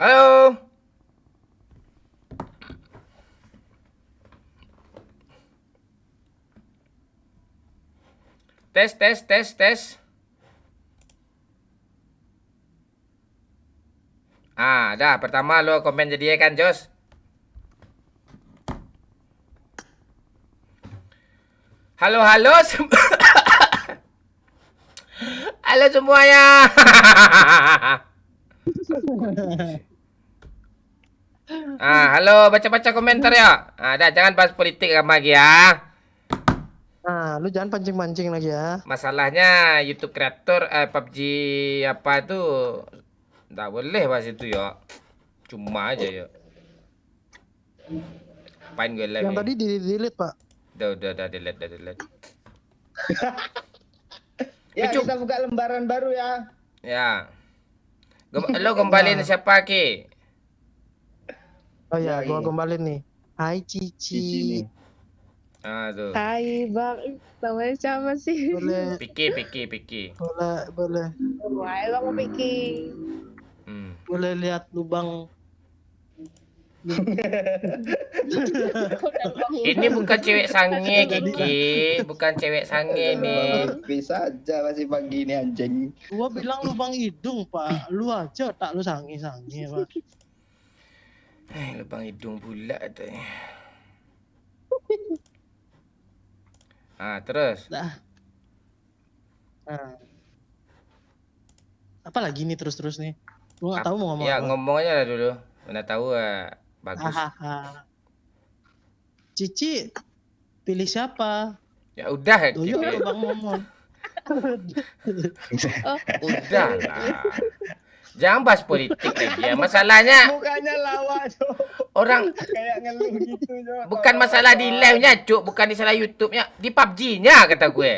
Halo. Tes. Dah pertama lo komen jadi ya kan, Jos? Halo. Halo semuanya. Halo, baca-baca komentar ya. Dah jangan bahas politik lagi ya. Lu jangan pancing-pancing lagi ya. Masalahnya YouTube kreator PUBG apa itu nggak boleh bahas itu ya. Cuma aja ya. Apain gue live Yang nih? tadi di-delete, Pak. Udah delete. Ya, Picu. kita buka lembaran baru ya. Ya. Lo kembaliin siapa Ki? Oh ya, Ya, gua iya. kembali nih. Hai Cici Cici. nih. Tuh. Hai Bang, namanya siapa sih? Boleh, Piki. boleh. Wah, Bang mau Piki. Boleh lihat lubang. Ini bukan cewek sange Kiki, bukan cewek sange nih. Bisa aja masih pagi ini anjing. Gua bilang lubang hidung, Pak. Lu aja tak lu sangi-sangi, Pak. Lubang hidung pula tuh. Terus. Dah. Apa lagi nih terus nih? Gua nggak tahu mau ngomong Ya apa. ngomong aja lah dulu. Mana tahu bagus. Cici, pilih siapa? Ya udah Doyo Kiki. atau Bang Momon? Udah lah. Jangan bahas politik lagi ya. Masalahnya Mukanya lawa, Cok. orang Kayak ngeluh gitu, Cok. bukan masalah di live-nya, Cuk, bukan di salah YouTube-nya, di PUBG-nya kata gue.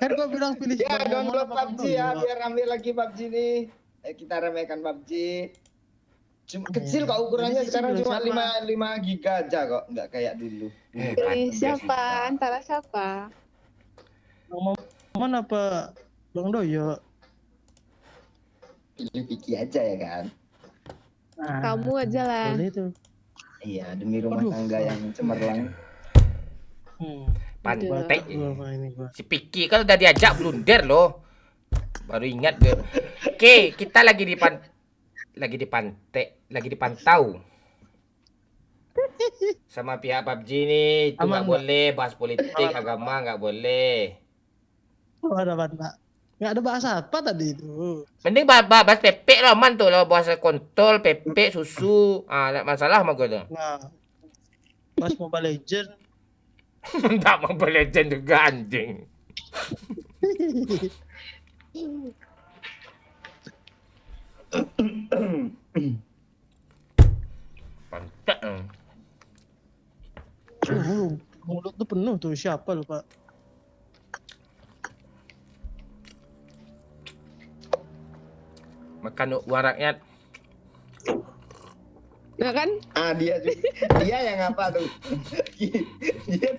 Kan gua bilang pilih Ya, Bang Momon download apa Bang PUBG ya, Doyo. biar ambil lagi PUBG nih. Kita ramaikan PUBG. Cuma kecil kok ukurannya Jadi sekarang Cici cuma pilih 5 giga aja kok, nggak kayak dulu. Pilih siapa? Antara siapa? Bang Momon apa Bang Doyo? Pilih Piki aja ya kan. Kamu aja lah. Boleh tuh. Iya, demi rumah tangga yang cemerlang. Pantai. Gua ini gua. Si Piki kan udah diajak blunder loh. Baru ingat gue. Oke, kita lagi dipantau. Sama pihak PUBG nih, itu nggak Aman, Pak. boleh bahas politik, agama nggak boleh. Oh, ada Pak. Nggak ada bahasa apa tadi itu? Mending bahas PP lah, man tuh lo bahas kontol, PP, susu. Nggak masalah sama gue tuh. Nah, pas Mobile Legend. Nggak mau legend juga anjing. Pantek. Mulut tuh penuh tuh, siapa lu Pak? Makan uang rakyat. Nah kan? Dia juga. Dia yang apa tuh? Dia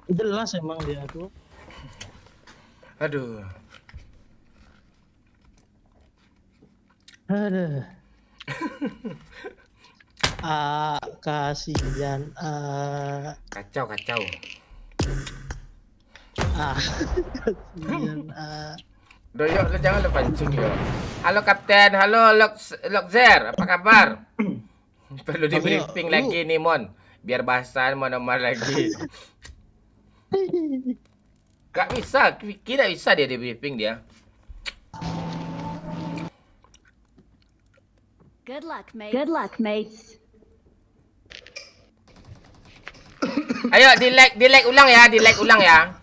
Jelas emang dia tuh. Aduh. Aduh. Kasihan. Kacau. Kasihan. Doyok, lo jangan lo pancing yo. Halo Kapten, halo Lokzer, apa kabar? Perlu di briefing lagi nih Mon, biar bahasan mana-mana lagi. Gak bisa, tidak bisa dia di briefing dia. Good luck, mates. Ayo di like ulang ya, di like ulang ya.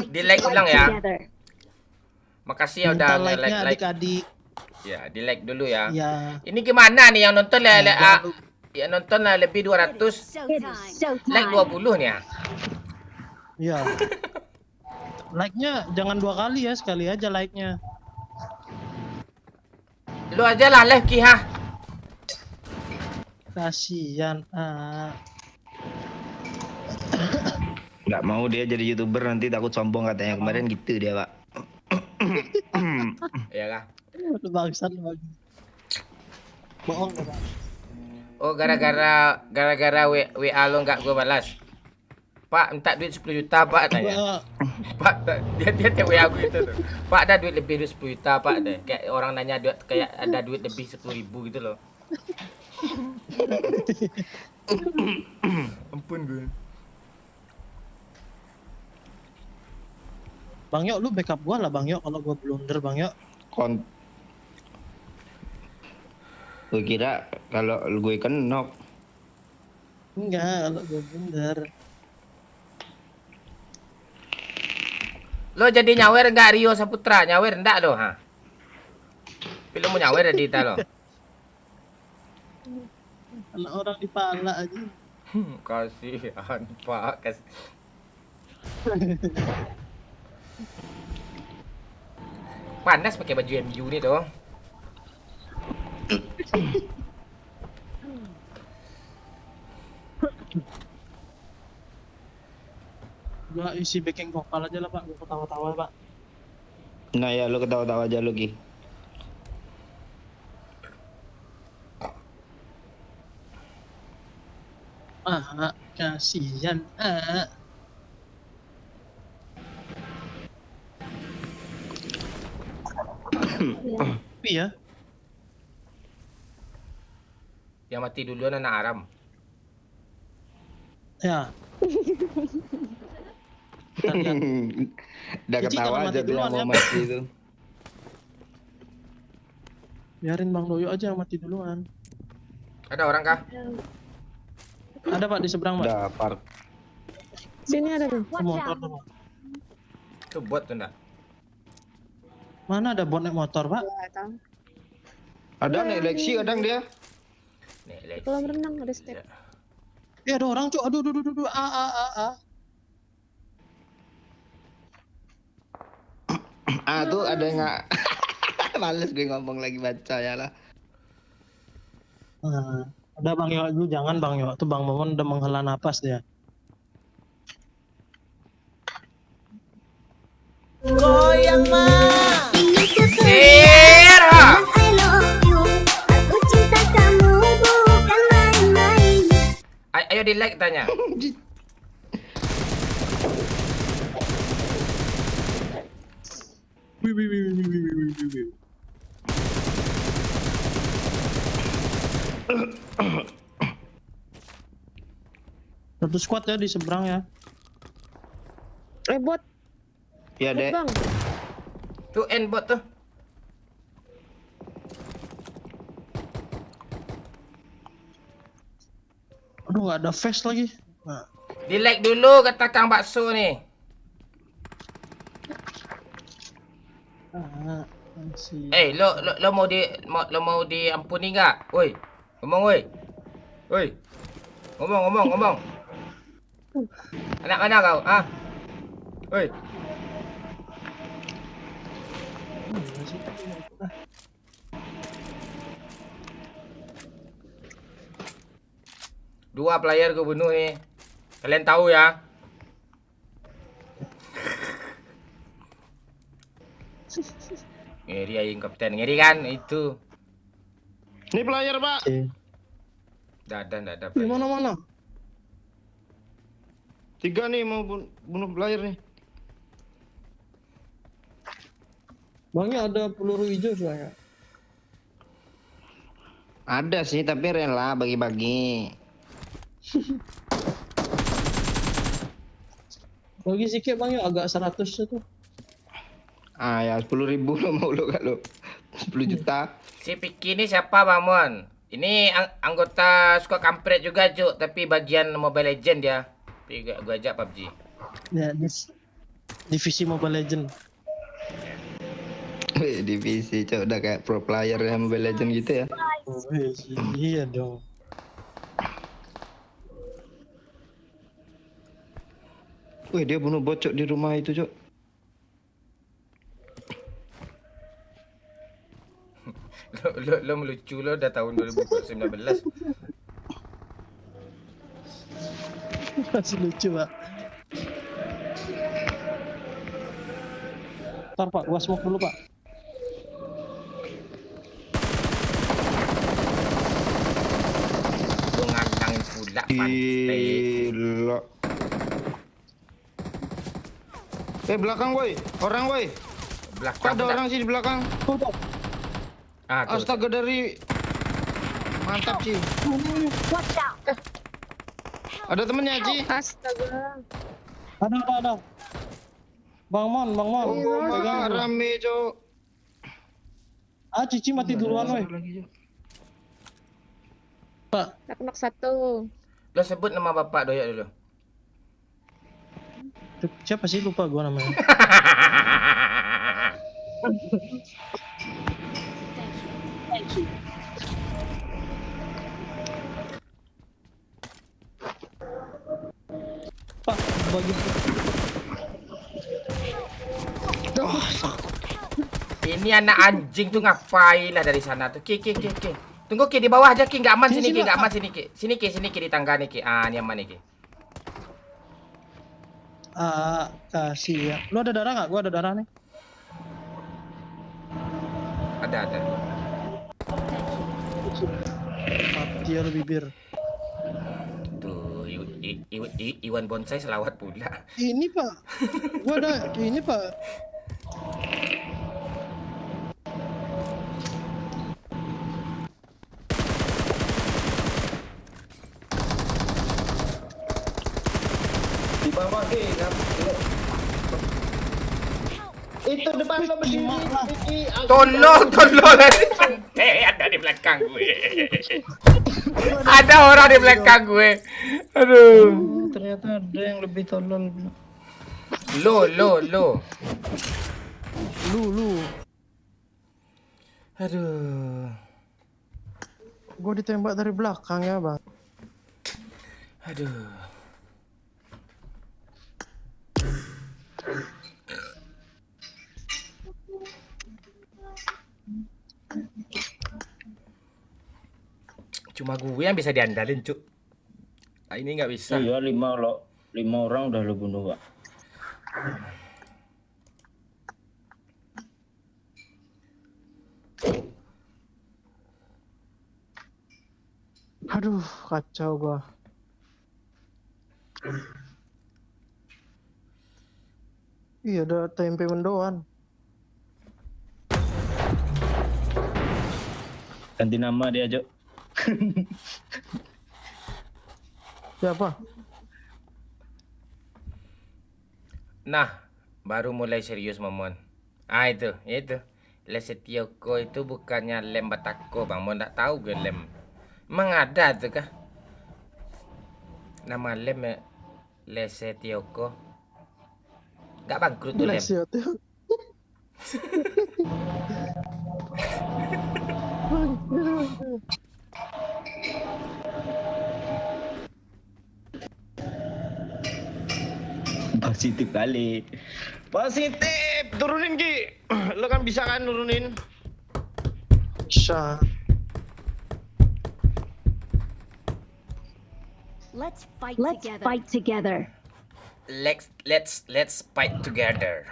Di like ulang ya. Together. Makasih ya Minta udah like-nya like. adik-adik. Ya, di like dulu ya. Ya. Ini gimana nih yang nonton Jangan yang nonton lebih 200, Showtime. like 20 nih ya. Ya. Like-nya jangan 2 kali ya, sekali aja like-nya. Lu aja lah live Ki ha. Kasihan. Nggak mau dia jadi YouTuber nanti takut sombong katanya kemarin gitu dia Pak. Ya kah? Lu bangsat lu bangsat. Bohong lu, Pak. Oh, gara-gara WA lo nggak gue balas. Pak, minta duit 10 juta, Pak, tanya. Wah, Pak, dia tiap WA gue itu tuh. Pak, ada duit lebih dari 10 juta, Pak, deh. Kayak orang nanya duit, kayak ada duit lebih 10.000 gitu loh. Ampun gue. Bang Yok, lu backup gua lah Bang Yok kalau gua blunder Bang Yok. Gue kira kalau gue kan knock. Enggak, kalau gua blunder. Lo jadi nyawer nggak Rio Saputra? Nyawer enggak lo, ha? Tapi lo mau nyawer di lo. Kalau orang dipala aja. Kasihan, Pak. Panas pakai baju MU nih tuh. Gua isi backing vokal aja lah Pak, gua ketawa-tawa Pak. Nah ya lu ketawa-tawa aja lu Gi. Kasihan. Iya. Yang mati duluan anak Aram. Ya. Kita lihat. Udah Cici ketawa kalau aja mati dia duluan mau ya. mati itu. Biarin Bang Doyo aja yang mati duluan. Ada orang kah? Ada Pak di seberang Pak. Udah park. Sini ada tuh. Itu motor tuh Pak. Itu bot tuh enggak? Mana ada bot naik motor Pak? Nggak tahu. Ada nih Lexi kadang dia. Nih, Lex. Kolam renang ada step. Ya ada orang cuk. Aduh. Ah tuh ada yang nggak. Males gue ngomong lagi baca ya lah. Udah Bang Yo, lu jangan Bang Yo. Tuh Bang Momon udah menghela napas dia. Sir, ha? Ayo di like tanya. Wih. Satu squad ya di seberang ya. Bot. Ya Bot dek. bang. Tuh end bot tuh. Aduh nggak ada face lagi. Nah, Di like dulu kata Kang Bakso nih. masih. Lo mau diampuni enggak? Woi. Ngomong woi. Woi. Ngomong. Anak mana kau? Ah. Woi. Dua player gue bunuh nih. Kalian tahu ya? Ngeri aing kapten, ngeri kan itu. Ini player Pak. Dadan ada Di player. mana? 3 nih mau bunuh player nih. Bangnya ada peluru hijau soalnya. Ada sih tapi rela bagi-bagi. Bagi sikit Bang ya agak 100 itu. Ah ya 10.000 lo mau lo kalau 10 juta. Si Piki ini siapa Bang Mon? Ini anggota squad kampret juga Cuk, tapi bagian Mobile Legend dia. Tapi gua ajak PUBG. Ya, divisi Mobile Legend. Wih, divisi cok udah kayak pro player yang Mobile Legend gitu ya. Oh, iya dong. Wih, dia bunuh bocok di rumah itu, cok. Lo melucu lo udah tahun 2019. Masih lucu, Pak. Ntar Pak, gua smoke dulu Pak. Gua ngantangin pula pantai. Gila. Belakang woi, orang woi. Belakang Ada pula. orang sih di belakang. Tuh, tuh. Ah, tuh. Astaga dari mantap Ci. Watch out. Ada temennya Ci. Astaga. Ada. Bang Mon. Pegang. Rame Cok. Cici mati duluan woi. Pak, Nak satu. Lo sebut nama bapak doyak dulu. siapa sih lupa gua namanya. Thank you. Pak, bagi Ini anak anjing tuh ngapain lah dari sana tuh. Ki. Tunggu Ki di bawah aja Ki, enggak aman sini Ki, enggak aman sini Ki. Sini Ki di tangga nih Ki. Ah, ini aman nih Ki. kasih ya. Lu ada darah nggak? Gua ada darah nih. Ada. Mati ya lu bibir. Tuh, Iwan Bonsai selawat pula. Ini Pak. Gua ada ini Pak. Di bawah deh. Itu depan lo berdiri. Iki, Tolong ada di belakang gue. Ada orang di belakang gue. Aduh. Ternyata ada yang lebih tolol. Lo. Lu. Aduh. Gua ditembak dari belakang ya, Bang. Aduh. Cuma gue yang bisa diandalin, Cuk. Ah, ini nggak bisa. Iya 5 orang udah lu bunuh Pak. Aduh, kacau gua. Iya, ada tempe mendoan. Ganti nama dia Cok. Siapa? Nah, baru mulai serius Momon. Ah itu. Lesetioko itu bukannya lem batako, Bang. Mau nggak tahu gue lem. Emang ada tuh kah? Nama lem ya Lesetioko. Nggak bangkrut tuh lem. Lesio tuh. Positif kali. Positif. Turunin Ki. Lo kan bisa kan nurunin? Bisa. Let's fight together. Let's fight together.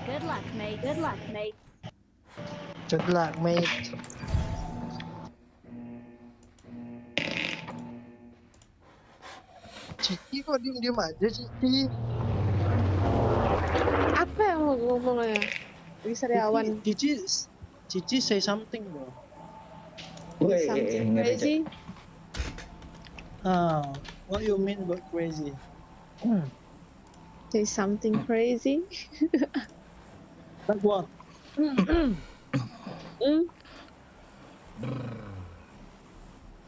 Good luck, mate. Good luck, mate. Cici kok diem aja, Cici. Apa yang mau ngomong ya? Bisa Sariawan. Cici say something bro. Something crazy. What you mean about crazy? Say something crazy. Like what?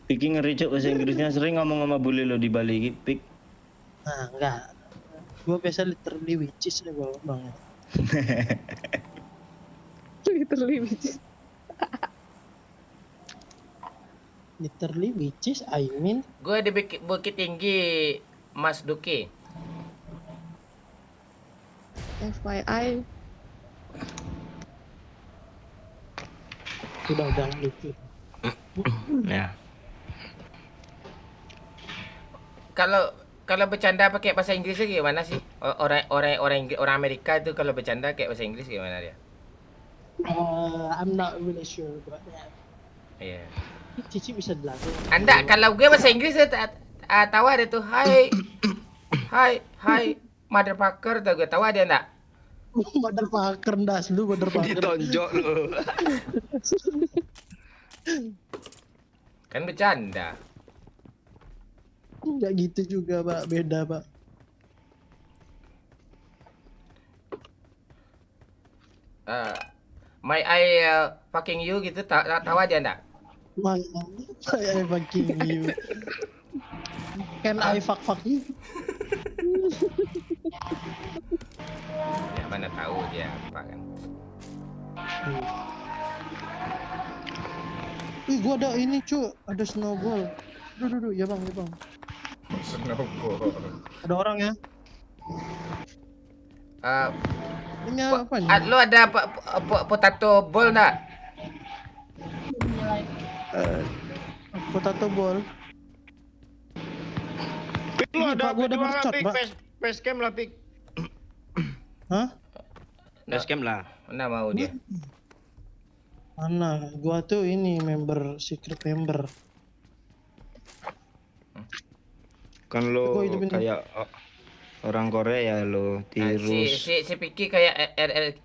Piki ngeri Cok bahasa Inggrisnya sering ngomong sama bule lo di Bali Ki, Pik. Nah, enggak. Gua biasa literally witches deh gua, Bang. Literally which is Literally witches, I mean. Gue di Bukit Tinggi, Mas Duki. FYI. Udah lucu. Ya. Kalau kalau bercanda pakai bahasa Inggris itu gimana sih? Orang Amerika itu kalau bercanda kayak bahasa Inggris gimana dia? I'm not really sure about that. Iya. Cici bisa dilakukan. Anda kalau gue bahasa Inggris tahu ada tuh hai motherfucker tuh gue tahu ada enggak? Motherfucker das lu motherfucker. Ditonjok lu. Kan bercanda. Enggak gitu juga, Pak. Beda, Pak. My I fucking you gitu tahu aja enggak? I fucking you. Can I fuck you? Ya mana tahu dia apa kan. Ih, gua ada ini, cu. Ada snowball. Duh, ya bang. Snowball. Ada orang ya? Ini apa nih? Lu ada potato ball enggak? Potato ball. Pik lu Ini, ada Pak, gua ada apa mercot, Pik? Pak. Facecam lah Pik. Hah? Facecam lah. Mana mau dia? Mana? Gua tuh ini secret member. Kan lo Gua hidupin dulu. kayak orang Korea lo tirus. Si Piki kayak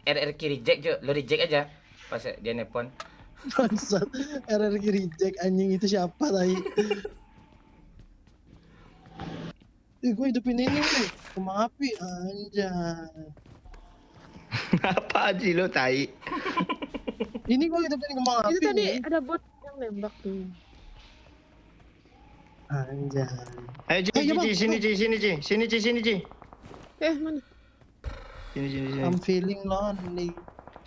RRQ reject, Cuk. Lu reject aja pas dia nelpon. Bangsat. RRQ reject anjing itu siapa tadi? Gue hidupin ini nih, kembang api anjay. Apa sih lo tai? Ini gue hidupin kembang api. Itu tadi nih. ada bot yang nembak tuh. Anjay. Ayo Ci, Ayo, Bang. sini Ci. Mana? Sini. I'm feeling lonely.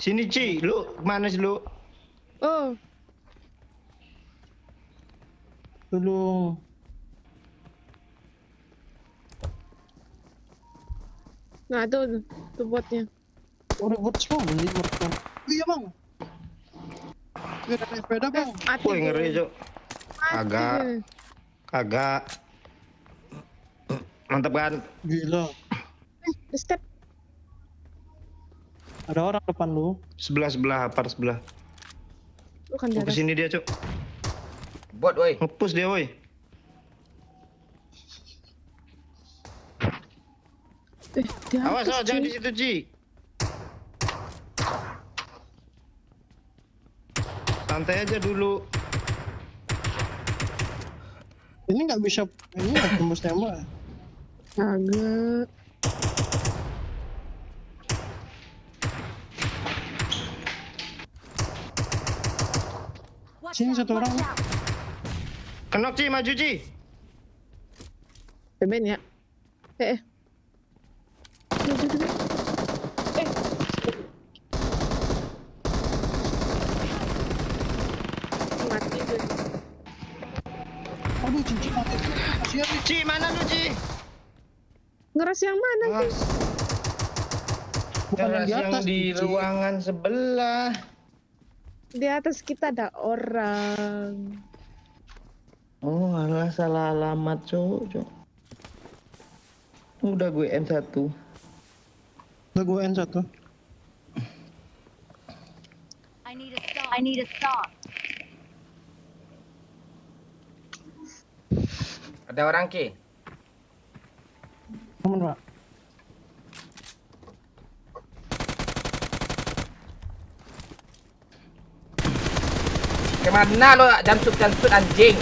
Sini Ci, lu mana sih lu? Oh, Tolong. nah tuh botnya. Udah buat semua beli mereka. Iya bang. Gue ada sepeda bang. Mati Woi dia. ngeri Cuk. Mati dia. Kagak. Mantap kan? Gila. The step. Ada orang depan lu. Sebelah, apart sebelah. Bukan di Oh, atas. kesini dia Cuk. Bot woi. Ngepus dia woi. Di Awas atas, jangan cuy. di situ Ci. Santai aja dulu. Ini nggak bisa. Ini nggak tembus tembak. Kagak. Watch Sini out, satu orang. watch out. Kenok Ci, maju Ci. Beben ya. Duh. Mati dia. Aduh cincin mati. Kasihan nih. Ci, mana lu Ci? Ngeras yang mana Ah, guys? Bukan yang di atas. di cincin. ruangan sebelah. Di atas kita ada orang. Oh, alah salah alamat, Cuk. Udah gue N1. Udah gue N1. I need a stop. Ada orang Ki. Aman pak. Kemana lo jamsut anjing?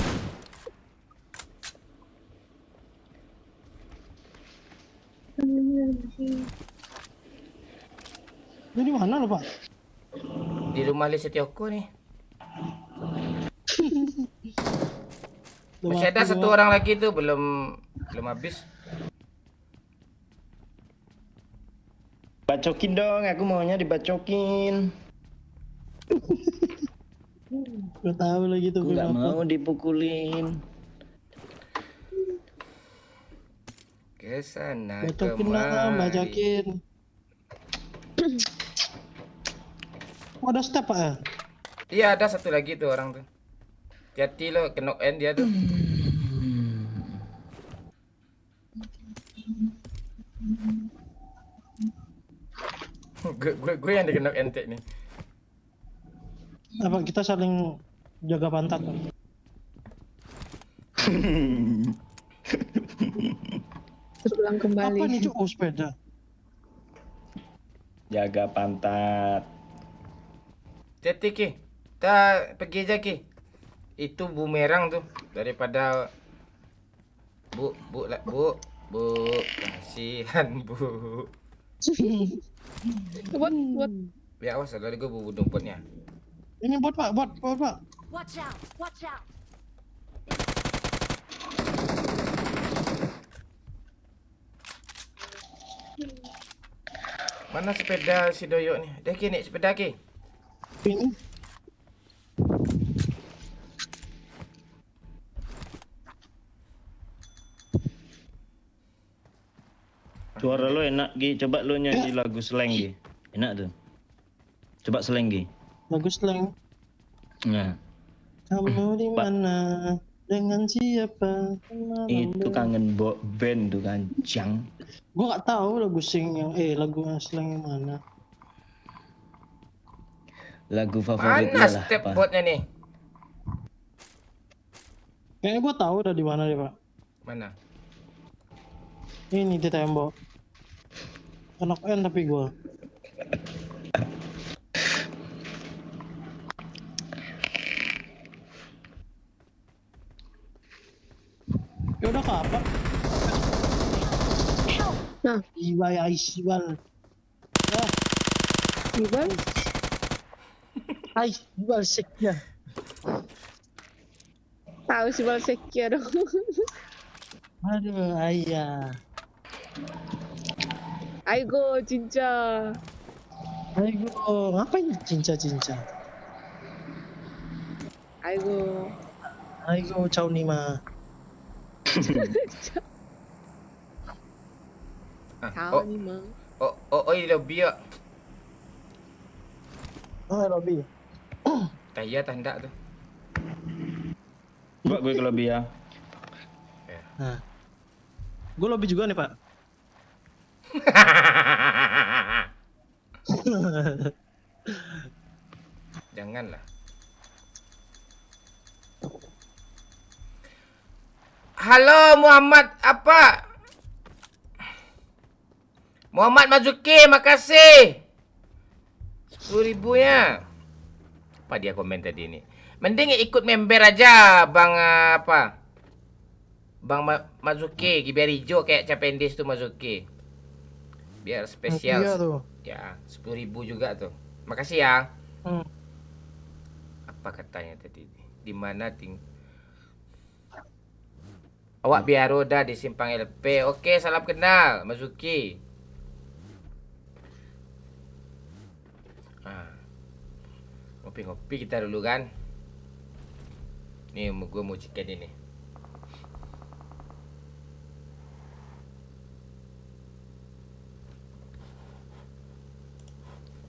Ini di mana lo pak? Di rumah Lisa Tioko nih. Udah Masih ada mati satu gua. orang lagi tuh belum habis. Bacokin dong, aku maunya dibacokin. Gue tahu lagi tuh. Gue gue gak apa. mau dipukulin. Kesana Bacokin lah, bacokin. Oh, ada step pak ya? Iya ada satu lagi tuh orang tuh. Hati lo kena end dia tuh. Gue yang dikenal ente nih. Apa kita saling jaga pantat? Terulang kembali. Apa nih Cuk? Oh, sepeda. Jaga pantat. Jadi Ki, kita pergi aja Ki. Itu bumerang tuh daripada bu, kasihan Bu. Buat Ya awas ada gue bu dompetnya. Ini bot Pak. Watch out! Watch out! Mana sepeda si Doyok nih? Dah Ki naik sepeda Ki. Ini Suara lo enak Gi, coba lo nyanyi lagu slang Gi. Enak tuh. Coba slang Gi. lagu slang. Nah, Kamu di Pak. mana? Dengan siapa? itu kangen band tuh kan, Jang. Gue nggak tahu lagu yang slang yang mana. Lagu favoritnya Mana lah. step apa? botnya nih? Kayaknya gue tahu udah di mana deh Pak. Mana? Ini di tembok. Anak N tapi gue. Ya udah kapan? Nah. Ibai Aisibal. Gibal. Aisibal seknya. Tahu si Balsekia dong. Aduh ayah. Aigo cinca. Aigo, ngapain cinca-cinca? Aigo. Aigo Chow Nima. Tahu nih mang. Ini lebih ya. Oh, lobby. Taya tanda tuh. Coba gue ke lobby ya. Nah. Gue lobby juga nih, Pak. Janganlah. Halo Muhammad apa? Muhammad Mazuki, makasih. 10.000 ya. Apa dia komen tadi ini? Mending ikut member aja Bang apa? Bang Mazuki, Giber hijau kayak Capendis tuh Mazuki. Biar spesial. Iya tuh. Ya, 10.000 juga tuh. Makasih ya. Hmm. Apa katanya tadi? Di mana Awak biar roda di simpang LP. Oke, salam kenal Mazuki. Ngopi-ngopi kita dulu kan. Nih gue mau chicken ini.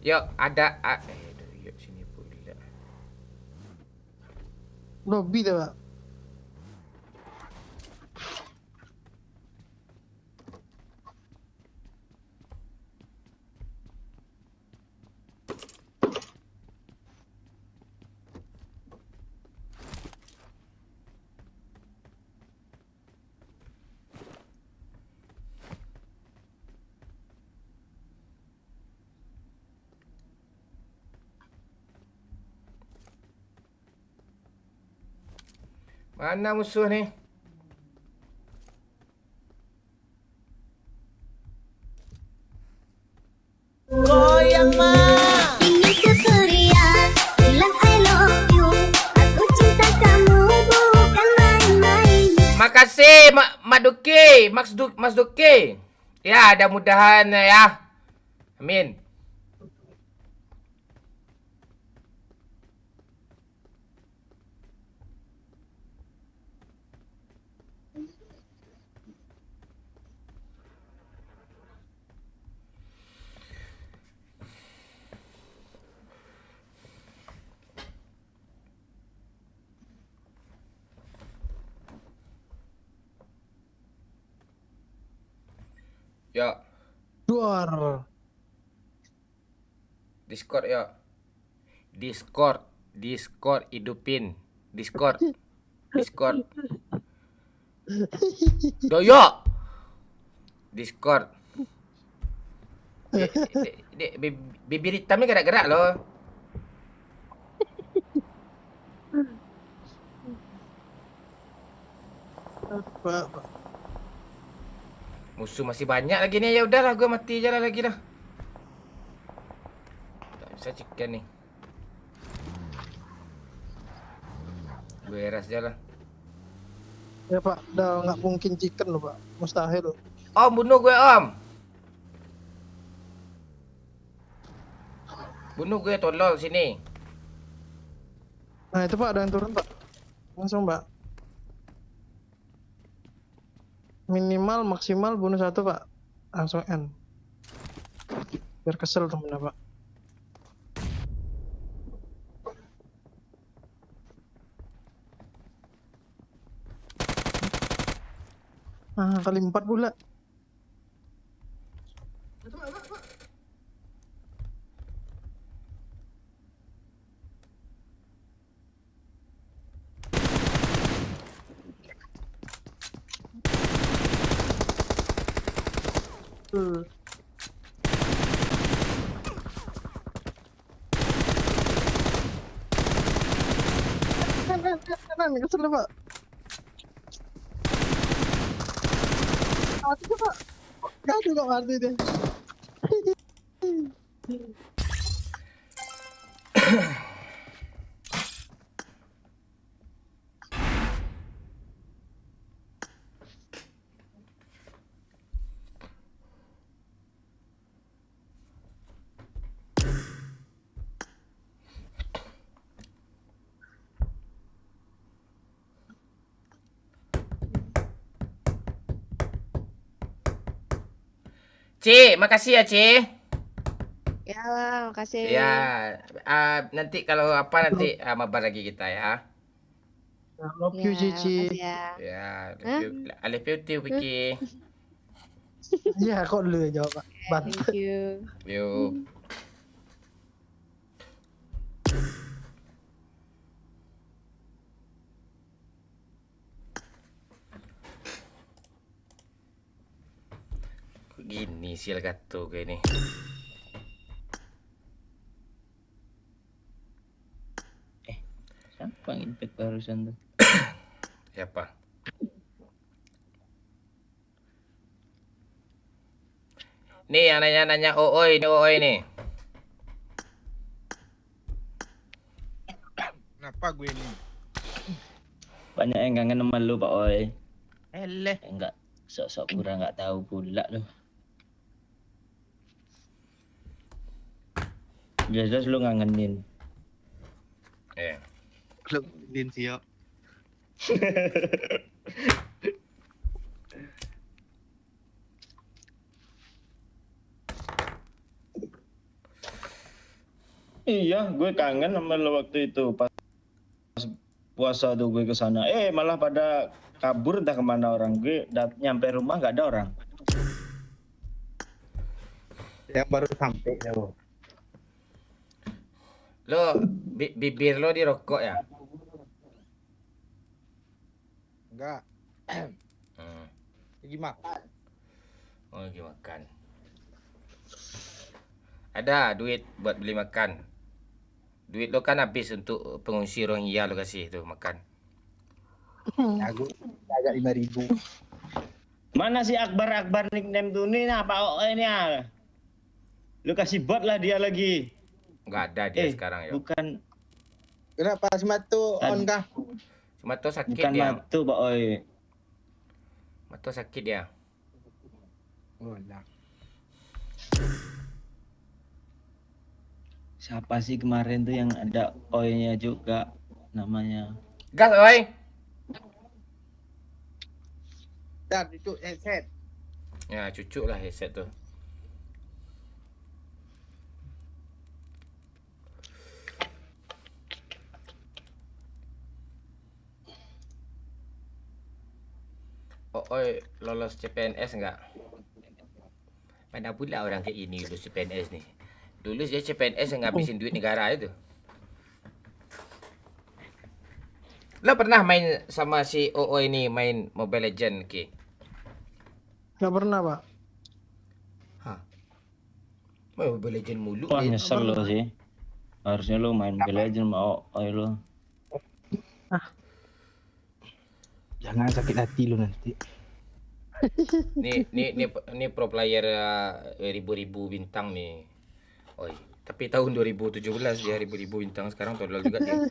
Yuk, yuk sini pula. Lobby tuh, Pak. Mana musuh nih? Ini Tuturia, bilang I love you. Aku cinta kamu bukan main-main. Makasih Mak Duki, Mas Duki. Ya, ada mudahan ya. Amin. Ya. Duar. Discord yuk. Discord hidupin. Discord. Doyok. Discord. Bibir hitamnya gerak-gerak loh. Pak. Musuh masih banyak lagi nih. Ya udahlah, gue mati aja lah lagi dah. Tak bisa chicken nih. Gue ras aja lah. Ya Pak, udah nggak mungkin chicken loh Pak, mustahil loh. Om, bunuh gue om. Bunuh gue tolol sini. Nah itu Pak, ada yang turun Pak, langsung Pak. Minimal maksimal bunuh satu Pak, langsung end. Biar kesel temennya Pak. Kali 4 pula. Kanan, kesel Pak. Mati tuh, Pak. Gak juga mati deh. Ci, makasih ya Ci. Ya lah, makasih. Ya, nanti kalau apa nanti mabar lagi kita ya. Love you, Cici. Makasih ya. Ya, I love you, Vicky. Iya, kok dulu ya jawab Pak. Bantu. Thank you. Yuk. Kok gini sih Elgato gue ini. Siapa yang invite barusan tuh? Siapa? Nih yang nanya-nanya Ooi, ini Ooi nih. Kenapa gue ini? Banyak yang kangen sama lu Pak Oi. Eleh. Enggak, sok-sok kurang nggak tahu pula lu. Jelas lu ngangenin. Belum din sih yo. Iya, gue kangen sama lu waktu itu pas puasa tuh gue ke sana. Malah pada kabur entah kemana orang. Gue nyampe rumah nggak ada orang. Yang baru sampai ya, Bu. Lo bibir lo dirokok ya? Enggak. Lagi makan. Oh, lagi makan. Ada duit buat beli makan. Duit lo kan habis untuk pengungsi Rohingya lo kasih tuh makan. Ya, gue agak 5.000. Mana si Akbar nickname tuh nih nah Pak Oi ini ya. Lu kasih bot lah dia lagi. Nggak ada dia sekarang ya. Bukan Kenapa si Matu on kah? Cuma tuh sakit bukan dia. Matu Pak Oi. Matu sakit dia. Oh, nah. Siapa sih kemarin tuh yang ada Oi-nya juga namanya? Gas oi. Dan itu headset. Ya cucuk lah headset tuh. Oi lolos CPNS enggak? Mana pula orang kayak ini lulus CPNS nih. Lulus dia CPNS yang ngabisin duit negara itu. Lo pernah main sama si OO ini main Mobile Legend, Ki? Nggak pernah pak. Main Mobile Legend mulu. Wah, dia. nyesel lo sih. Harusnya lo main Mobile Legends mau lo. Jangan sakit hati lu nanti. Nih pro player ribu-ribu bintang nih. Oi, tapi tahun 2017 dia ribu-ribu bintang, sekarang tolol juga dia.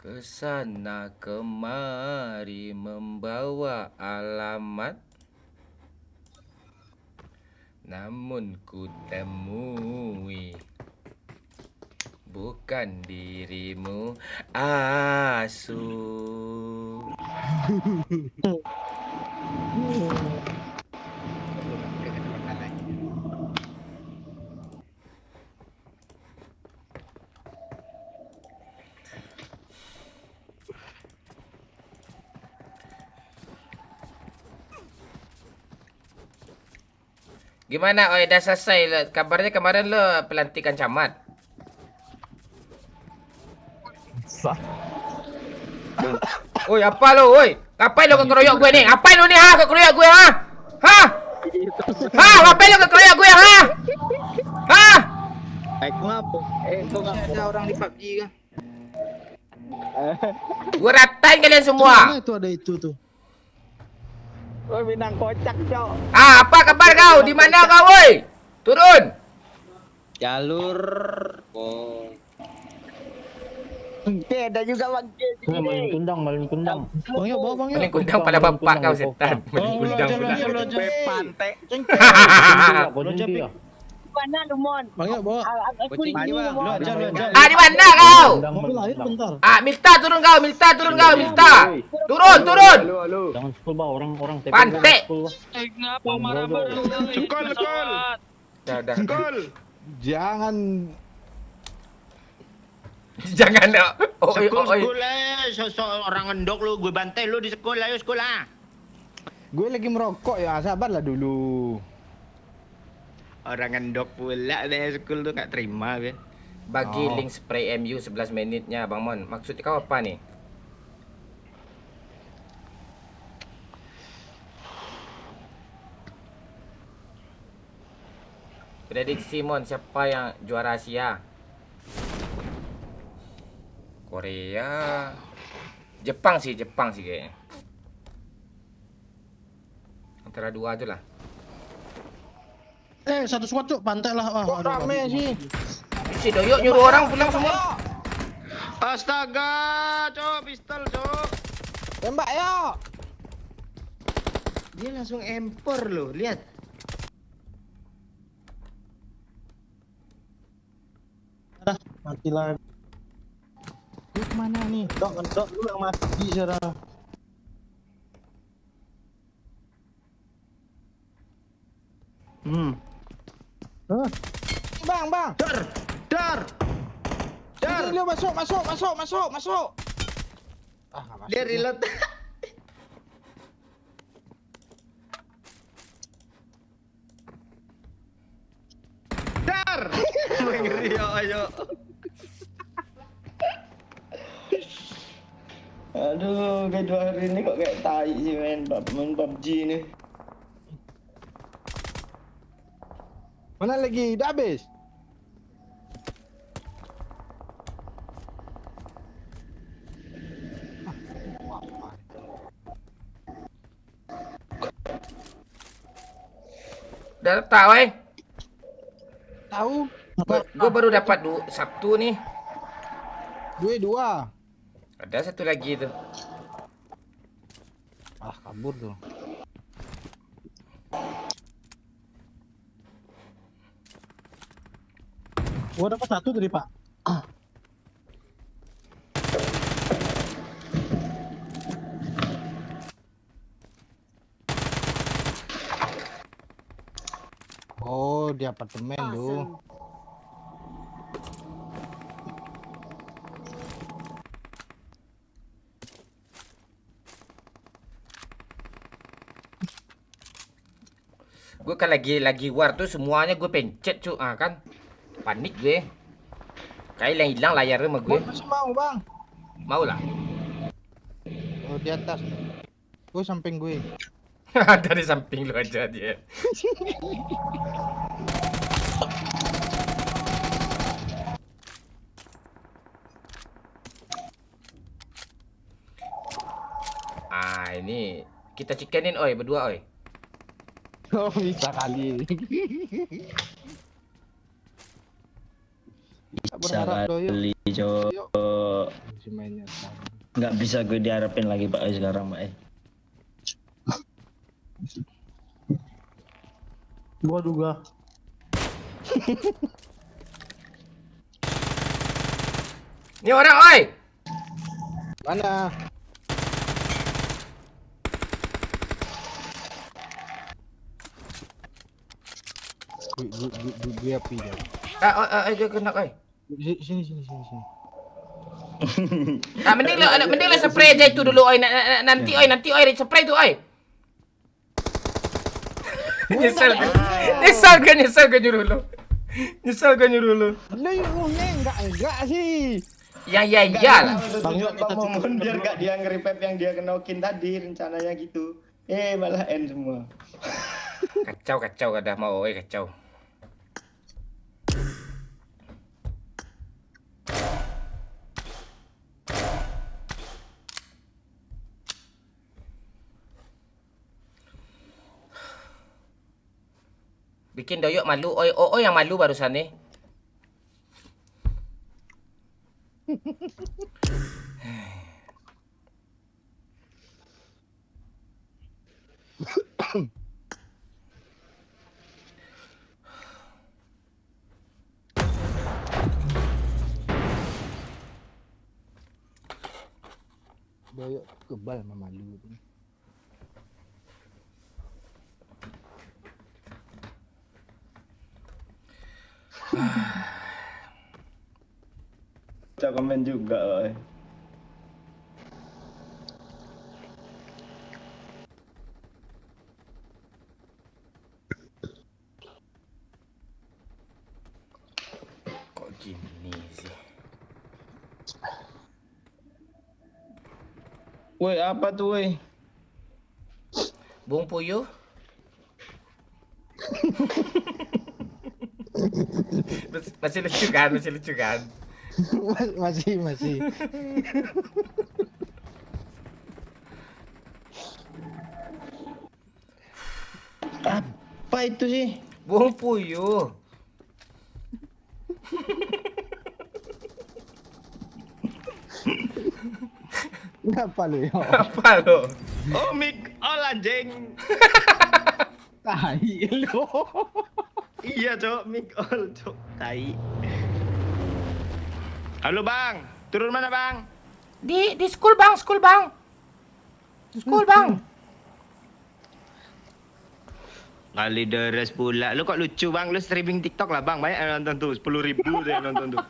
Kesana kemari membawa alamat, namun ku temui bukan dirimu, asu. Gimana, oi, udah selesai lo. Kabarnya kemarin lo pelantikan camat. Oi, apa lo, oi? Ngapain lo keroyok gue nih? Ngapain lo nih, ha? Keroyok gue, ha? Ha? Ha? Ngapain lo keroyok gue, ha? Ha? Aku ngapa? Kau nggak ada orang di PUBG kah? Gue ratain kalian semua. Mana itu ada itu tuh? Oh, binang kocak, Cok. Ah, apa kabar kau? Di mana kau, woi? Turun. Jalur. Oh. Oke, ada juga Bang G. Maling kundang. Bang Yo, bawa Bang Yo. Paling kundang pada bapak kau setan. Paling Oh, kundang lo pula. aja. Pantai. Mana lu Mon? Bang Yo, bawa. Aku ini Lo aja. Ah, di mana kau? Mobil lahir bentar. Ah, Milta turun kau, Milta. Turun. Turun. Jangan sekol bah orang Pantek. Sekol. Dah. Jangan Jangan. Oh, Orang ngendok lu, gue bantai lu di sekolah, ayo sekolah. gue lagi merokok ya, sabarlah dulu. Orang ngendok pula deh sekolah tuh gak terima gue. Bagi link spray MU 11 menitnya, Bang Mon. Maksud kau apa nih? Prediksi Mon, siapa yang juara Asia? Korea, Jepang sih kayaknya. Antara dua aja lah. Satu squad cuk, pantai lah. Wah, aduh, Rame sih. Si Doyok nyuruh orang pulang semua. Astaga, cok, pistol, cok. Tembak yo. Dia langsung empor loh, lihat. Mati lah. Lu kemana nih? Dok, lu yang mati sekarang. Hah? Bang. Dar. Ini lu masuk. Ah, masuk. Dia reload. Dar. Ngeri ayo. Aduh, kayak 2 hari ini kok kayak tai sih main PUBG ini. Mana lagi? Udah habis. Udah tahu, Tahu? Gue baru dapat Sabtu nih. 2. Ada satu lagi itu. Ah, kabur tuh. Gua dapat satu tadi, Pak. Oh, Oh, di apartemen tuh. Awesome. Gue kan lagi war tuh semuanya gue pencet cu, kan panik gue. Kayak hilang layarnya sama gue. Bang, masih mau bang? Mau lah. Oh, di atas. Oh, samping gue. Dari samping lu aja dia. Ini kita chickenin oi berdua oi. Oh, bisa kali. Tak Bisa berharap doyok. kali, Cok. Masih mainnya sekarang. Nggak bisa gue diharapin lagi Pak sekarang, Pak. Gua juga. Ini orang oi. Mana? Gue api ya. Gue kena oi. Sini. Mending lo spray aja itu dulu oi. Nanti oi spray tuh oi. Nyesel gue nyuruh lo. Lah, enggak sih. Ya lah. Tujuan Pak Momon biar gak dia nge-revive yang dia kenokin tadi rencananya gitu. Malah end semua. Kacau kada mau oi kacau. Bikin doyok malu oi yang malu barusan nih. Doyok kebal sama malu. Baca komen juga, oi. Kok gini sih? Woi, apa tuh, woi? Bung Puyuh. Masih lucu kan? Masih. Apa itu sih? Bung Puyuh. Kenapa lu ya? Apa lo? Oh, mic all anjing. Tai lu. Iya, Cok, mic all, Cok. Tai. Halo, Bang. Turun mana, Bang? Di school bang. Kali deres pula. Lu kok lucu, Bang? Lu streaming TikTok lah, Bang. Banyak yang nonton tuh. 10.000 tuh yang nonton tuh.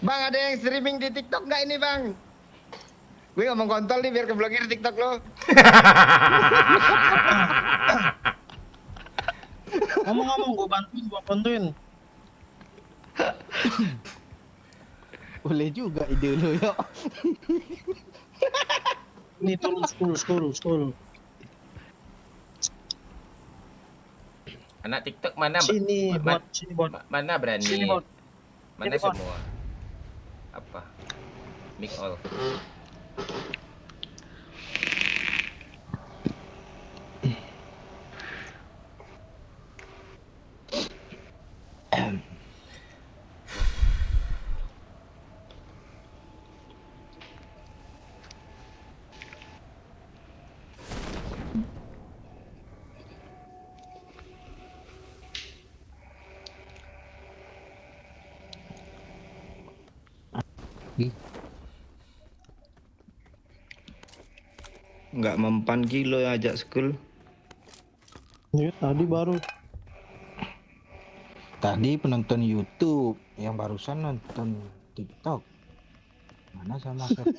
Bang, ada yang streaming di TikTok nggak ini, Bang? Gue ngomong kontol nih biar keblokir TikTok lo. Ngomong-ngomong, gua bantuin. Boleh juga ide lu yuk. Ini turun school. Anak TikTok mana? Sini bot. Mana berani? Sini, Bot. Mana Sini, Bot. semua? Apa? Mic all. Nggak mempan kilo yang ajak school. Ya, tadi baru. Tadi penonton YouTube, yang barusan nonton TikTok. Mana sama siapa?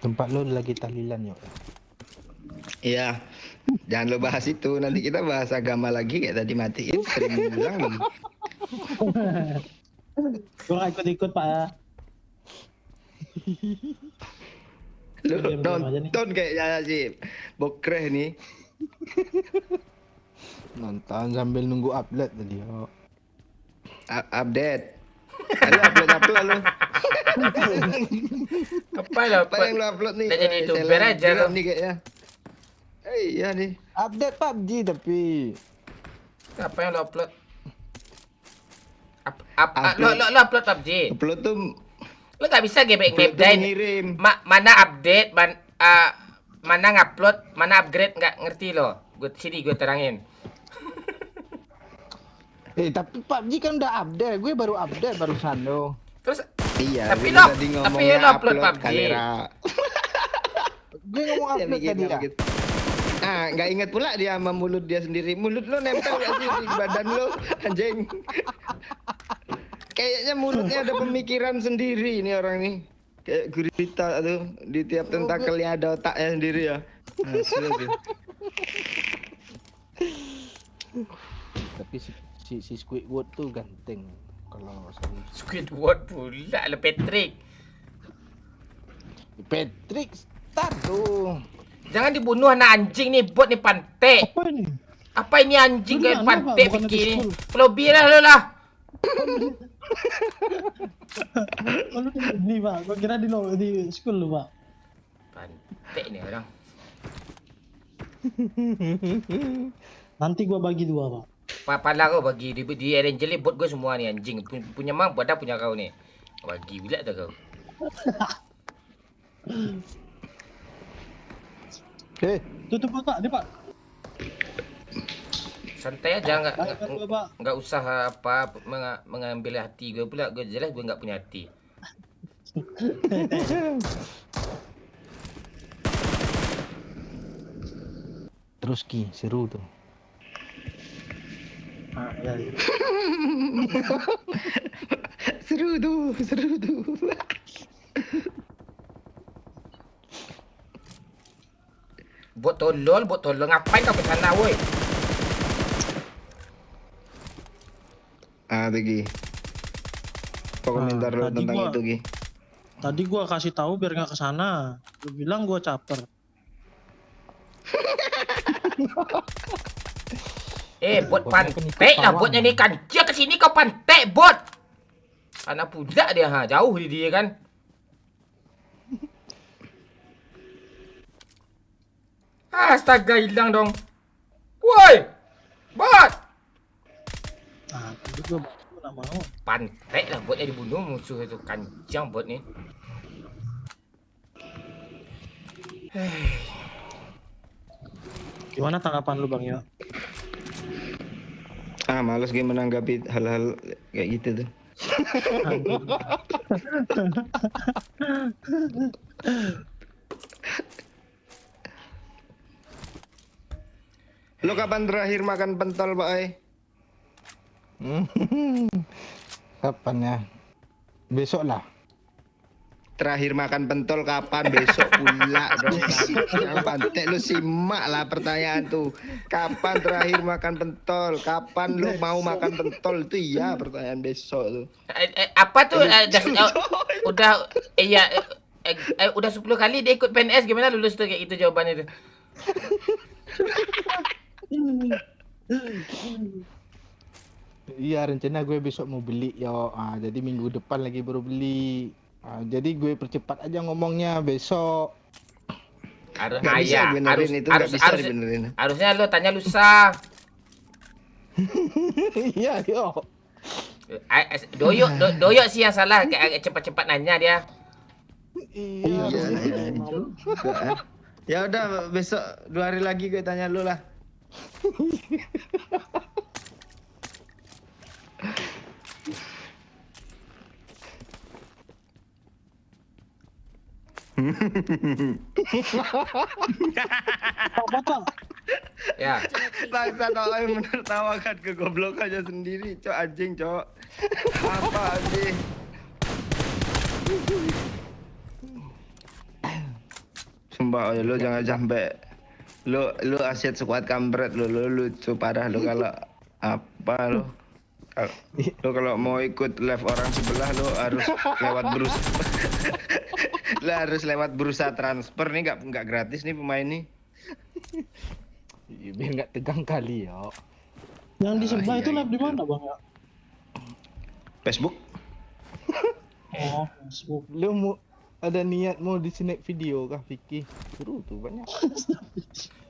Tempat lo lagi tahlilan yuk. Iya. Jangan lo bahas itu, nanti kita bahas agama lagi kayak tadi matiin sering bilang belum. Gue gak ikut-ikut Pak. Lu Diam-diam aja nih. nonton kayaknya sih Bokreh nih. Nonton sambil nunggu upload tadi. Oh. Update. Lu upload apa lu? Apa lah? Apa yang lu upload nih? Dah jadi Eh, YouTuber aja selebgram lu. nih kayaknya. Iya nih. Update PUBG tapi Apa yang lo upload? Upload. Lo upload PUBG. Upload tuh Lo gak bisa gebek upload tuh ngedain. ngirim. Mana update, mana ngupload, mana upgrade nggak ngerti lo. Gue terangin. tapi PUBG kan udah update. Gue baru update barusan lo. Terus Iya, Tapi Win lo- tadi tapi ngomongnya lo upload PUBG. kamera. Gue ngomong Ya, upload bikin, tadi ya. bikin. Ah, nggak inget pula dia sama mulut dia sendiri. Mulut lo nempel gak sih di badan lo, anjing? Kayaknya mulutnya ada pemikiran sendiri ini orang nih. Kayak gurita tuh, di tiap tentakelnya ada otaknya sendiri ya. Asli tuh. Tapi si Squidward tuh ganteng. Kalau serius. Squidward pula lo Patrick. Patrick start tuh. Jangan dibunuh anak anjing nih, bot nih pantek. Apa ini? Apa ini anjing Lu kayak mana, Pak? pantek Bukan di pikir ini. school. Lobby lah lo lah. Oh, lu di Pak. Gue kira di school lu Pak. Pantek nih orang. Nanti gua bagi 2 Pak. Pala kau bagi di Angel bot gue semua nih anjing. Punya mang pada punya kau nih. Bagi bila tu kau. Tutup Pak, dia Pak. Santai aja Baikkan gua Pak. nggak usah apa mengambil hati gue pula. Gue jelas gue nggak punya hati. Terus Ki, seru tuh. Ah, ya. Seru tuh, seru tuh. Bot tolol ngapain kau ke sana woi? Ah, tuh Gi. Apa komentar lo tadi tentang gua- itu Gi? Tadi gua kasih tahu biar nggak kesana. Lu bilang gua caper. Bot Botnya kan ikut pantek lah pawang. botnya nih kan. Dia kesini kau pantek bot. Anak budak dia jauh dia kan. Astaga hilang dong. Woi. Bot. Nah, tadi gua nggak mau. Pantek lah botnya dibunuh musuh itu kancang bot nih. Gimana tanggapan lu Bang Yo? Ah, males Gi menanggapi hal-hal kayak gitu tuh. Lo kapan terakhir makan pentol, Pak Ai? Kapan ya? Besok lah. Terakhir makan pentol kapan? Besok pula dong. Yang pantek lu simak lah pertanyaan tuh. Kapan terakhir makan pentol? Kapan lu mau makan pentol? Itu iya pertanyaan besok tuh. Apa tuh udah iya udah 10 kali dia ikut PNS gimana lulus tuh kayak gitu jawabannya tuh. Iya, rencana gue besok mau beli yo. Jadi minggu depan lagi baru beli. Jadi gue percepat aja ngomongnya besok. Nggak bisa benerin itu, nggak bisa dibenerin. Harusnya lo tanya lusa. Iya, yo. Doyok sih yang salah kayak cepat-cepat nanya dia. Iya. Ya udah besok 2 hari lagi gue tanya lu lah. Apa Pak? Ya. Bangsa Oi menertawakan kegoblokannya sendiri, cok anjing, cok. Apa anjing? Sumpah Oi, lu jangan sampai lu aset sekuat kampret lu lucu parah lu kalau apa lu. Lu kalau mau ikut live orang sebelah lu harus lewat berusaha. Lu harus lewat berusaha transfer nih, nggak gratis nih pemain nih. Biar nggak tegang kali ya. Yang di sebelah iya, itu live di gitu. mana Bang ya? Facebook? Oh, Facebook. Lu mau ada niat mau di snack video kah Vicky? Suruh tuh banyak.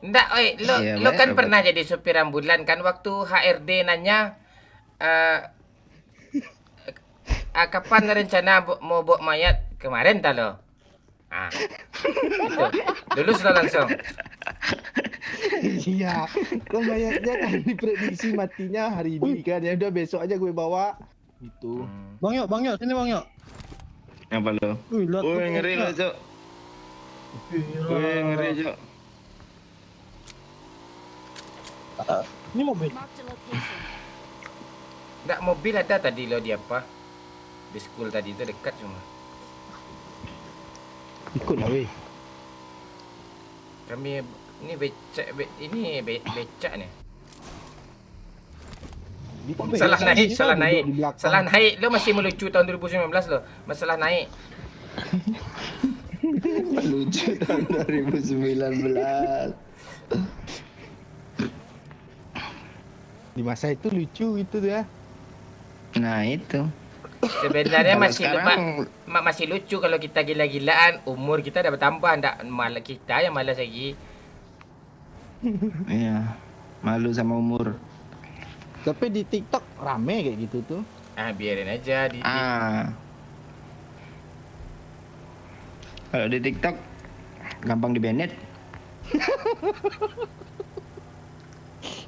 Nggak, oi, Iya, lo kan banyak, pernah jadi supir ambulan kan waktu HRD nanya kapan rencana mau bawa mayat kemarin tak lo? Ah, itu. Lulus lo langsung. Iya, kan mayatnya kan diprediksi matinya hari ini kan. Ya udah besok aja gue bawa. Gitu. Bang Yok, sini Bang Yok. Apa lu? Wih, lihat Wih, tuh, ngeri lo, cok. Gila. Wih, ngeri, cok. Ini mobil. Marked a location. Nggak, mobil ada tadi lo di apa? Di school tadi itu dekat cuma. Ikut lah weh. Kami ini becak becak nih. Salah naik. Lo masih melucu tahun 2019 lo. Masalah naik. Lucu tahun 2019. Di masa itu lucu itu tuh ya. Nah, itu. Sebenarnya Kalau masih sekarang- masih lucu kalau kita gila-gilaan, umur kita dah bertambah, ndak malah kita yang malas lagi. Iya. Malu sama umur. Tapi di TikTok rame kayak gitu tuh. Ah, biarin aja Kalau di TikTok gampang dibanet.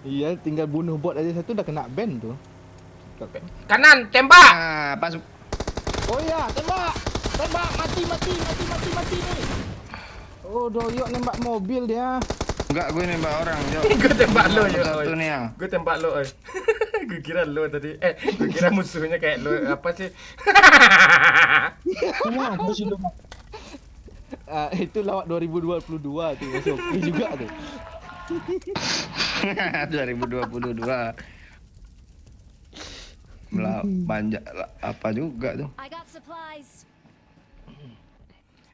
Iya, tinggal bunuh bot aja satu udah kena ban tuh. kanan tembak. Pas Oh iya, tembak mati nih. Oh, Doyok nembak mobil dia. enggak gue nembak orang, Cok. Gue tembak lo ya. Satu nih ya. Gue tembak lo. Gue kira lo tadi. Gue kira musuhnya kayak lo apa sih? Semua apa sih lu Bang? Itu lawak 2022 tuh, masih oke juga tuh. 2022. Banyak apa juga tuh. I got supplies.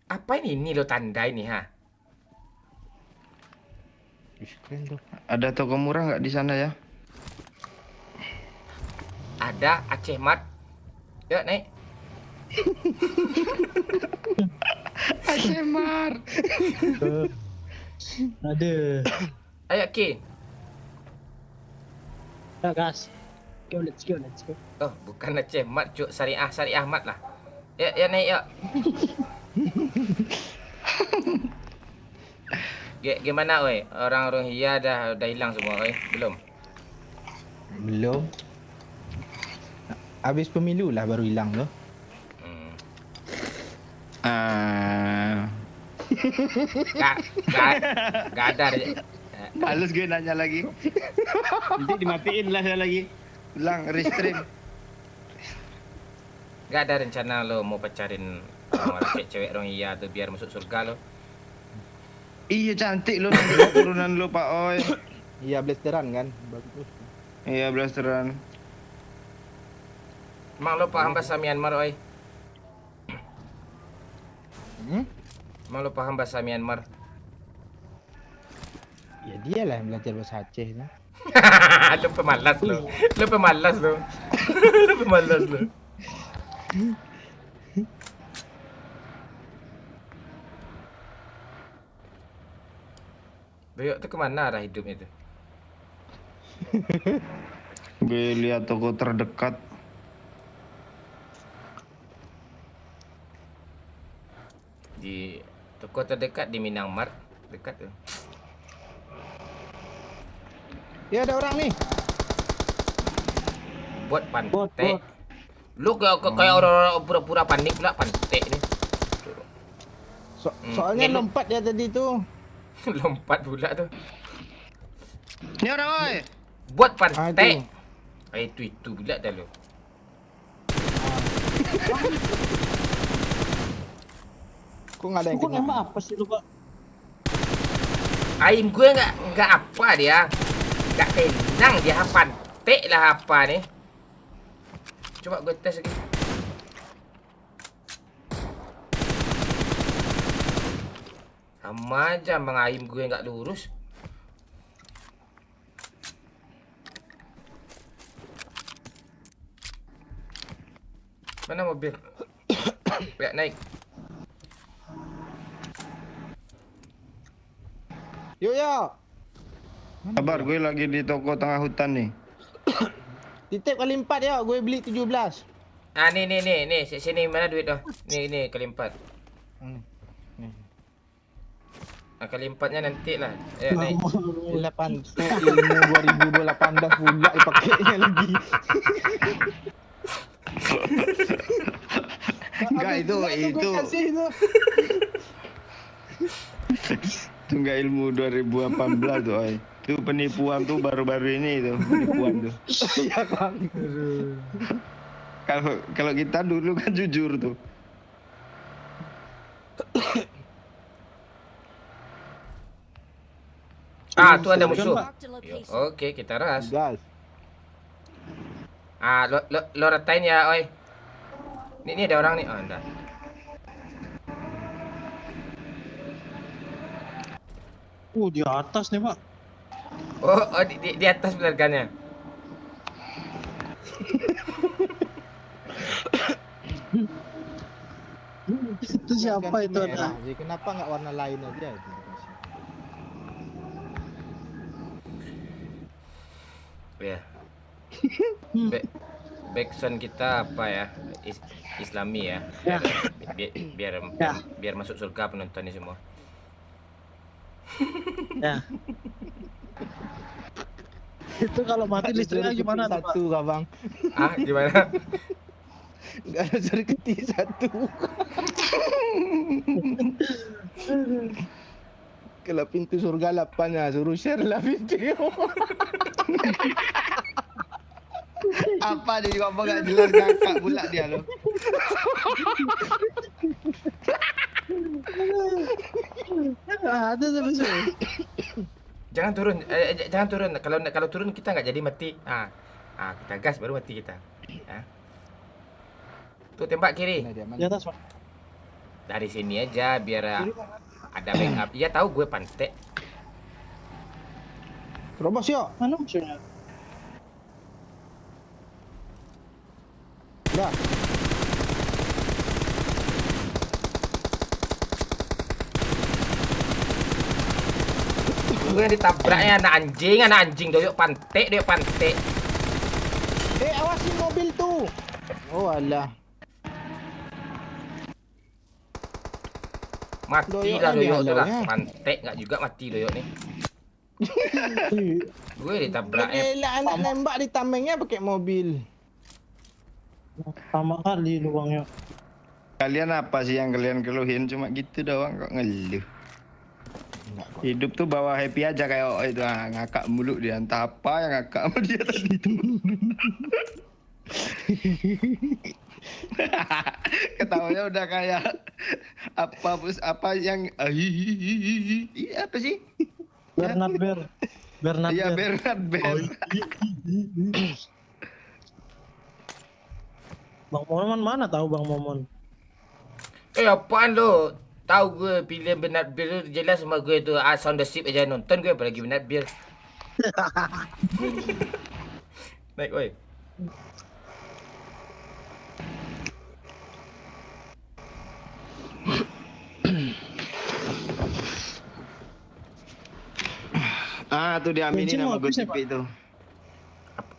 Apa ini lo tanda ini ha? Ih, keren tuh. Ada toko murah nggak di sana ya? Ada Aceh Mat. Yuk naik. Acemar. Ada. Ayo Ki. Ya gas. Let's go. Oh, bukan Aceh Mat, cuk. Syariah Mat lah. Ya naik yuk. Gimana oi? Orang Rohingya dah hilang semua oi? Belum. Habis pemilu lah baru hilang tuh. Gak ada. Halus gue nanya lagi. Nanti dimatiin lah saya lagi. Bilang restream. Gak ada rencana lo mau pacarin orang cewek Rohingya tuh biar masuk surga lo. Iya cantik lo nanti turunan lo Pak Oi. Iya, blasteran kan. Bagus. Iya blasteran. Emang lo paham bahasa Myanmar oi? Emang lo paham bahasa Myanmar? Ya dia lah yang belajar bahasa Aceh lah. Lo pemalas lo. Lo pemalas lo. Lo pemalas lo. Doyok tuh kemana arah hidup itu? Gue lihat toko terdekat. Di toko terdekat di Minang Mart dekat tuh. Ya ada orang nih. Buat Bot. pantek. Lu kayak orang-orang pura-pura panik lah pantek nih. Soalnya Ni lu- lompat dia tadi tuh. Lompat pula tu. Ni orang oi. Buat Ah, pantai. itu. Itu pula dah lu. Kok nggak ada yang Kok kena? nembak apa sih lu, Pak? Aim gue enggak apa dia. Enggak tenang dia pantai lah apa ni. Coba gue tes lagi. Sama aja bang aim gue enggak lurus. Mana mobil? Lihat naik. Yuk yuk. Kabar gue lagi di toko tengah hutan nih. Titip kali 4 ya, gue beli 17. Ah ni sini mana duit tu? Ni kali 4. Nih. Ah, kali 4-nya nanti lah. Naik. 8 ilmu 2018 pula dipakainya lagi. Enggak itu. Gue kasih itu. Itu enggak ilmu 2018 tuh, oi. Itu penipuan tuh baru-baru ini itu, penipuan tuh. Iya Bang. Kalau kita dulu kan jujur tuh. Ah, tu ada musuh. Marked a location. Okey, kita ras. Gas. Ah, lo ratain ya, oi. Ni ada orang ni. Oh, dah. Di atas nih, Pak. Oh, di atas pelargannya. Itu siapa itu Ganti merah. ada? Jadi kenapa nggak warna lain aja itu dikasih? Ya. Backsound kita apa ya? Islami ya. Biar masuk surga penonton ni semua. Ya. Itu kalau mati listriknya gimana tuh, Pak? Satu kah Bang? Ah, gimana? Nggak ada suruh ketik satu. Kalau pintu surga 8 ya, suruh share lah pintu. Apa dia apa enggak jelas kakak pula dia lo. Ada tapi sih. Jangan turun. Jangan turun. Kalau turun kita enggak jadi mati. Kita gas baru mati kita. Tu tembak kiri. Nah, dia Di mana? atas, Pak. Dari sini aja biar ada backup. Iya tahu gue pantek. Terobos yuk. Mana musuhnya? Dah. Gue ditabraknya anak anjing doyok pantek. Awasin mobil tu. Oh alah. Mati Doyok lah aja doyok tu lah. ya. Pantek enggak juga mati doyok ni. Gue ditabraknya. Elak anak nembak di tamengnya pakai mobil. Sama kali lubangnya. Kalian apa sih yang kalian keluhin? Cuma gitu doang kok ngeluh. Hidup tuh bawa happy aja kayak itu ngakak mulu dia. Entah apa yang ngakak sama dia tadi tuh. Ketawanya udah kayak apa yang apa sih? Bernard Bear. Iya Bernard Bear. Bang Momon mana tahu Bang Momon? Apaan lo? Tahu gue pilih Bernard Bear tu jelas sama gue tu Sound the Ship aja nonton gue apalagi Bernard Bear. Naik oi. Tuh diaminin Bensin sama mau habis ya, Gojek itu.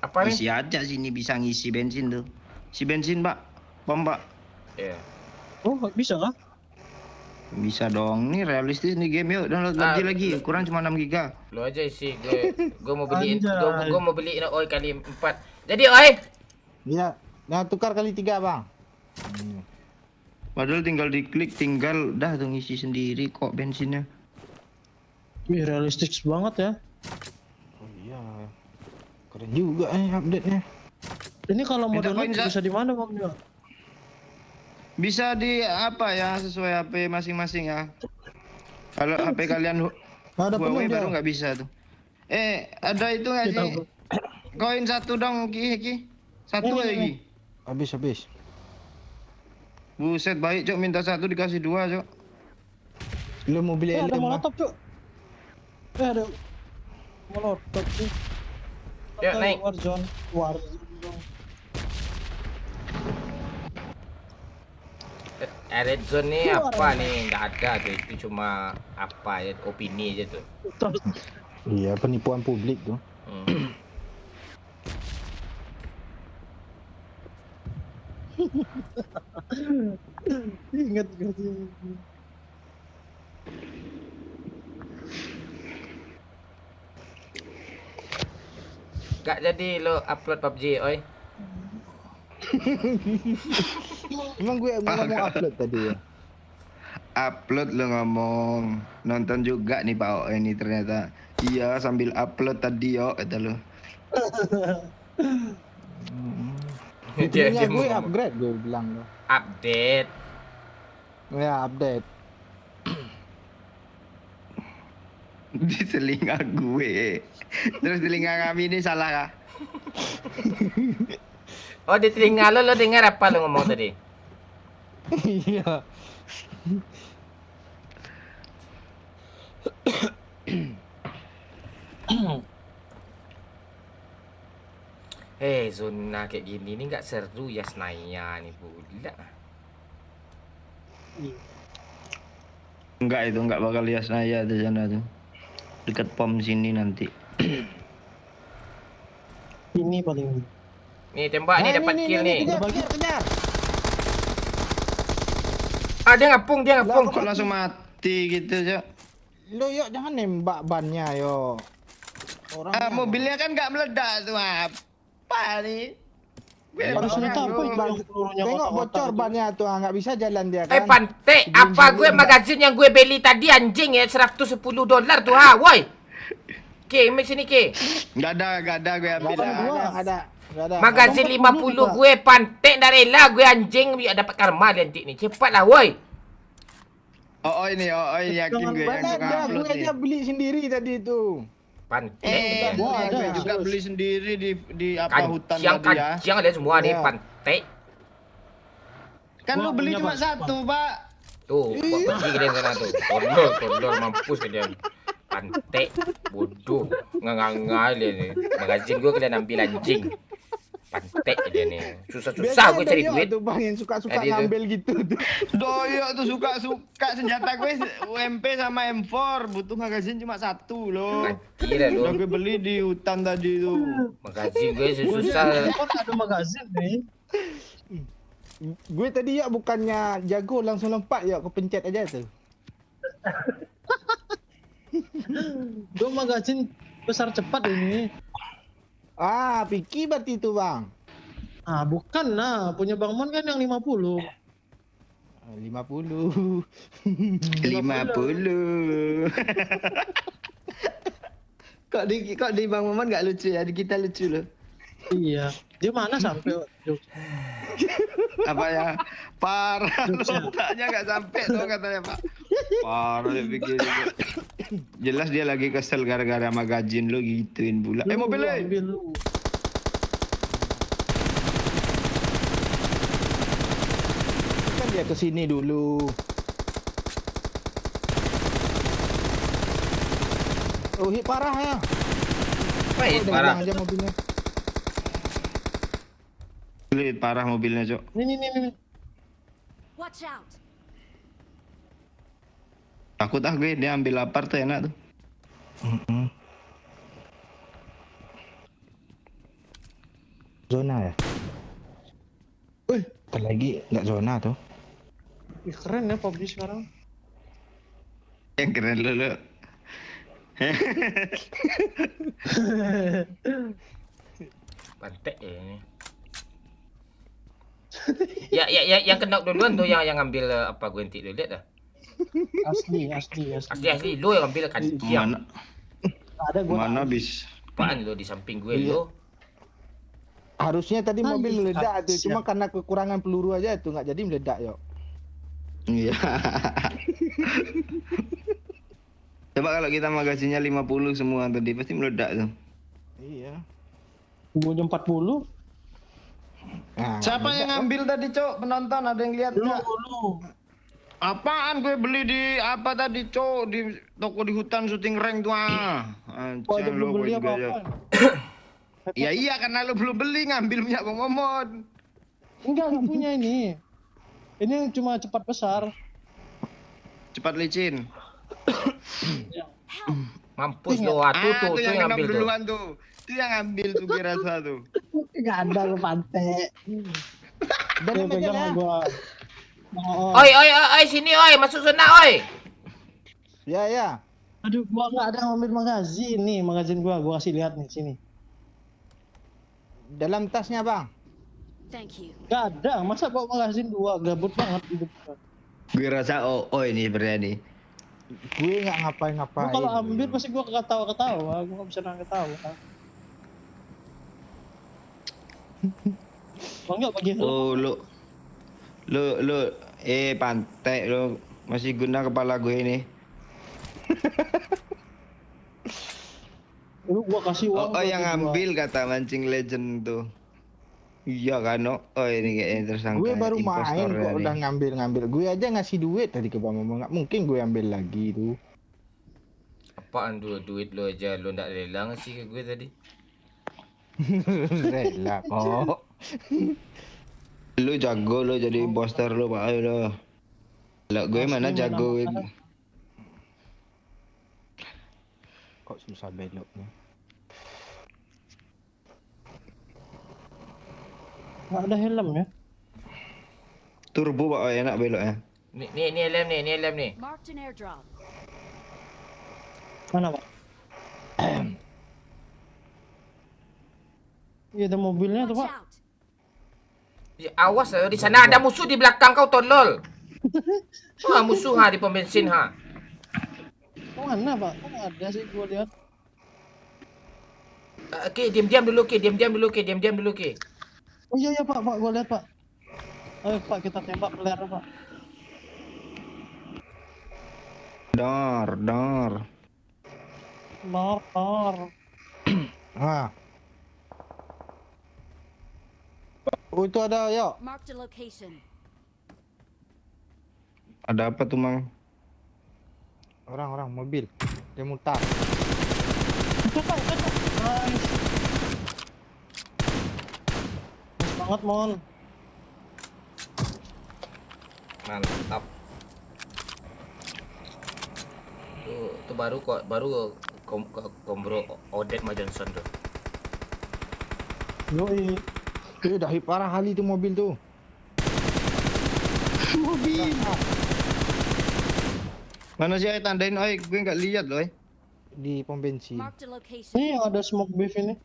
Apa ni? Isi aja sini bisa ngisi bensin tuh. Si bensin, Pak. Pom, Pak. Ya. Oh, bisa kah? Bisa dong. Nih realistis nih game yuk. Download PUBG lagi. Kurang cuma 6 giga. Lo aja isi gue mau beliin Anjay. gue mau beliin oi kali 4. Jadi oi. Iya. Nah tukar kali 3 Bang. Padahal tinggal diklik, tinggal dah tuh ngisi sendiri kok bensinnya. Wih, realistis banget ya. Oh iya. Keren juga update-nya. Ini kalau mau Minta download koin, Za. bisa di mana Bang Jo? Bisa di apa ya, sesuai HP masing-masing ya. Kalau HP kalian Ada Huawei penuh baru dia. nggak bisa tuh. Ada itu nggak Kita sih? Koin satu dong, Ki. Satu Ini, aja, Ki. Habis. Buset, baik, Cok. Minta satu dikasih dua, Cok. Lu mau beli ada LM ah? molotov, Cuk. Ada molotov tuh. Yuk, naik. Warzone. Red zone nih apa nih? Nggak ada tuh. Itu cuma apa ya? Opini aja tuh. Iya, penipuan publik tuh. Hmm. Ingat gak sih? Nggak jadi lo upload PUBG, oi. Emang gue mau upload tadi ya. Upload lo ngomong. Nonton juga nih Pak O ini ternyata. Iya, sambil upload tadi yo, kata lo. Intinya gue mau ngomong. upgrade gue bilang lo. Update. Ya, update. Di telinga gue. Terus telinga kami ini salah kah? Oh, di telinga lo dengar apa lo ngomong tadi? Iya. Zona kayak gini nih nggak seru ya Senaya nih pula. Enggak, itu enggak bakal lihat saya di sana tuh. Dekat pom sini nanti. Ini paling. Nih tembak nih dapat kill nih. Kejar. Ah, dia ngapung. Kok langsung mati gitu, Cok? Lo yuk jangan nembak bannya yo. Orang Mobilnya kan nggak meledak tuh, apa nih? Harus ditambah pelurunya. Tengok bocor bannya tuh, nggak bisa jalan dia kan. Pantai, apa gue magazin yang gue beli tadi anjing ya $110 tuh ha, woi. Oke, mix sini ke. Nggak ada gue ambil. Nggak ada. Magazin 50 gue pantai dah rela gue anjing biar dapat karma nanti nih. Cepatlah woi. Ini yakin gue yang Ada, upload gue nih. aja beli sendiri tadi itu. Pantai. Gue juga beli sendiri di apa hutan tadi ya. Kancing ada semua nih Iya. pantai. Kan lu beli cuma satu, Pak. Tuh, buat pergi ke dia sana tuh. Tolol mampus ke dia. Pantai, bodoh, nganga dia nih. Magazin gue kalian ambil anjing. Pantai dia nih. Susah gue cari duit. Tuh bang yang suka-suka Tadi tuh. ngambil gitu tuh. Doyok tuh suka senjata gue UMP sama M4, butuh magazin cuma satu loh. Mati lah Udah lu. gue beli di hutan tadi tuh. Magazin gue susah. Kok ada magazin nih? Gue tadi ya bukannya jago langsung lompat ya, kepencet aja tuh. Gue magazin besar cepat ini. Ah, Piki berarti itu bang. Ah, bukan nah, punya Bang Mon kan yang 50. 50. 50. Kok di Bang Maman nggak lucu ya? Di kita lucu loh. Iya. Dia mana sampai? Apa ya? Parah, letaknya nggak sampai tuh katanya Pak. Parah dia pikir. Jelas dia lagi kesel gara-gara magazin lo gituin pula. Mobilnya. Ambil lu. Kan dia kesini dulu. Oh, hit parah ya. Baik, Udah parah. hilang aja mobilnya. Lihat parah mobilnya, Cok. Nih. Watch out! Takut gue dia ambil lapar tuh enak tuh. Zona ya? Wih, Bentar lagi nggak zona tuh. ih, keren ya PUBG sekarang. Yang keren lo. Pantai ya ini. Ya, yang kena duluan tuh yang ngambil apa gue nanti dulu lihat dah. Asli. Asli lo yang ambil kan. Siang. Mana Ada gua. mana bis. Apaan lo di samping gue Iya. lo? Harusnya tadi Ah, mobil iya, meledak tuh, siap. cuma karena kekurangan peluru aja tuh nggak jadi meledak yo. Iya. Coba kalau kita magasinnya 50 semua tadi pasti meledak tuh. Iya. Gua jam 40. Nah, Siapa yang ngambil tadi, Cok? Penonton ada yang lihat Lu nggak? lu. Apaan gue beli di apa tadi, Cok? Di toko di hutan syuting rank tuh ah. Kok ada Anjing belum lo beli gue juga ya. apa-apa? Ya iya karena lu belum beli ngambil punya Bang Momon. Enggak punya ini. Ini yang cuma cepat besar. Cepat licin. Mampus lo tuh Itu yang yang kena ambil tuh. duluan tuh. Itu yang ambil tuh gue rasa tuh. Enggak ada lu pantai. dan Dia aja pegang lah. sama gua. Oh. Oi, sini oi, masuk sana oi. Ya. Aduh, gua enggak ada ngambil magazin nih, magazin gua kasih lihat nih sini. Dalam tasnya bang. Thank you. Enggak ada, masa bawa magazin 2 gabut banget hidup gua. Gue rasa oh ini sebenarnya nih. Gue nggak Gua ngapain-ngapain. kalau ambil pasti gua ketawa-ketawa, gua enggak bisa nahan ketawa. Bang enggak bagi helm. Oh lu pantai lu masih guna kepala gue ini. Lu gua kasih uang. Oh, yang gua. ngambil kata mancing legend tuh. Iya kan, oh ini kayaknya tersangka. Gue baru main impostornya kok nih. udah ngambil. Gue aja ngasih duit tadi ke Bang Momo. Nggak mungkin gue ambil lagi tuh. Apaan duit lo aja lo ndak rela ngasih ke gue tadi. Rela kok. Lu jago lo jadi imposter lo Pak ayo lo. Lah gue Asli, mana jago. mana. Kok susah beloknya. Enggak ada helm ya. Turbo Pak enak beloknya. Ni lem nih. Marked an airdrop. Mana, Pak? Iya, ada mobilnya tuh, Watch Pak. out. Ya, awas di sana ada musuh di belakang kau tolol. Musuh di pom bensin ha. Oh, mana, Pak? Kok nggak ada sih gua lihat. Oke, diam-diam dulu ke. Oh iya, Pak, gua lihat, Pak. Ayo, Pak, kita tembak flare, Pak. Dor. Nor. Ah. Oh itu ada yo. Marked a location. Ada apa tuh Mang? Orang mobil. Dia mutar. Itu, Pak. Nice. Nice banget, Mon. Mantap. Tuh baru kombro Odet sama Johnson tuh. Yoi. Dah parah kali tuh mobil tuh. Mana sih tandain oi gue nggak lihat loh. Di pom bensin. Marked a location. Ini yang ada smoke beef ini.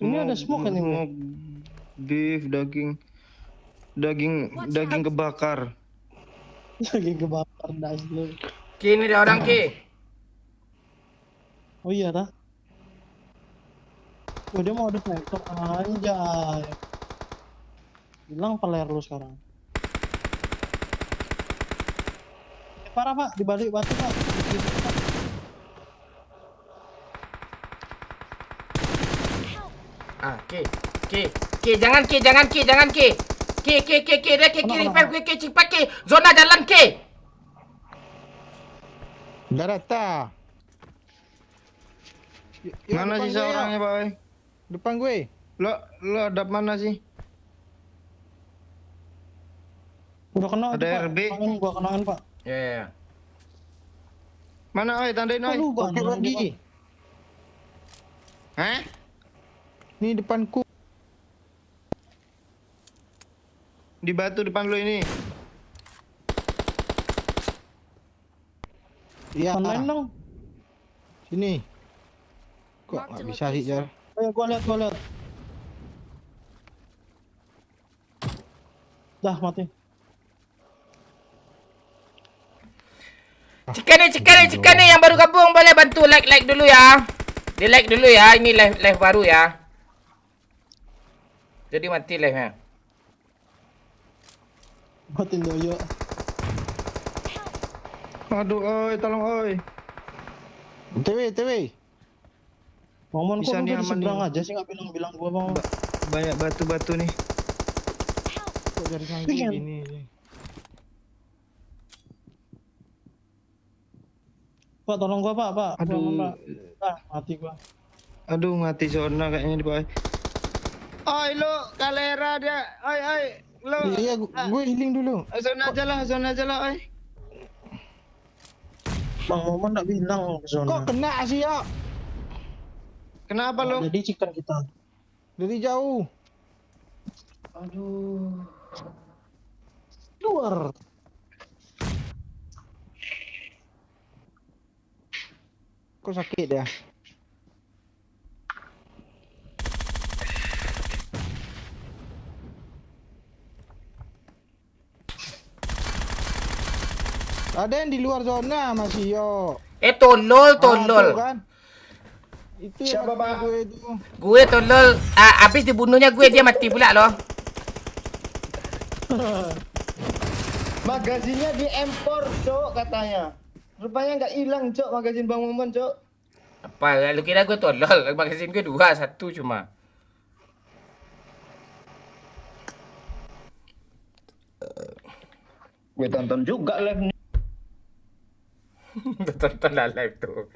Ini ada smoke ini, Bro. Beef daging kebakar. Lagi kebakar das lu. Kini ada orang ke. Oh iya, dah. Oh, dia mau ada sniper anjay. Bilang peler lu sekarang. Parah, Pak, di balik batu, Pak. Jangan ke. Repair gue cepat ke. Zona jalan ke. Darata. Mana sih orangnya Pak? Oi? Depan gue. Lo ada mana sih? Udah kena Ada tuh, Pak. RB. Kenaan, gua kenaan, Pak. Ya. Mana oi tandain oi? Lu Oke Bang, lagi. Hah? Ini depanku. Di batu depan lo ini. Iya. Online dong. Sini. Kok nggak bisa sih Jar? Ayo gua lihat. Dah mati. Cika nih yang baru gabung boleh bantu like dulu ya. Di like dulu ya. Ini live baru ya. Jadi mati live-nya. Matiin Yoyo. Aduh, oi, tolong oi. TW. Momon kok Bisa lu nih, dari aman seberang nih. aja sih nggak bilang gua bang. Banyak batu-batu nih. Kok dari ganggu Iya. gini. Pak tolong gua pak. Gua Aduh. aman, Pak. Ah mati gua. Aduh, mati zona kayaknya di bawah. Oi, lo kalera dia. Oi, lo. Iya, gue healing dulu. Zona aja lah, oi. Bang Momon nggak bilang ke zona. Kok kena sih ya? Kenapa lo? Jadi chicken kita. Dari jauh. Aduh. Luar. Kok sakit ya? Ada yang di luar zona masih yo. Tolol. Tuh kan? Itu Siapa, yang mati Pak? gue itu. Gue tolol. Habis dibunuhnya gue dia mati pula loh. Magazinnya diimpor, Cok, katanya. Rupanya nggak hilang, Cok, magazin Bang Momon, Cok. Apa? Lu kira gue tolol? Magazin gue 2, 1 cuma. Gue tonton juga live nih. Lu tonton lah live tuh.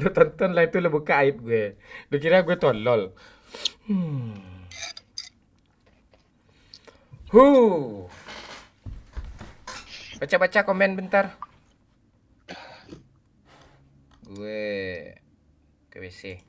Lu tonton live tuh lu buka aib gue. Lu kira gue tolol. Baca-baca komen bentar. Gue ke WC.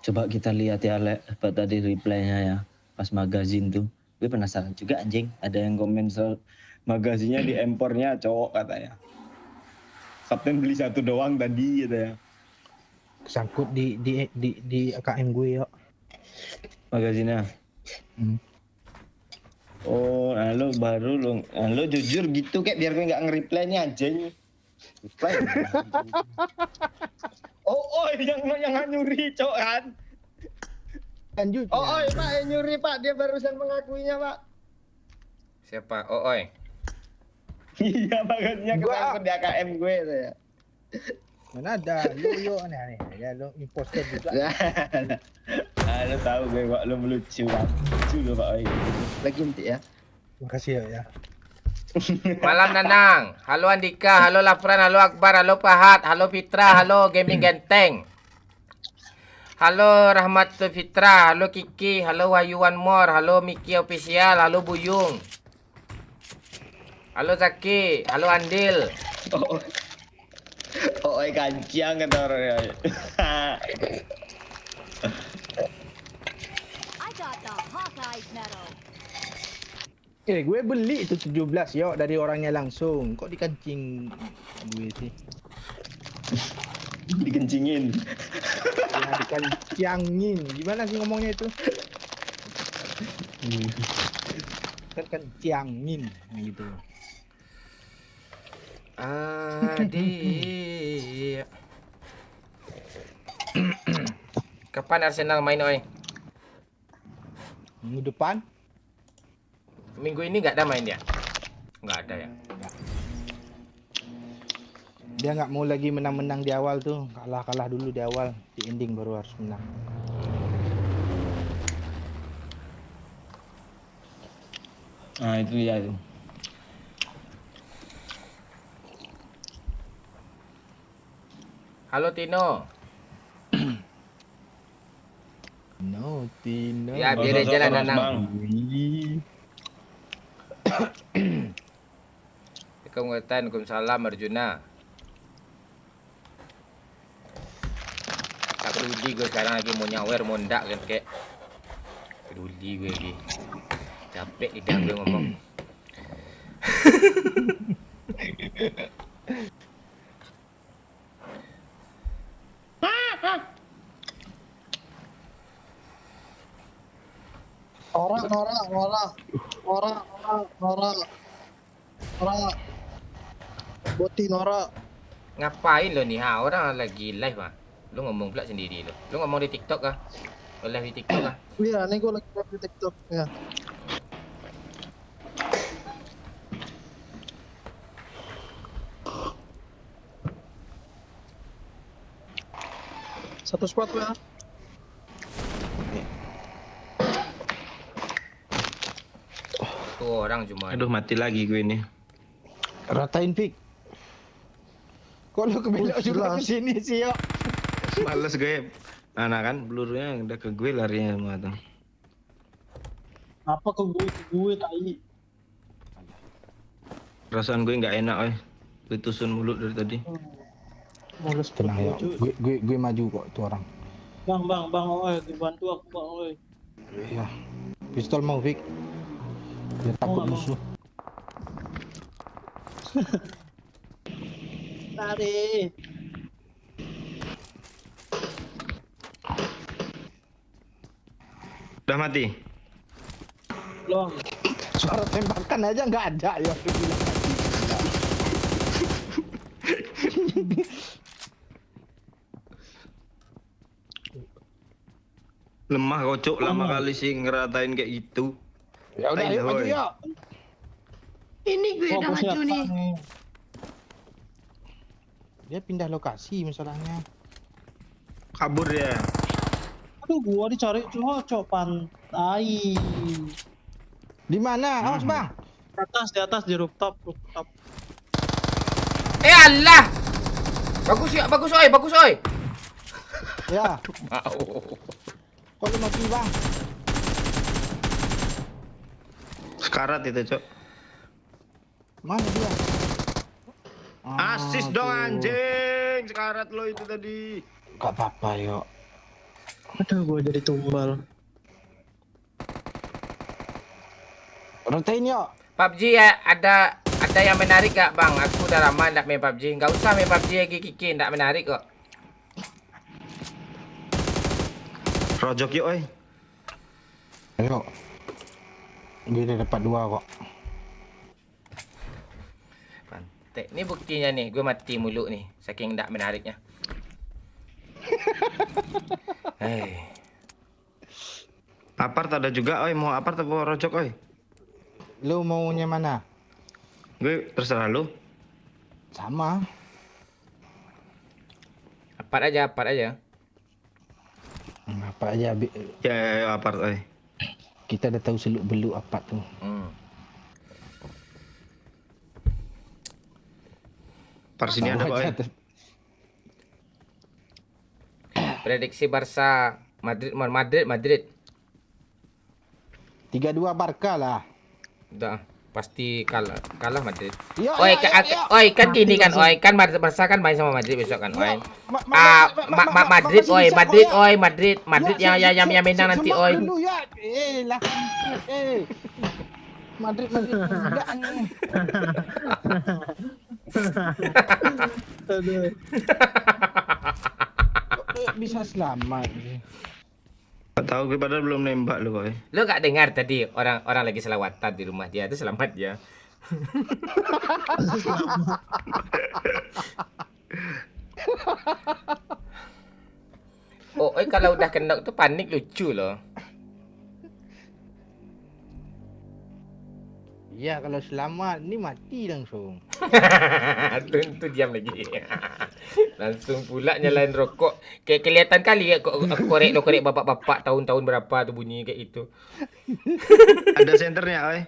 Coba kita lihat ya, Le, apa tadi reply-nya ya, pas magazin tuh. Gue penasaran juga anjing, ada yang komen soal Magazinnya di impornya cowok katanya. Kapten beli 1 doang tadi gitu ya. Kesangkut di AKM gue ya. Magazinnya. Oh, nah lo baru lo, nah, lo jujur gitu kayak biar gue nggak nge-reply nih anjing. Reply. Oh, yang nyuri cowok kan. Lanjut. Oh, Pak, yang nyuri, Pak. Dia barusan mengakuinya, Pak. Siapa? Oi. Iya, magazinnya Gua- kesangkut di AKM gue tuh ya. Mana ada yo aneh-aneh. Ya lo imposter juga. Ah, lo tahu gue kok lo melucu kan. Lucu lo Pak Oi. Lagi nanti ya. Makasih ya. Malam Nanang. Halo Andika, halo Lafran, halo Akbar, halo Pahat, halo Fitra, halo Gaming Genteng. Halo Rahmat Fitra, halo Kiki, halo Wahyu One More, halo Miki Official, halo Buyung. Halo Zaki, halo Andil. Oh, kancang kata orangnya. I got the Hawkeye medal. Gue beli itu 17 yo dari orangnya langsung. Kok dikancing gue sih? Dikencingin. Ya dikancingin. Gimana sih ngomongnya itu? Kan kancingin gitu. Adik. Kapan Arsenal main oi? Minggu depan Minggu ini nggak ada main dia? Nggak ada ya? dia nggak mau lagi menang-menang di awal tuh. Kalah dulu di awal, di ending baru harus menang. Nah, itu dia tuh. Halo Tino. No, Tino. Ya biar dia jalan Nanang. Assalamualaikum, Waalaikumsalam Arjuna. Tak peduli gue sekarang lagi mau nyawer, mau ndak kan kek. Peduli gue lagi. Capek lidah gue ngomong. Nora. Boti Nora. Ngapain lo nih? Ha, orang lagi live ah. Lu ngomong pula sendiri lo. Lu ngomong di TikTok kah? Lu live di TikTok kah? Iya, nih gue lagi live di TikTok ya. Satu squad ya. Satu orang cuma. Aduh, mati lagi gue ini. Ratain Fik. Kok lu kebelok juga ke sini sih, yo? Males gue. Nah kan pelurunya udah ke gue larinya semua tuh. Apa ke gue tai. Perasaan gue nggak enak, oi. Gue tusun mulut dari tadi. Mulus Tenang ya, gue maju kok itu orang. Bang, oi, dibantu aku bang, oi. Iya. Pistol mau Fik. Biar takut musuh. Lari. Udah mati. Belum. Suara tembakan aja nggak ada ya. Lemah kocok lama kali sih ngeratain kayak gitu. Ya udah, ayo maju yuk. Ini gue udah maju nih. Dia pindah lokasi masalahnya. Kabur ya. Aduh, gua dicari cocok pantai. Di mana? Awas bang. Di atas di rooftop. Allah! Bagus ya, bagus oi. Ya. Mau. Kok lu mati bang? Sekarat itu, Cok. Mana dia? Asis dong anjing. Sekarat lo itu tadi. Gak apa-apa yuk. Aduh, gua jadi tumbal. Ratain yuk. PUBG ya ada yang menarik gak bang? Aku udah lama ndak main PUBG. Nggak usah main PUBG lagi Kiki, ndak menarik kok. Rojok yuk, oi. Ayo. Gue udah dapat 2 kok. Pantek. Ini buktinya nih, gue mati mulu nih, saking ndak menariknya. Hei. Apart ada juga, oi. Mau apart atau rojok, oi? Lu maunya mana? Gue terserah lu. Sama. Apart aja. Apa aja Ya, apart, oi. kita udah tahu seluk beluk apa tuh. Par sini ada, oi. Prediksi Barca Madrid. 3-2 Barca lah. Udah pasti kalah Madrid. Yo, Oi, yo, yo. oi kan gini kan, oi kan Barca kan main sama Madrid besok kan, oi. Madrid, Madrid yang menang nanti, oi. Dulu, ya. Lah. Madrid enggak nih. Aduh. Kok bisa selamat. Gak tahu, gue padahal belum nembak lu, oi. Lo gak dengar tadi orang lagi selawatan di rumah dia itu selamat ya. Oh, kalau udah kena tuh panik lucu loh. Iya, kalau selamat ini mati langsung. Tuh diam lagi. Langsung pula nyalain rokok. Kayak kelihatan kali ya kok korek bapak-bapak tahun-tahun berapa tuh bunyi kayak itu. Ada senternya, oi.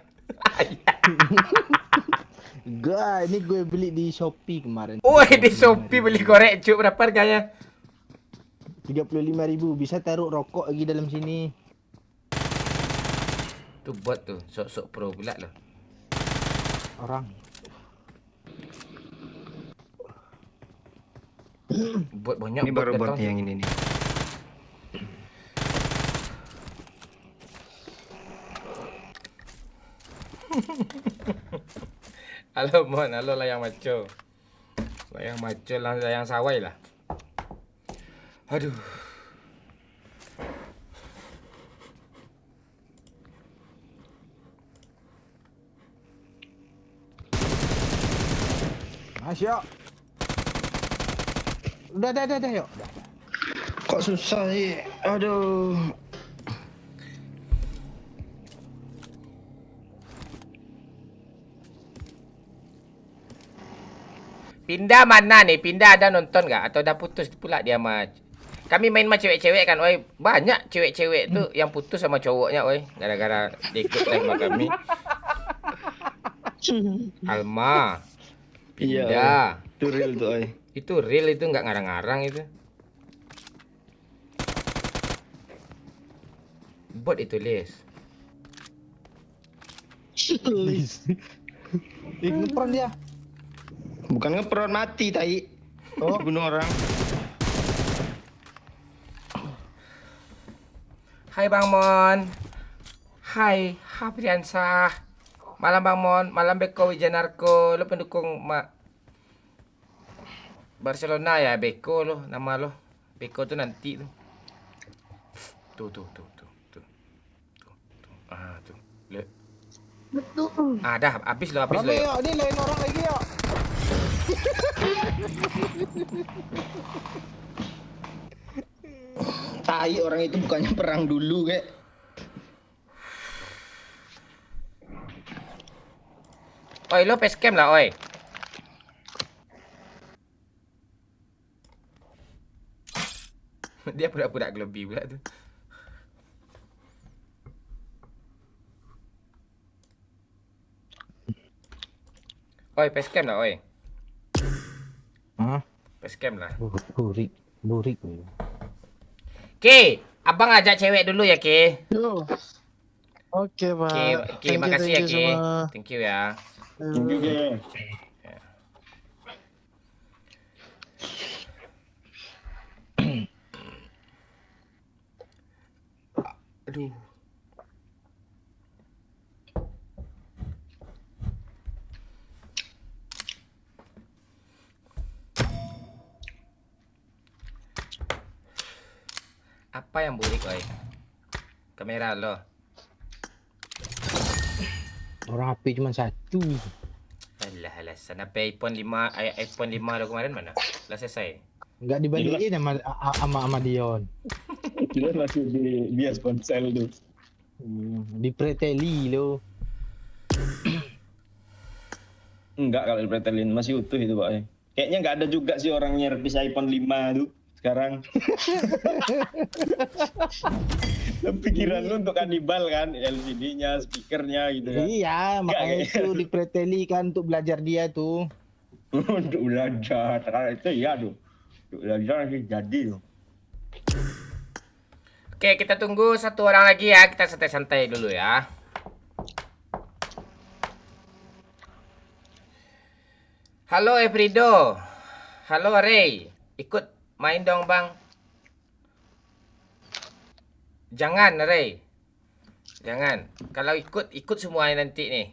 Gak, ini gue beli di Shopee kemarin. Woi, di Shopee beli korek cuk, berapa harganya? 35.000, bisa taruh rokok lagi dalam sini. Tuh bot tuh, sok-sok pro pula loh. Orang. Bot banyak Ini bot baru datang bot yang ini nih. Halo Mon, halo layang maco. Layang maco lah, layang sawai lah. Aduh. Mas yuk. Udah, yuk. Kok susah sih? Aduh. Pindah mana nih? Pindah ada nonton nggak? Atau udah putus pula dia sama... Kami main sama cewek-cewek kan, oi. Banyak cewek-cewek tuh yang putus sama cowoknya, oi. Gara-gara dia ikut live sama kami. Alma. Iya. Pindah. Itu real tuh, oi. Itu real, itu nggak ngarang-ngarang itu. Bot itu, Lis. Ngepron dia. Bukan ngepron, mati tai. Oh. Bunuh orang. Hai Bang Mon. Hai Hapriansah. Malam Bang Mon, malam Beko Wijanarko. Lo pendukung Barcelona ya, Beko lo, nama lo. Beko tuh nanti tuh. Tuh. Ah, tuh. Lihat. Betul. Ah, dah habis lo. Rame yuk, ini lain orang lagi yuk. Tai, orang itu bukannya perang dulu, kek. Oi, lo facecam lah, oi. Dia pura-pura globi pula tuh. Oi, facecam lah, oi. Hah? Facecam lah. Lurik. Ki, abang ajak cewek dulu ya, Ki. Yo. Oke, Pak. Ki, makasih ya, Ki. semua. Thank you ya. Oke. Aduh. Apa yang burik, oi? Kamera lo. Orang HP cuma satu. Alah, sampai iPhone 5, iPhone 5 lo kemarin mana? Lah selesai. Enggak dibandingin sama Dion. Dia masih di bias ponsel tuh. Di preteli lo. Enggak, kalau dipretelin masih utuh itu, Pak. Kayaknya nggak ada juga sih orang nyervis iPhone 5 tuh sekarang. Pikiran lu untuk kanibal kan, LCD-nya, speakernya gitu kan. Iya, makanya itu di preteli kan untuk belajar dia tuh. Untuk belajar, kalau itu iya tuh. Untuk belajar sih jadi tuh. Oke, kita tunggu satu orang lagi ya. Kita santai-santai dulu ya. Halo Efrido. Halo Ray. Ikut main dong, Bang. Jangan, Ray. Jangan. Kalau ikut semuanya nanti nih.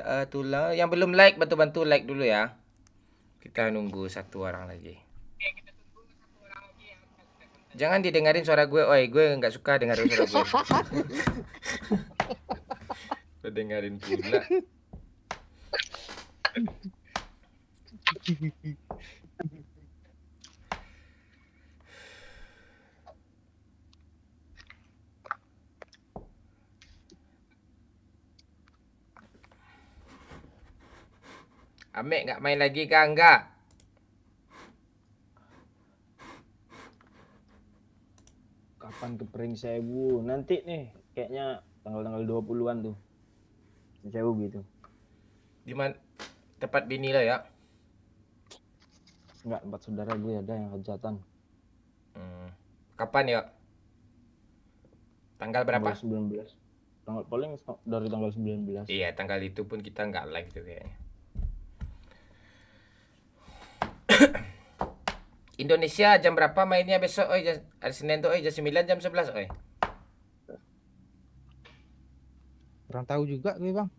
Atulah. Yang belum like, bantu-bantu like dulu ya. Kita nunggu satu orang lagi. Jangan didengarin suara gue, oi. Gue nggak suka dengerin suara gue. Gue dengerin pula. Amek nggak main lagi kah? Enggak. Kapan ke Pring Sewu? Nanti nih, kayaknya tanggal-tanggal 20-an tuh. Sewu gitu. Di mana tempat bini lo ya? Enggak, 4 saudara gue ada yang hajatan. Kapan ya? Tanggal berapa? Tanggal 19. Tanggal paling dari tanggal 19. Iya, tanggal itu pun kita nggak live tuh kayaknya. Indonesia jam berapa mainnya besok? Oi, hari Senin tuh, jam 9 jam 11, oi. Kurang tahu juga gue bang.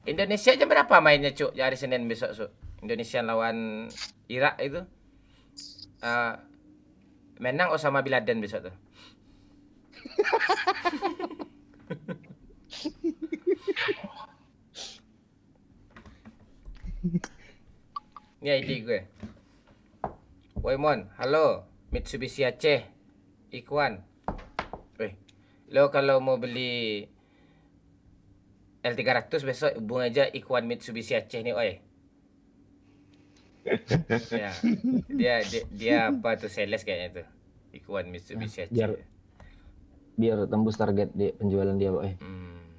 Indonesia jam berapa mainnya, Cuk? Hari Senin besok, Cuk. Indonesia lawan Irak itu. Eh, menang Osama bin Laden besok tuh. Ini ID gue. Woi Mon, halo. Mitsubishi Aceh. Ikhwan. Weh, lo kalau mau beli L300 besok hubung aja Ikhwan Mitsubishi Aceh nih, oi. Ya. Dia apa tuh sales kayaknya tuh. Ikhwan Mitsubishi Aceh. Biar tembus target di penjualan dia, Boy.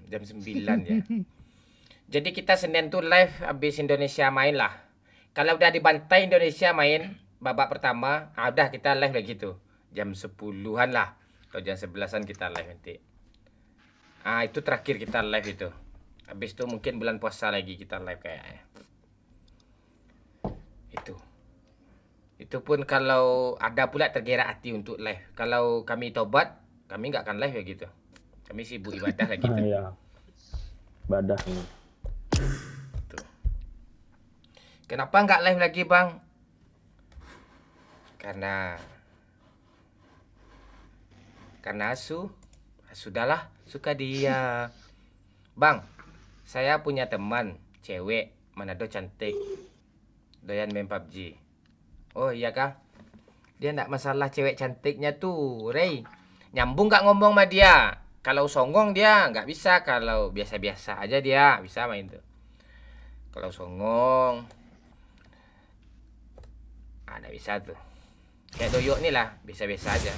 Jam 9 ya. Jadi kita Senin tuh live habis Indonesia main lah. Kalau udah dibantai Indonesia main babak pertama, udah kita live lagi tuh. Jam 10-an lah. Atau jam 11-an kita live nanti. Itu terakhir kita live itu. Habis itu mungkin bulan puasa lagi kita live kayaknya. Itu pun kalau ada pula tergerak hati untuk live. Kalau kami tobat, kami nggak akan live ya gitu. Kami sibuk ibadah kayak gitu. Iya. Ibadah. Tuh. Kenapa nggak live lagi, Bang? Karena sudahlah, suka dia. Bang, saya punya teman cewek Manado cantik. Doyan main PUBG. Oh iya kah? Dia nggak masalah cewek cantiknya tuh, Rey. Nyambung nggak ngomong sama dia. Kalau songong dia nggak bisa. Kalau biasa-biasa aja dia bisa main tuh. Kalau songong, nggak bisa tuh. Kayak Doyok nih lah, biasa-biasa aja.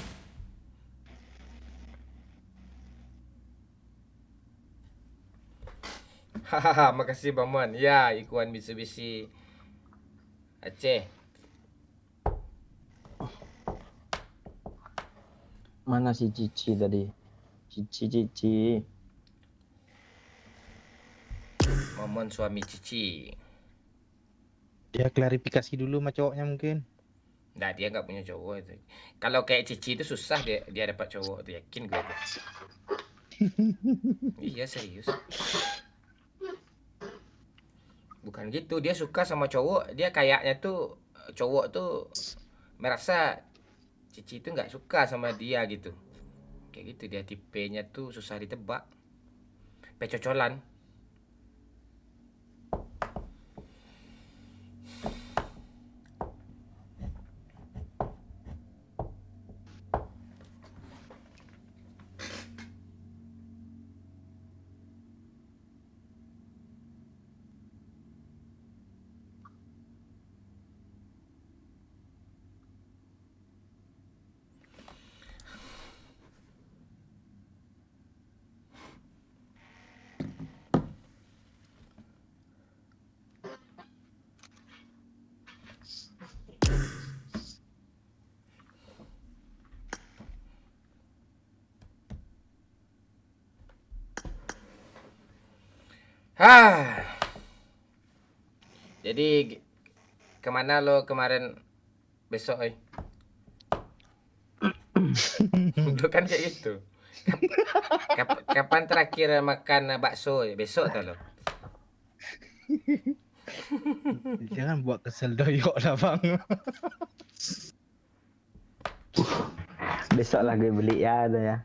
Hahaha, makasih Bang Mon. Ya, Ikhwan Mitsubishi Aceh. Mana si Cici tadi? Cici. Momon suami Cici. Dia klarifikasi dulu sama cowoknya mungkin. Nah, dia nggak punya cowok itu. Kalau kayak Cici itu susah dia dapat cowok tuh, yakin gue tuh. Iya serius. Bukan gitu, dia suka sama cowok, dia kayaknya tuh cowok tuh merasa Cici itu nggak suka sama dia gitu. Kayak gitu dia tipenya tuh susah ditebak. Pecocolan. Jadi kemana lo kemarin besok, Itu kan kayak gitu. Kapan terakhir makan bakso? Besok tuh lo. Jangan buat kesel Doyok lah bang. Besok lah gue beli ya ada ya.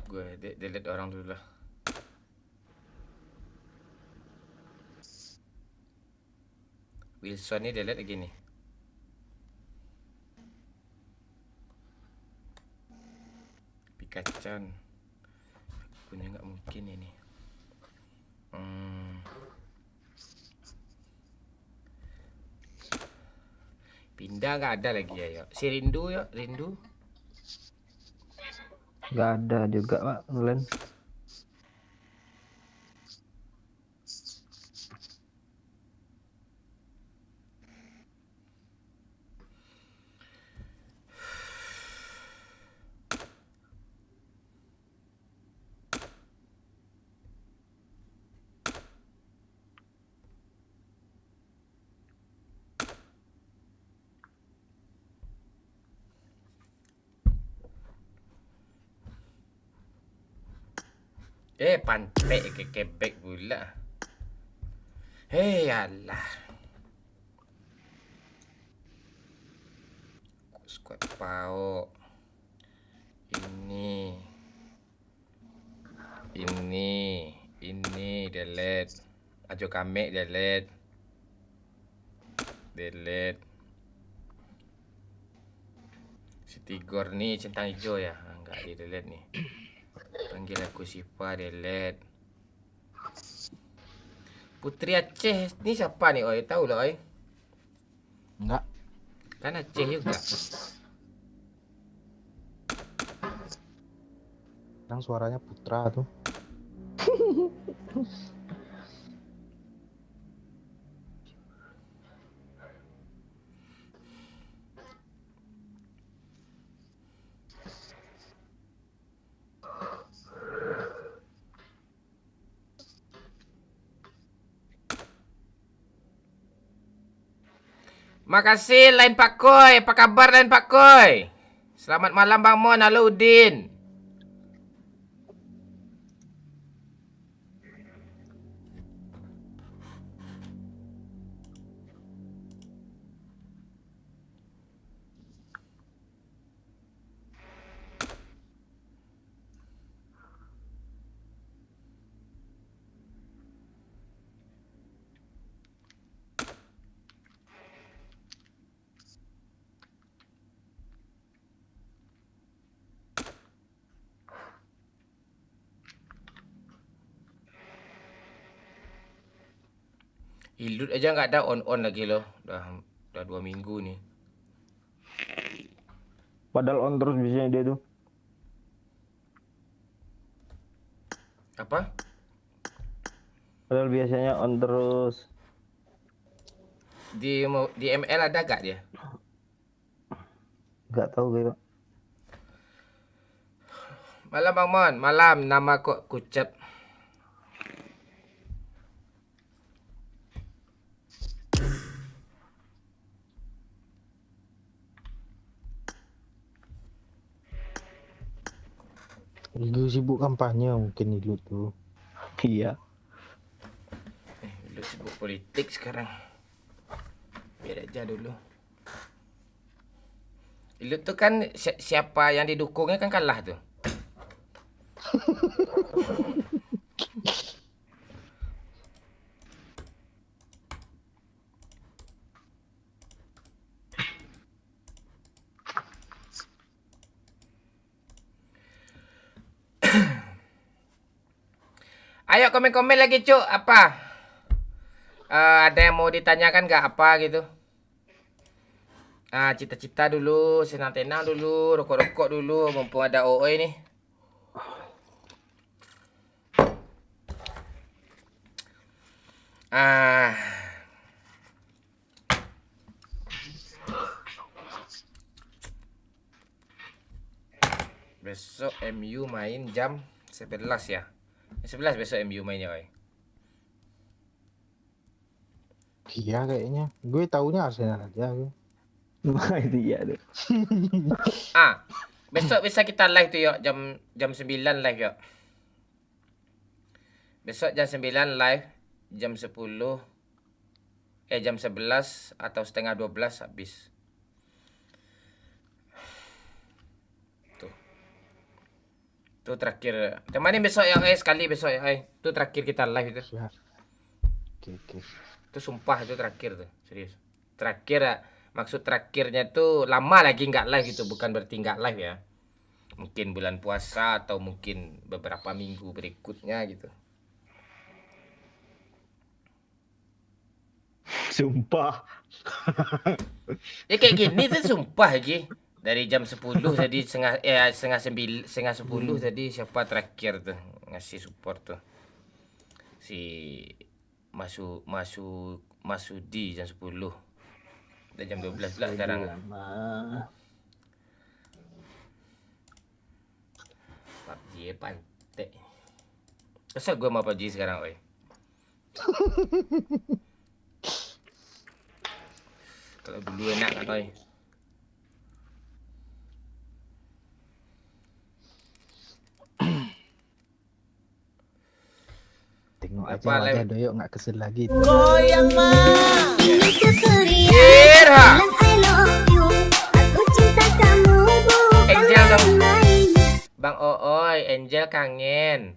Gue delete orang dulu lah. Wilson ini delete lagi nih. Pikacan. punya nggak mungkin ini. Pindah nggak ada lagi ya, yuk. Si Rindu yuk, Rindu. Nggak ada juga Pak Glenn. Pantek kekebek pula. Alah. Squad pau. Ini delete. Ajo kamek delete. Si Tigor nih centang hijau ya. Enggak di delete nih. Panggil aku Sipa, delete. Putri Aceh ni siapa nih, oi? Tahu lah, oi? Enggak. Kan Aceh juga. Yang suaranya Putra tuh. Makasih Lain Pak Koy. Apa kabar Lain Pak Koy? Selamat malam Bang Mon. Halo Udin. Ilut aja nggak ada on lagi loh. Udah 2 minggu nih. Padahal on terus biasanya dia tuh. Apa? Padahal biasanya on terus. Di ML ada gak dia? Nggak tahu gue Pak. Malam Bang Mon. Malam. Nama kok Kucep. Ilu sibuk kampanye mungkin Ilu tuh. Iya. Ilut sibuk politik sekarang. Biar aja dulu. Ilut tuh kan siapa yang didukungnya kan kalah tuh. Ayo komen-komen lagi cuk. Apa? Ada yang mau ditanyakan gak apa gitu? Cita-cita dulu, senang-tenang dulu, rokok-rokok dulu, mumpung ada OOI nih. Besok MU main jam 11 ya. 11 besok MU mainnya, oi. Iya kayaknya. Gue taunya Arsenal aja gue. Nah itu iya tuh. Besok bisa kita live tuh yuk, jam 9 live yuk. Besok jam 9 live, jam 10 jam 11 atau setengah 12 habis. Tuh terakhir. Temanin besok ya, sekali besok ya, Itu terakhir kita live itu. Ya. Oke. Itu sumpah itu terakhir tuh, serius. Terakhir ya. Maksud terakhirnya tuh lama lagi nggak live gitu, bukan berarti nggak live ya. Mungkin bulan puasa atau mungkin beberapa minggu berikutnya gitu. Sumpah. Ya kayak gini tuh sumpah lagi. Dari jam 10 tadi setengah 10 tadi siapa terakhir tuh ngasih support tuh. Si Masudi jam 10. Udah jam 12 pula sekarang. PUBG pantek. Kesel gue sama PUBG sekarang, oi. Kalau dulu enak kan, oi. Tengok Apa aja wajah lem- Doyok nggak kesel lagi. Ini keceriaan Kira. bilang I love you. Aku cinta kamu bukan Angel dong. main-main. Bang Ooy, Angel kangen.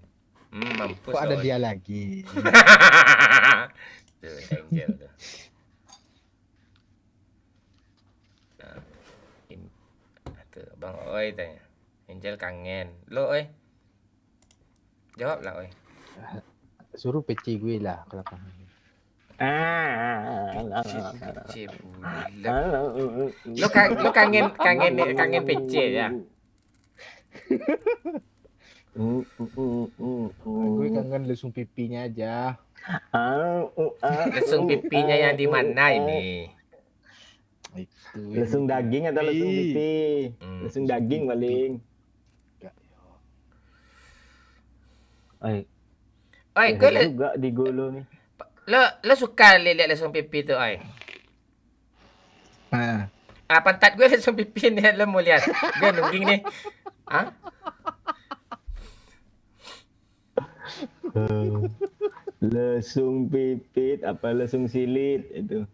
Mampus. Kok ada Ooy. dia lagi? Tuh, Angel tuh. Nah, tuh, Bang Ooy tanya. Angel kangen. Lo, Ooy? Jawab lah, Ooy. Suruh PC gue lah kalau kamu. PC bulat. Lo kangen PC ya? Gue kangen lesung pipinya aja. Lesung pipinya yang di mana ini? Itu. Lesung daging atau lesung pipi? Lesung daging paling. Ay, Oi, gue juga di golo nih. lo suka lihat lesung pipi tuh, Oi? Nah, Pantat gue lesung pipi nih, lo mau lihat? Gue nungging nih. Hah? Lesung pipit apa lesung silit itu.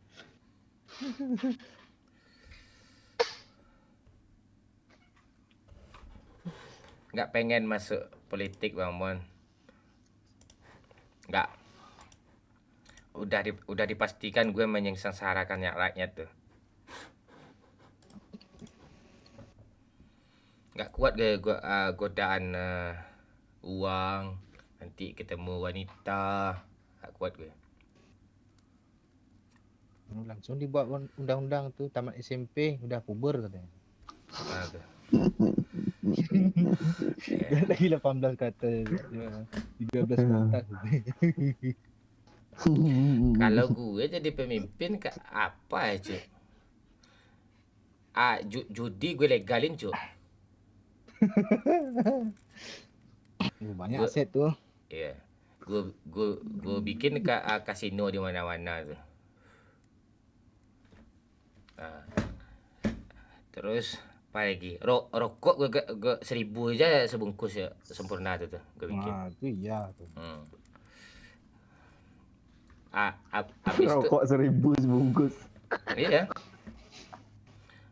Nggak pengen masuk politik, Bang Mon. Nggak. Udah dipastikan gue menyengsarakan rakyat tuh. Nggak kuat gue godaan uang, nanti ketemu wanita. Nggak kuat gue. langsung dibuat undang-undang tuh tamat SMP udah puber katanya. Nah, tuh. Lagi 18 kata. 13 kata. Kalau gue jadi pemimpin apa ya, Cuk? Judi gue legalin, Cuk. Banyak aset tuh. Iya. Gue bikin kasino di mana-mana tuh. Nah. Terus apa lagi? Rokok gue 1000 aja sebungkus ya, sempurna tuh gue bikin. Nah, itu iya tuh. Habis itu Rokok 1000 sebungkus. iya.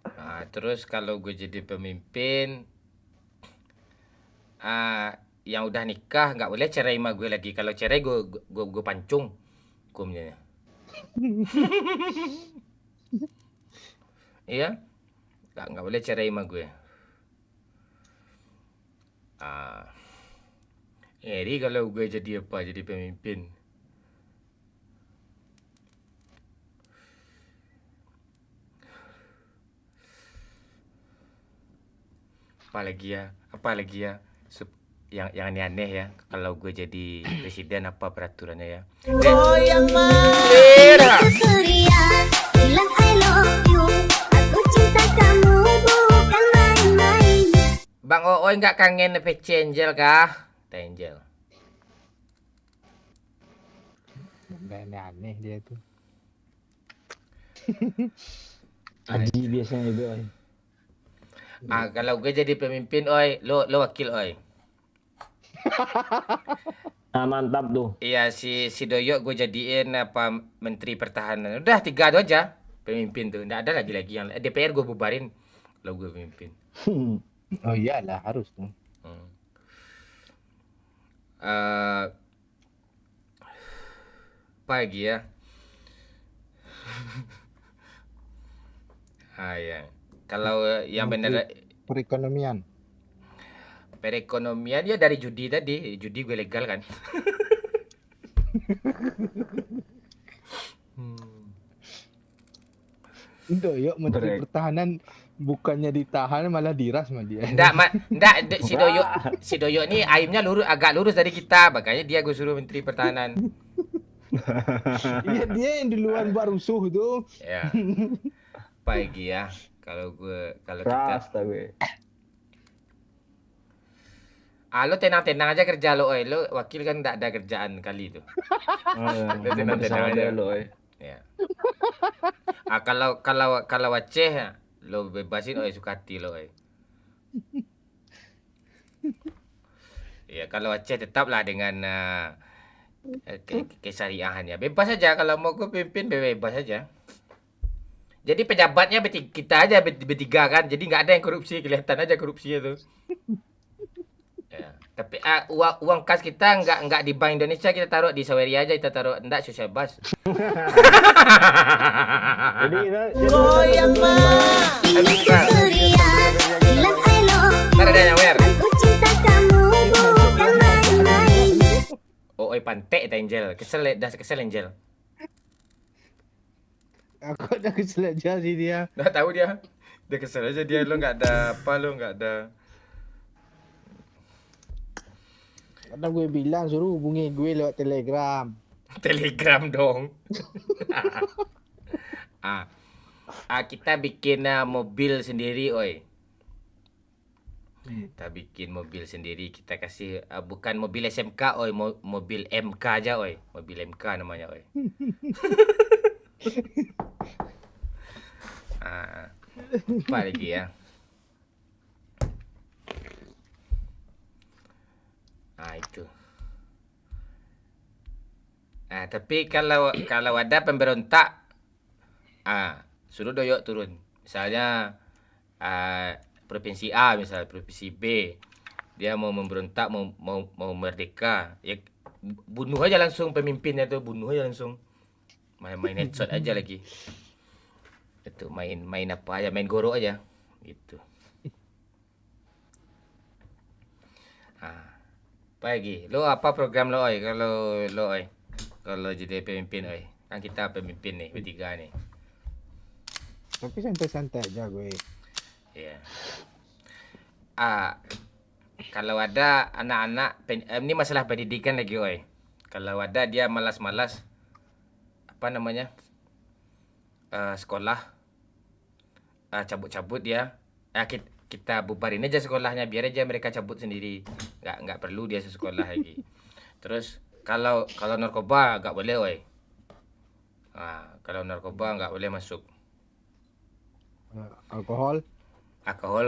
Nah, terus kalau gue jadi pemimpin, yang udah nikah nggak boleh cerai sama gue lagi. Kalau cerai gue pancung hukumnya. Iya, nggak boleh cerai sama gue. Jadi kalau gue jadi pemimpin. Apalagi ya yang aneh-aneh ya kalau gue jadi presiden apa peraturannya ya. Goyang keceriaan bilang I love you. Aku cinta kamu bukan main-main. Bang Ooy nggak kangen PC Angel kah? Teh Angel. Aneh-aneh dia tuh. Aji biasanya itu. Ay. Kalau gue jadi pemimpin, Ooy, lo wakil, Ooy. Mantap tuh. Iya, si Doyok gue jadiin Menteri Pertahanan. Udah 3 itu aja pemimpin tuh. Nggak ada lagi yang DPR gue bubarin kalau gue pemimpin. Oh iyalah harus tuh. Apa lagi ya? Ya. Kalau yang bener Perekonomian. perekonomian ya dari judi tadi. Judi gue legal kan. Doyok Menteri Pertahanan bukannya ditahan malah diras sama dia. Nggak, si Doyok nih aimnya agak lurus dari kita, makanya dia gue suruh Menteri Pertahanan. Iya, dia yang duluan buat rusuh tuh. Ya. Pagi ya. Kalau kita gue. lo tenang-tenang aja kerja lo, oi. Lo wakil kan enggak ada kerjaan kali itu. Lo tenang-tenang aja lo, oi. Ya. Kalau Aceh lo bebasin, oi, suka hati lo, oi. Ya, kalau Aceh tetaplah dengan kesariahannya. Bebas saja kalau mau gue pimpin, bebas saja. Jadi pejabatnya kita aja bertiga kan. Jadi nggak ada yang korupsi, kelihatan aja korupsinya tuh. Ya. Tapi uang kas kita nggak di Bank Indonesia, kita taruh di Saweria aja, kita taruh enggak social bus. Jadi Goyang mah ini ceria, bilang I love Ntar ada nyawer. Aku cinta kamu bukan main-main. Oi pantek ta Angel. Dah kesel Angel. Aku udah kesel aja sih dia. Dah tahu dia. Dia kesel aja dia, lo nggak ada apa, lo nggak ada. Karena gue bilang suruh hubungi gue lewat Telegram. Telegram dong. Kita bikin mobil sendiri, oi. Kita bikin mobil sendiri, kita kasih bukan mobil SMK, oi, mobil MK aja, oi. Mobil MK namanya, oi. Apa lagi ya? Itu. Tapi kalau ada pemberontak, suruh Doyok turun. Misalnya provinsi A, misalnya provinsi B, dia mau memberontak, mau merdeka, ya bunuh aja langsung pemimpinnya tuh, bunuh aja langsung. Main headshot aja lagi. Itu main apa aja, main goro aja. Gitu. Apa lagi? Lo apa program lo, oi? Kalau jadi pemimpin, oi. Kan kita pemimpin nih, bertiga nih. Tapi santai-santai aja gue. Iya. Kalau ada anak-anak, ini masalah pendidikan lagi, oi. Kalau ada dia malas-malas, apa namanya, sekolah, cabut-cabut dia, kita bubarin aja sekolahnya, biar aja mereka cabut sendiri, nggak perlu dia sekolah lagi. Terus kalau narkoba nggak boleh, oi. Kalau narkoba nggak boleh masuk. Alkohol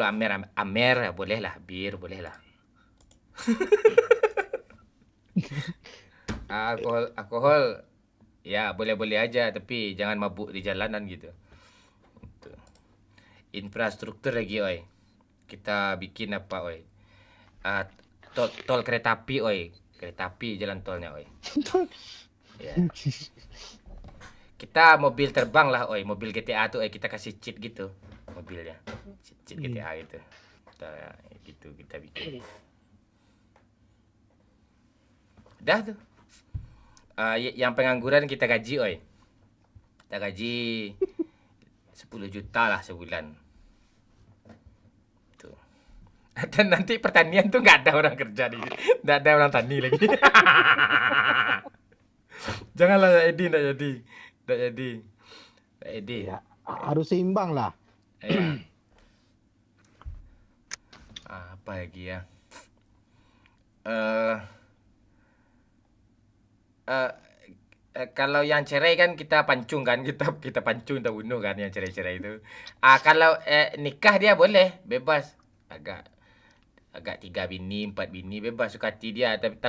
Amer boleh lah, bir boleh lah. alkohol ya boleh aja, tapi jangan mabuk di jalanan gitu. Infrastruktur lagi, oi. Kita bikin apa, oi? Tol kereta api, oi. Kereta api, jalan tolnya, oi. Ya. Kita mobil terbang lah, oi. Mobil GTA tuh, oi, kita kasih cheat gitu mobilnya. Cheat GTA gitu. Gitu kita bikin. Udah tuh. Yang pengangguran kita gaji, oi. Kita gaji 10 juta lah sebulan. Tuh. Dan nanti pertanian tuh nggak ada orang kerja nih. Nggak ada orang tani lagi. Janganlah Edi, nggak jadi. Ya, harus seimbang lah. Ya. Apa lagi ya? Kalau yang cerai kan kita pancung kan, kita pancung, kita bunuh kan yang cerai-cerai itu. Kalau nikah dia boleh bebas, agak 3 bini 4 bini bebas, suka hati dia, tapi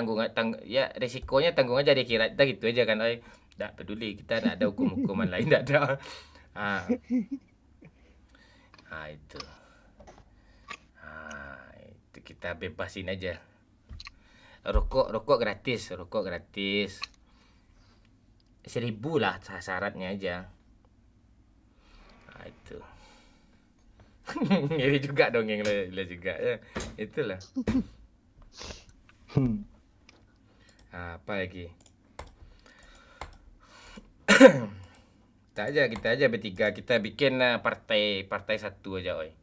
ya resikonya tanggung aja dia, kira kita gitu aja kan, oi. Tak peduli, kita tak ada hukuman lain, tak ada. Itu kita bebasin aja. Rokok gratis. 1.000 lah syaratnya aja. Itu. Ngiri juga dongeng lo juga ya. Itulah. Apa lagi? kita aja bertiga kita bikin partai satu aja, oi.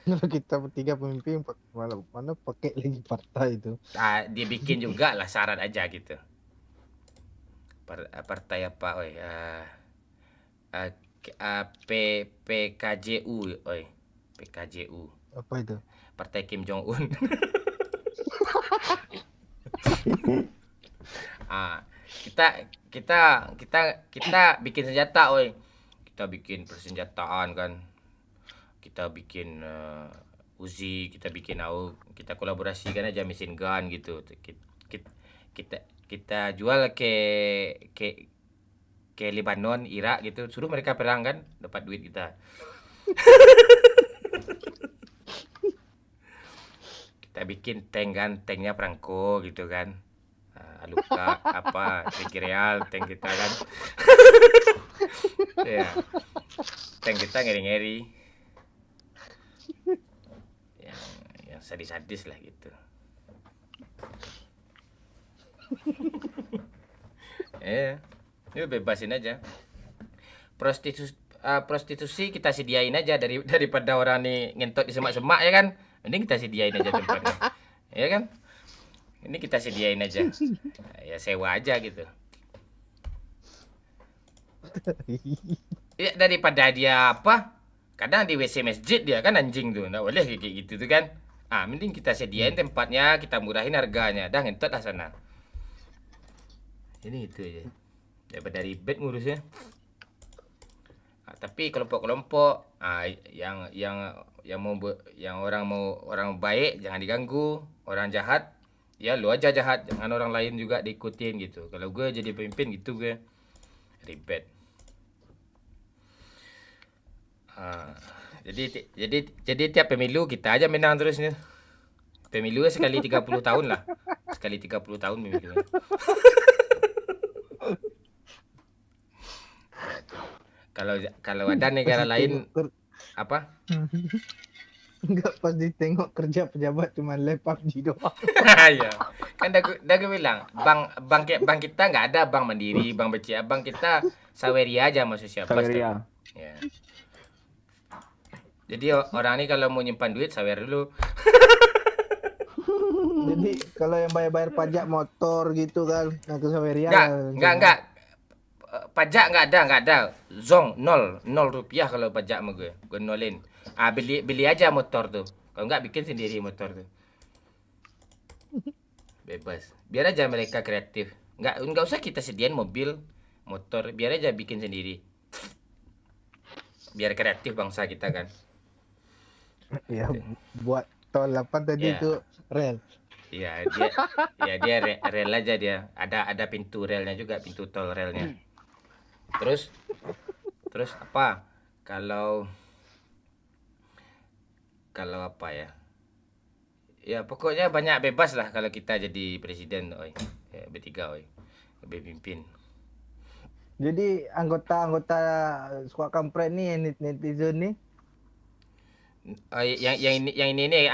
Kalau kita bertiga pemimpin, mana pakai lagi partai itu? Dia bikin juga lah syarat aja gitu. Partai apa, oi? PKJU, oi. PKJU. Apa itu? Partai Kim Jong Un. Kita bikin senjata, oi. Kita bikin persenjataan kan. Kita bikin Uzi, kita bikin AUG, kita kolaborasikan aja machine gun gitu. Kita jual ke Lebanon, Irak gitu. Suruh mereka perang kan, dapat duit kita. Kita bikin tank kan, tanknya Franco gitu kan. Aluka apa, Ricky Real, tank kita kan. Ya. Tank kita ngeri-ngeri. Yang sadis-sadis lah gitu. Ya bebasin aja. Prostitusi kita sediain aja daripada orang nih ngentot di semak-semak ya kan. Mending kita sediain aja tempatnya. Ya kan? Ini kita sediain aja. Ya sewa aja gitu. Ya daripada dia apa? Kadang di WC masjid dia kan anjing tuh. Nggak boleh kayak gitu tuh kan. Mending kita sediain tempatnya, kita murahin harganya. Dah ngentot lah sana. Ini itu aja. Daripada ribet ngurusnya. Tapi kelompok-kelompok yang orang baik jangan diganggu, orang jahat ya lu aja jahat, jangan orang lain juga diikutin gitu. Kalau gue jadi pemimpin gitu gue ribet. Jadi tiap pemilu kita aja menang terusnya. Pemilu sekali 30 tahun lah. Sekali 30 tahun pemilu. Kalau ada negara lain apa? Enggak, pas ditengok kerja pejabat cuma lab PUBG doang. Iya. Kan dah gue bilang, bank kita nggak ada bank Mandiri, bank BCA, bank kita Saweria aja maksud siapa? Saweria. Ya. Jadi orang ini kalau mau nyimpan duit sawer dulu. Jadi kalau yang bayar pajak motor gitu kan, nah ke Saweria. Enggak. Pajak nggak ada. Zong 0 rupiah kalau pajak sama gue nolin. Beli aja motor tuh. Kalau nggak bikin sendiri motor tuh. Bebas. Biar aja mereka kreatif. Nggak usah kita sediain mobil, motor. Biar aja bikin sendiri. Biar kreatif bangsa kita kan. Ya, buat tol 8 tadi itu rel. Iya, dia rel aja dia. Ada pintu relnya juga, pintu tol relnya. Terus apa? Kalau apa ya? Ya pokoknya banyak bebas lah kalau kita jadi presiden, oi. Ya, bertiga, oi. Lebih pimpin. Jadi anggota suka kampret nih netizen nih. Yang ini nih,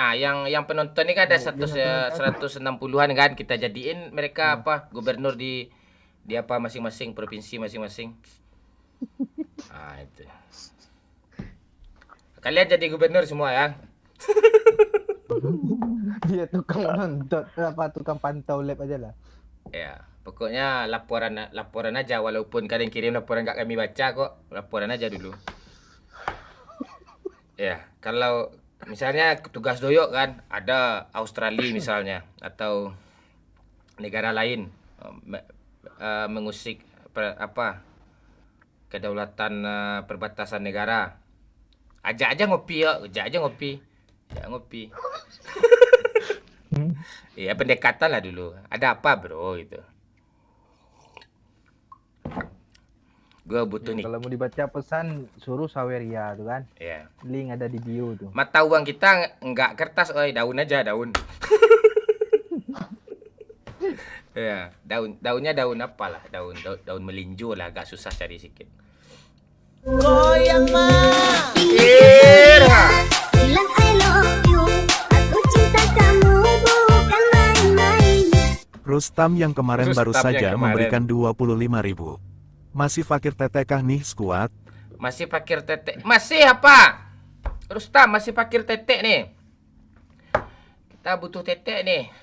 yang penonton ini kan ada 160-an kan, kita jadiin mereka apa gubernur di apa masing-masing provinsi masing-masing. Itu. Kalian jadi gubernur semua ya. Dia tukang nonton tukang pantau lab aja lah. Ya, pokoknya laporan aja walaupun kalian kirim laporan nggak kami baca kok, laporan aja dulu. Ya, kalau misalnya tugas doyok kan ada Australia misalnya atau negara lain mengusik kedaulatan perbatasan negara. Ajak aja ngopi. Ya pendekatan lah dulu. Ada apa bro gitu. Gue butuh nih. Kalau mau dibaca pesan suruh Saweria tuh kan. Iya. Link ada di bio tuh. Mata uang kita nggak kertas, daun aja daun. Ya, daunnya daun apalah, daun melinjo lah, agak susah cari sikit. Goyang mah. Rustam yang kemarin baru Rustam yang saja kemarin. memberikan 25.000. Masih fakir tetekah nih skuad? Masih fakir tetek. Masih apa? Rustam masih fakir tetek nih. Kita butuh tetek nih.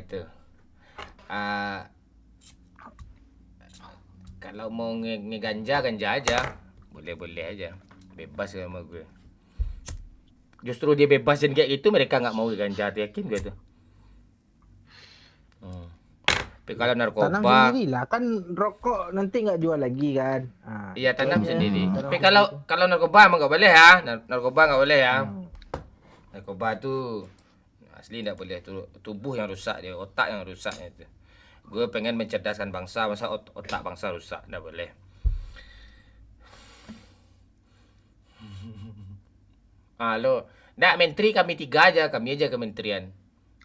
Itu. Kalau mau ngeganja ganja aja. Boleh-boleh aja. Bebas sama gue. Justru dia bebasin kayak gitu, mereka nggak mau ganja, yakin gue tuh. Tapi kalau Tanam narkoba, sendiri lah, kan rokok nanti nggak jual lagi kan. iya tanam aja. sendiri. Tanam Tapi sendiri. kalau narkoba emang nggak boleh ya. Narkoba nggak boleh ya. Narkoba tuh asli nggak boleh, tuh tubuh yang rusak dia, otak yang rusak itu. Gue pengen mencerdaskan bangsa, masa otak bangsa rusak, nggak boleh. Halo, nggak menteri kami 3 aja, kami aja kementerian.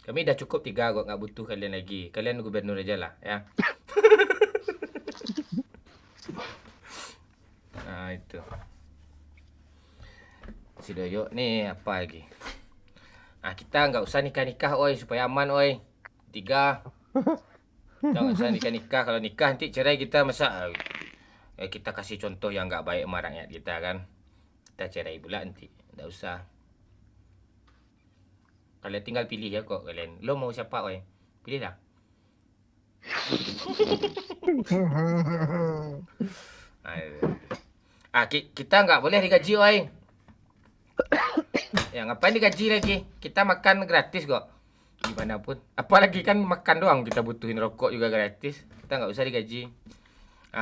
Kami dah cukup 3 kok, nggak butuh kalian lagi. Kalian gubernur aja lah ya. Nah itu. Si Doyok nih apa lagi? Kita nggak usah nikah-nikah oi, supaya aman oi. 3. Kita nggak usah nikah-nikah. Kalau nikah nanti cerai kita, masa kita kasih contoh yang nggak baik sama rakyat kita kan. Kita cerai pula nanti. Nggak usah. Kalian tinggal pilih ya kok kalian. Lo mau siapa oi? Pilih lah. Kita nggak boleh digaji oi. Ya ngapain digaji lagi? Kita makan gratis kok. Gimana pun. Apalagi kan makan doang, kita butuhin rokok juga gratis. Kita nggak usah digaji.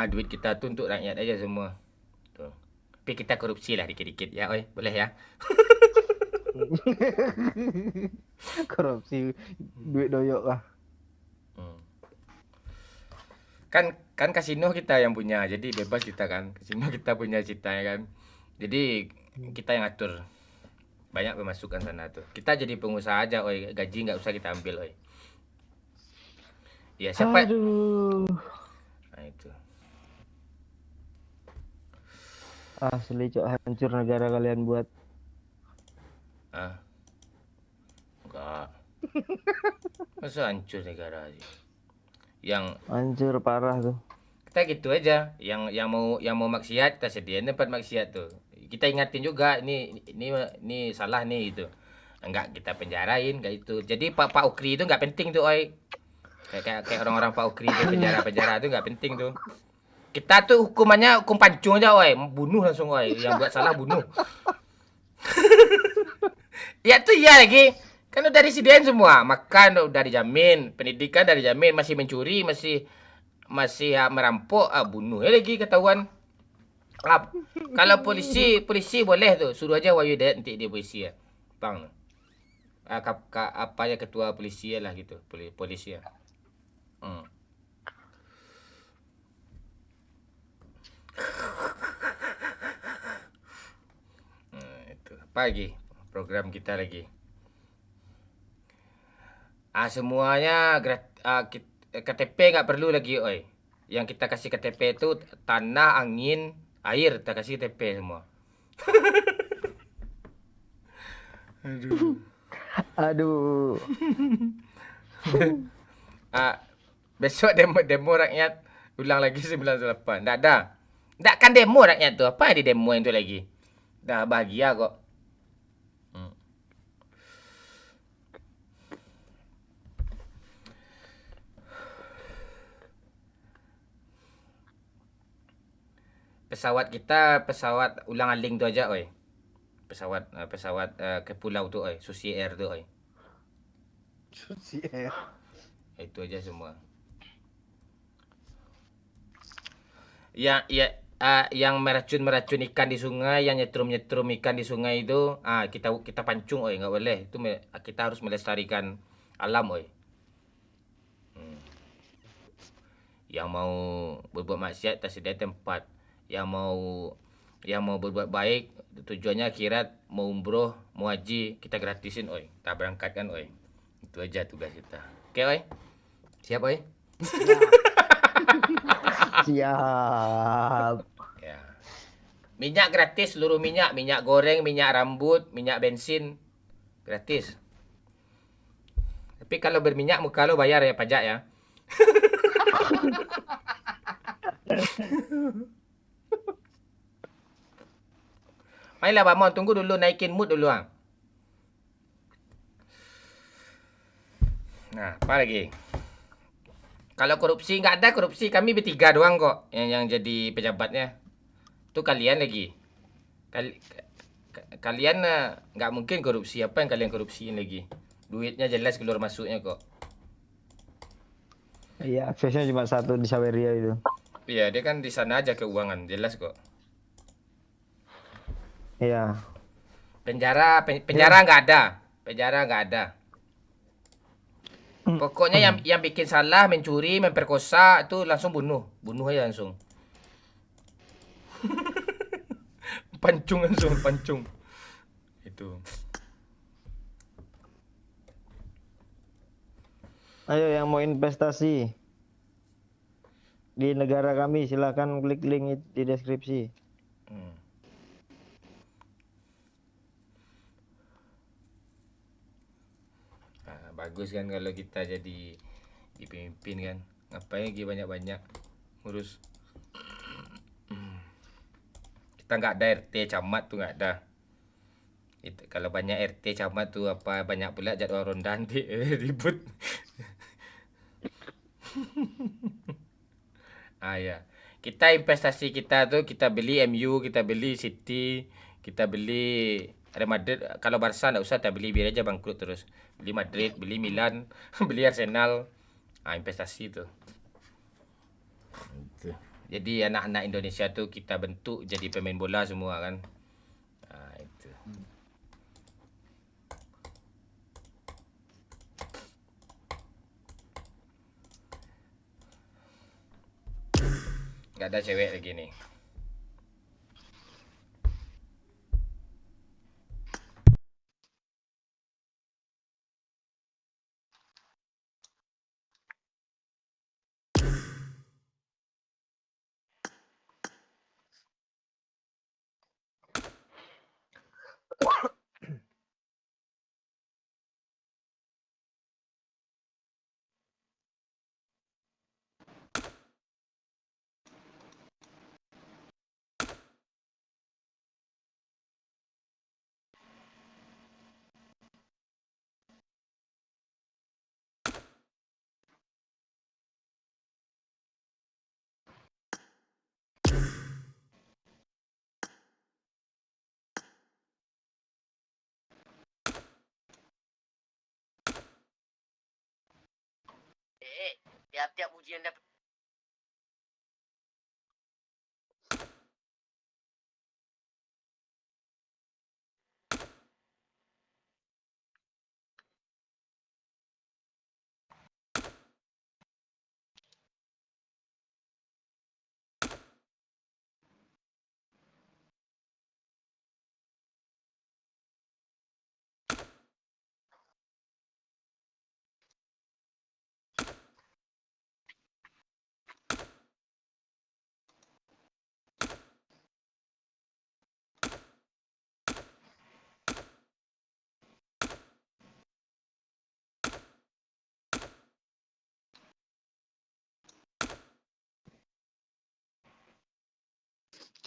Duit kita tuh untuk rakyat aja semua. Tuh. Tapi kita korupsi lah dikit-dikit ya oi. Boleh ya? Korupsi duit Doyok lah. Kan kasino kita yang punya, jadi bebas kita kan. Kasino kita punya cita ya kan. Jadi kita yang atur. Banyak pemasukan sana tuh. Kita jadi pengusaha aja oi, gaji nggak usah kita ambil oi. Ya siapa? Aduh. Nah itu. Asli cok, hancur negara kalian buat. Enggak. Masa hancur negara sih? Yang Hancur parah tuh. kita gitu aja. Yang mau maksiat kita sediain tempat maksiat tuh. Kita ingatin juga ini salah nih gitu. Enggak kita penjarain kayak itu. Jadi Pak Ukri itu enggak penting tuh oi. Kayak orang-orang Pak Ukri itu penjara itu enggak penting tuh. Kita tuh hukumannya hukum pancung aja oi, bunuh langsung oi. Yang buat salah bunuh. Ya tuh iya lagi. Kan udah disediain semua, makan udah dijamin, pendidikan udah dijamin, masih mencuri, masih merampok, bunuh lagi ketahuan. Kalau polisi boleh tuh, suruh aja Wahyu Hidayat nanti dia polisi ya. Bang. Apa ya ketua polisi lah gitu, polisi ya. Itu apa lagi? Program kita lagi. Semuanya KTP nggak perlu lagi oi. Yang kita kasih KTP itu tanah, angin, air, kita kasih KTP semua. Aduh. Besok demo rakyat ulang lagi 98. Nggak ada. Nggak kan demo rakyat tuh. Apa yang di demo itu lagi? Dah bahagia kok. Pesawat ulang-aling tu aja oi. Pesawat ke pulau tu oi, Susi Air tu oi. Susi Air. Itu aja semua. Yang meracun ikan di sungai, yang nyetrum ikan di sungai itu, kita pancung oi, nggak boleh. Itu kita harus melestarikan alam oi. Yang mau berbuat maksiat kita sedia tempat. Yang mau berbuat baik, tujuannya akhirat, mau umroh, mau haji, kita gratisin oi. Kita berangkatkan oi. Itu aja tugas kita. Oke oi? Siap oi? Siap. Ya. Minyak gratis, seluruh minyak goreng, minyak rambut, minyak bensin gratis. Tapi kalau berminyak muka lo bayar ya pajak ya. Mainlah Bamon, tunggu dulu naikin mood dulu ah. Nah, apa lagi? Kalau korupsi nggak ada korupsi, kami bertiga doang kok yang jadi pejabatnya. Tuh kalian lagi. Kalian nggak mungkin korupsi. Apa yang kalian korupsiin lagi? Duitnya jelas keluar masuknya kok. Iya, aksesnya cuma satu di Saweria itu. Iya, dia kan di sana aja keuangan, jelas kok. Iya. Penjara nggak ada. Penjara nggak ada. Pokoknya yang bikin salah, mencuri, memperkosa itu langsung bunuh aja langsung. Pancung langsung, pancung. Itu. Ayo yang mau investasi di negara kami silakan klik link di deskripsi. Bagus kan kalau kita jadi pemimpin kan. Ngapain lagi banyak-banyak ngurus. Kita nggak ada RT camat tuh nggak ada. Kalau banyak RT camat tuh apa banyak pula jadwal ronda nanti ribut. Ya. Kita investasi kita tuh kita beli MU, kita beli City, kita beli Real Madrid. Kalau Barca nggak usah, kita beli biar aja bangkrut terus. Beli Madrid, beli Milan, beli Arsenal. Investasi tuh. Jadi anak-anak Indonesia tuh kita bentuk jadi pemain bola semua kan. Itu. Gak ada cewek lagi nih. Tiap-tiap ujian dapat.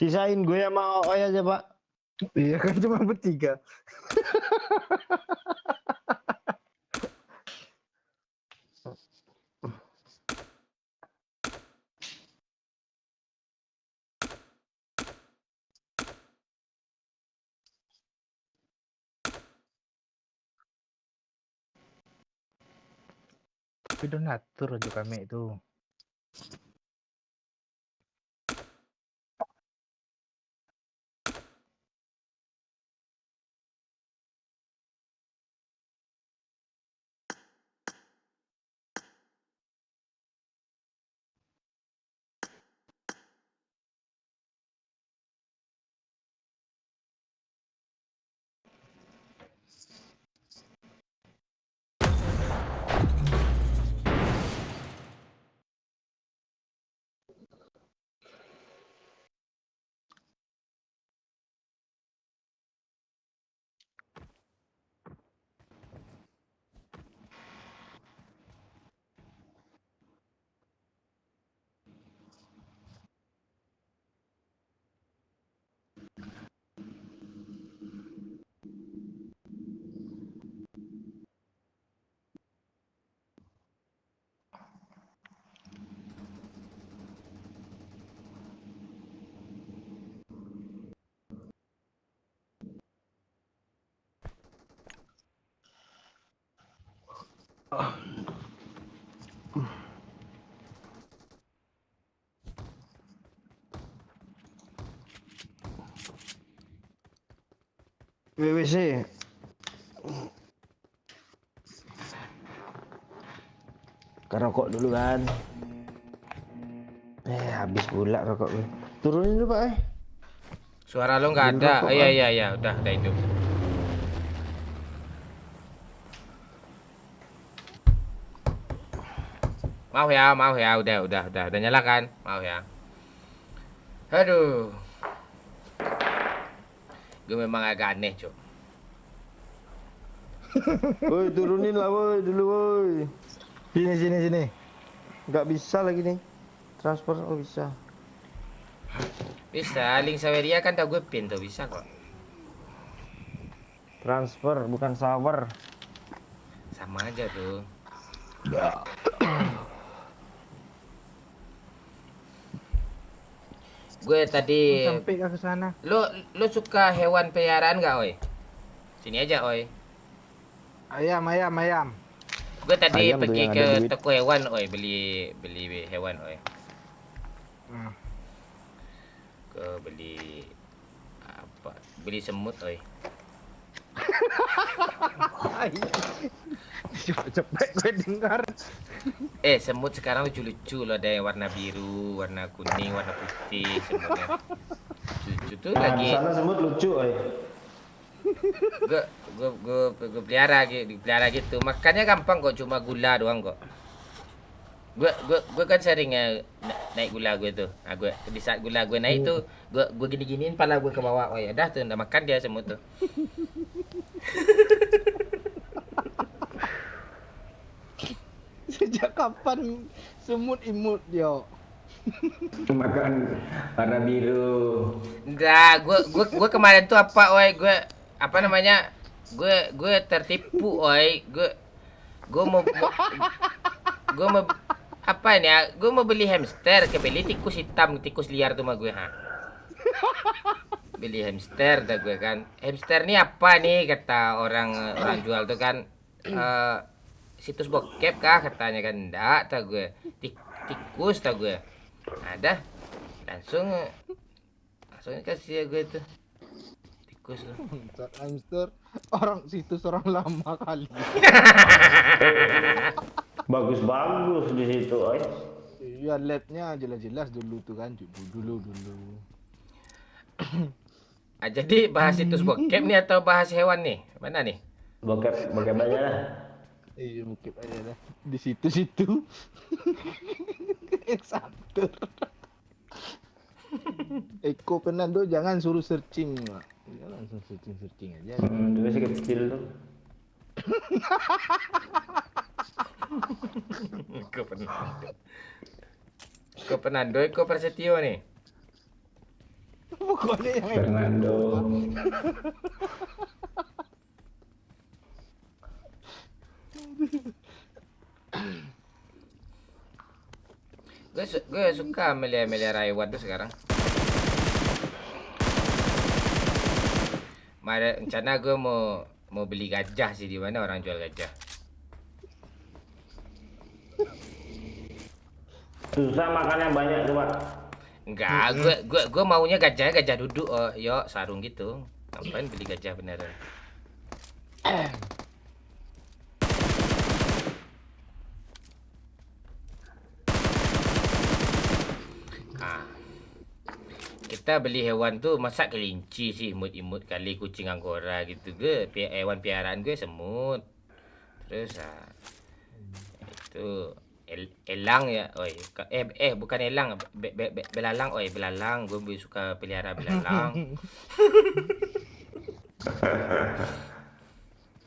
Sisain gue sama Oi aja, Pak. Iya kan cuma bertiga. Udah ngatur aja kami itu. WWC. Rokok dulu kan. Habis pula rokok gue. Turunin dulu Pak. Suara lo nggak Bikin ada. rokok, Iya Bang. iya iya, udah itu. Maaf ya, udah nyala kan? Maaf ya. Aduh. Gue memang agak aneh, Cok. Woi, turunin lah woi dulu woi. Sini. Nggak bisa lagi nih. Transfer bisa. Bisa, link Saweria kan tau gue pin tuh, bisa kok. Transfer bukan sawer. Sama aja tuh. Gue tadi Sampai ke sana. Lo suka hewan peliharaan nggak, oi? Sini aja, oi. Ayam. Gue tadi Ayam tuh pergi yang ke ada duit. toko hewan, oi, beli hewan, oi. Ke beli apa? Beli semut, oi. Cepet gue dengar. Semut sekarang lucu-lucu loh, ada yang warna biru, warna kuning, warna putih, semutnya. Lucu tuh Nah, lagi. di sana semut lucu, oi. Gue pelihara gitu. Makannya gampang kok, cuma gula doang kok. Gue kan sering naik gula gue tuh. Nah, di saat gula gue naik tuh, gue gini-giniin pala gue ke bawah. Oh ya dah tuh, udah makan dia semut tuh. Sejak kapan semut imut dia? Makan warna biru. Enggak, gue kemarin tuh apa, oi, apa namanya? Gue tertipu, oi. Gue mau apa ini ya? Gue mau beli hamster, kebeli tikus hitam, tikus liar tuh mah gue, ha. Beli hamster dah gue kan. Hamster nih apa nih, kata orang jual tuh kan. Situs bokep kah katanya kan. Enggak, tak gue. Tikus tak gue. Ada. Langsung kasih ya gue tuh. Tikus loh. Hamster orang situs orang lama kali. Bagus di situ, oi. Iya, labnya jelas-jelas dulu tuh kan, dulu. Jadi bahas situs bokep nih atau bahas hewan nih? Mana nih? Bokep aja lah. Iya, mungkin aja dah. Di situ. Satu. Eko Fernando jangan suruh searching, Mak. Ya langsung searching aja. Dulu masih kecil tuh. Eko Fernando, Eko Prasetyo nih. Pokoknya yang Fernando. Gue suka melihara hewan tuh sekarang. Rencana gue mau beli gajah sih, di mana orang jual gajah. Susah makannya banyak tuh, Pak. Enggak, gue maunya gajah duduk, oh, yo sarung gitu. Ngapain beli gajah beneran? Kita beli hewan tuh masa kelinci sih, imut-imut kali, kucing anggora gitu. Hewan piaraan gue semut. Terus itu elang ya, oi. Bukan elang, belalang, oi, belalang. Gue suka pelihara belalang.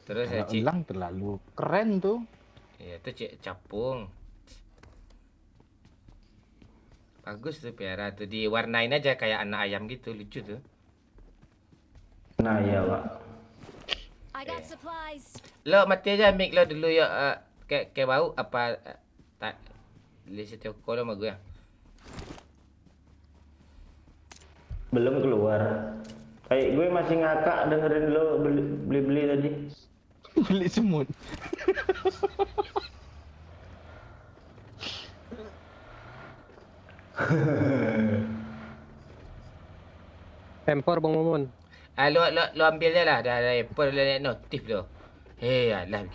Terus elang terlalu keren tuh. Iya, itu capung. Bagus tuh piara tuh, diwarnain aja kayak anak ayam gitu, lucu tuh. Nah, iya, Pak. I got supplies. Lo mati aja mic lo dulu ya, kayak bau apa tak di situ kalau sama gue. Belum keluar. Kayak gue masih ngakak dengerin lo beli tadi. Beli semut. Empor Bang Momon. Lu ambil je lah. Dah Apple dah notif tu. Hei, alah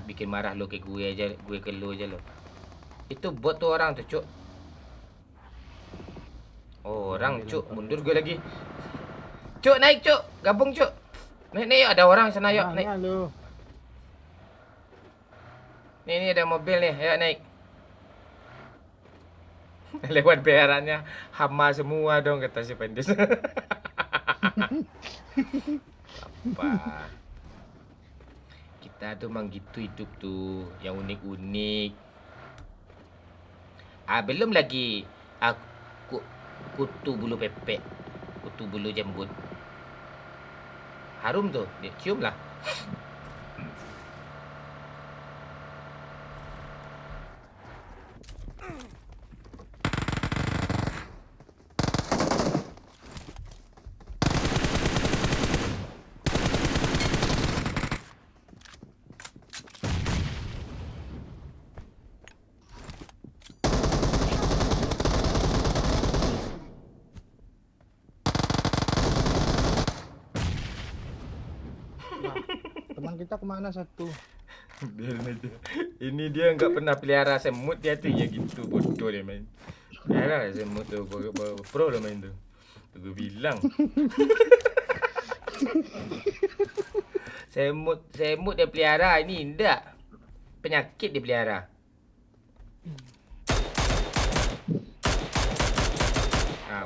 bikin marah lu ke gue aja, gue ke lu aja lu. Itu bot tu orang tu, Cuk. Orang, Cuk, mundur gue lagi. Cuk, naik, Cuk. Gabung, Cuk. Naik, ada orang sana, yuk, naik. Lu. Ni ada mobil nih, ayo naik. Lewat bayarannya hama semua dong kata si Pendes. Apa? Kita tuh memang gitu hidup tuh, yang unik-unik. Belum lagi kutu bulu pepek, kutu bulu jembut. Harum tuh, dia cium lah. Teman kita kemana satu? Biarin aja. Ini dia nggak pernah pelihara semut, dia tuh ya gitu, bodoh dia main. Pelihara semut tuh, pro lah main tuh. Tuh gue bilang. semut dia pelihara, ini enggak. Penyakit dia pelihara.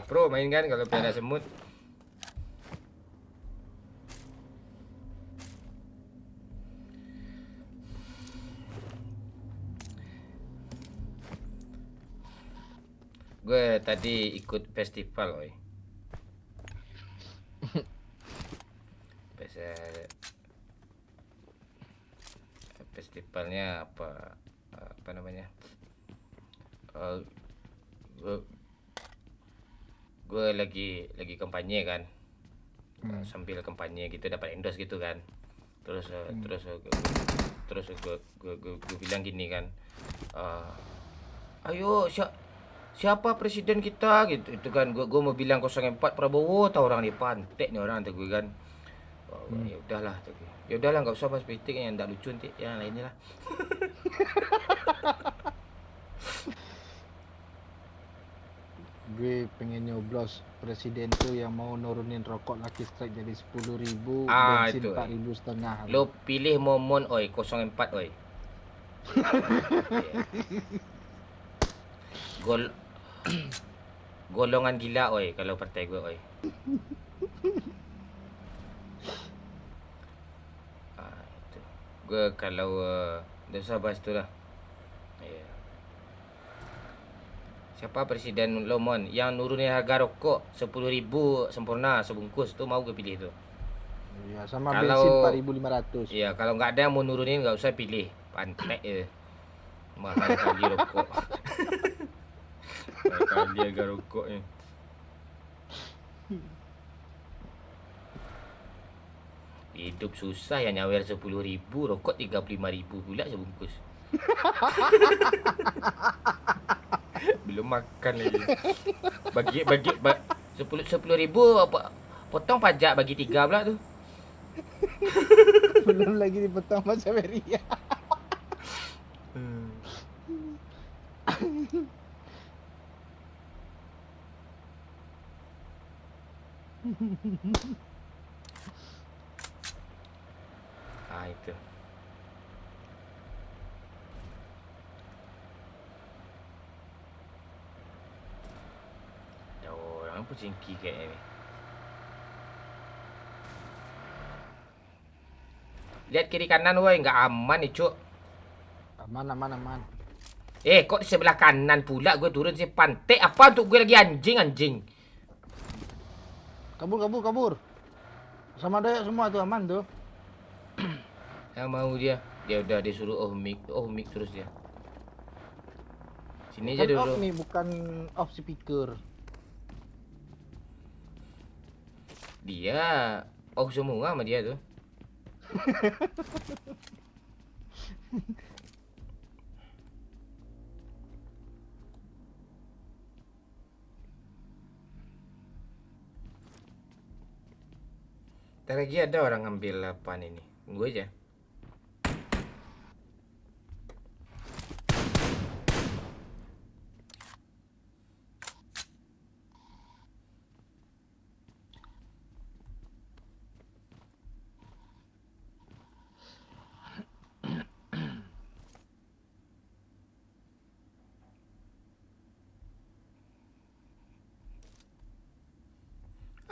Pro main kan kalau pelihara semut. Gue tadi ikut festival, oi. Festivalnya apa namanya? Gue lagi kampanye kan. Sambil kampanye gitu dapat endorse gitu kan. Terus gue bilang gini kan. Ayo siapa presiden kita gitu itu kan, gue mau bilang 04 Prabowo, tahu orang ni pantek ni orang tu gue kan. Ya udahlah tu gue. Ya udahlah enggak usah bahas politik yang tak lucu nanti, yang lainnya lah. Gue pengen nyoblos presiden tuh yang mau nurunin rokok Lucky Strike jadi 10.000, bensin Itu 4.500. lo pilih Momon oi, 04 oi. Golongan gila oi kalau partai gue oi. Itu. Gue kalau dah usah bahas tu lah. Yeah. Siapa presiden Lomon yang nurunin harga rokok 10.000 sempurna sebungkus tu, mau gue pilih tu. Iya, sama Kalau- bensin 4.500. Iya, kalau nggak ada yang mau nurunin nggak usah pilih. Pantek je. Mahal kali rokok. Mahal kali harga rokok ni. Hidup susah yang nyawer 10.000, rokok 35.000 pula sebungkus. Belum makan lagi. Bagi 10.000 apa potong pajak bagi 3 pula tu. Belum lagi dipotong masa Beria. Itu. Ada orang pun cingki kayaknya ni. Lihat kiri kanan woi, enggak aman ni, Cuk. Aman. Kok di sebelah kanan pula gue turun si pantek. Apa untuk gue lagi anjing? Kabur. Sama Dayak semua tuh aman tuh. Yang mau dia. Dia udah disuruh off mic terus dia. Sini aja Bukan off dulu. nih, bukan off speaker. Dia off semua sama dia tuh. Ntar lagi ada orang ngambil apaan ini. Tunggu aja.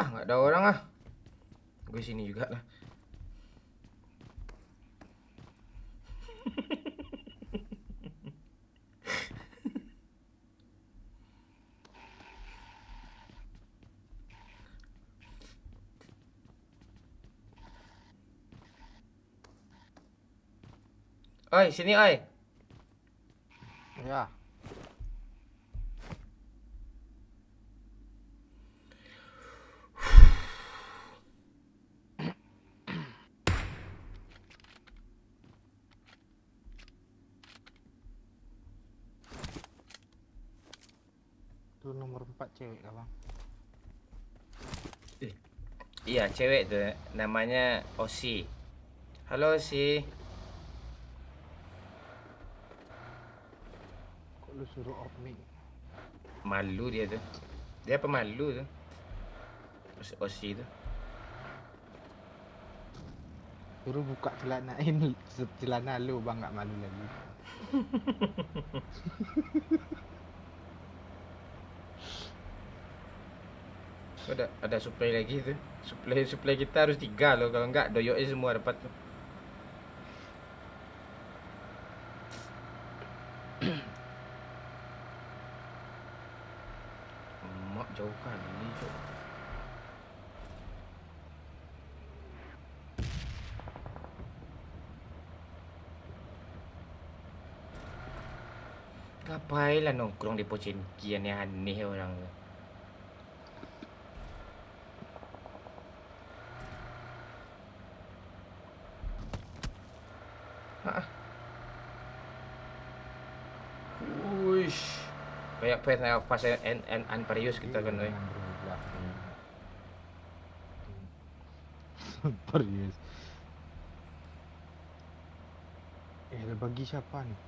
Ah, nggak ada orang ah. Gue sini juga lah. Oi, sini oi. Ya. Itu nomor 4 cewek kah bang? Iya, cewek tuh. Namanya Osi. Halo Osi. Kok lu suruh off mic? Malu dia tuh. Dia pemalu tuh. Osi tuh. Suruh buka celana ini, celana lu bang, nggak malu lagi. Ada supply lagi tuh. Supply kita harus 3 loh, kalau enggak doyoknya semua dapat tuh. Emak jauh kali cok. Ngapain lah nongkrong di Pochinki, aneh-aneh orang tuh. Wush. Kayak pas Anparius kita kan, weh. Serius. Bagi siapa nih?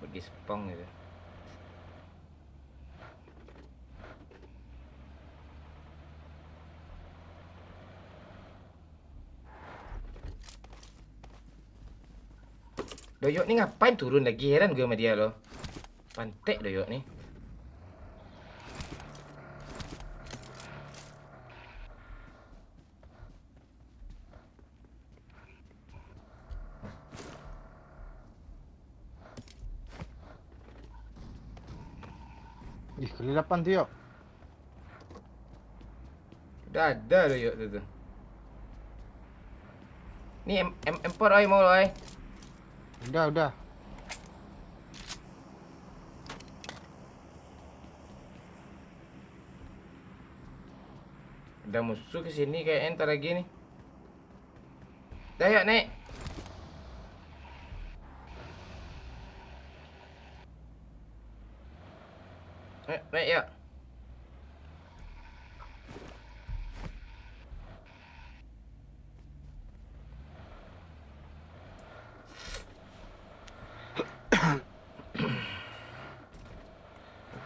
Bagi Spong gitu. Doyok nih ngapain turun lagi, heran gue sama dia loh. Pantek Doyok nih. Ih, kelilipan tuh yuk. Udah ada Doyok tuh. Nih M4 oi mau oi. Udah. Udah musuh kesini kayak entar lagi nih. Dah yuk nek. Nek yuk.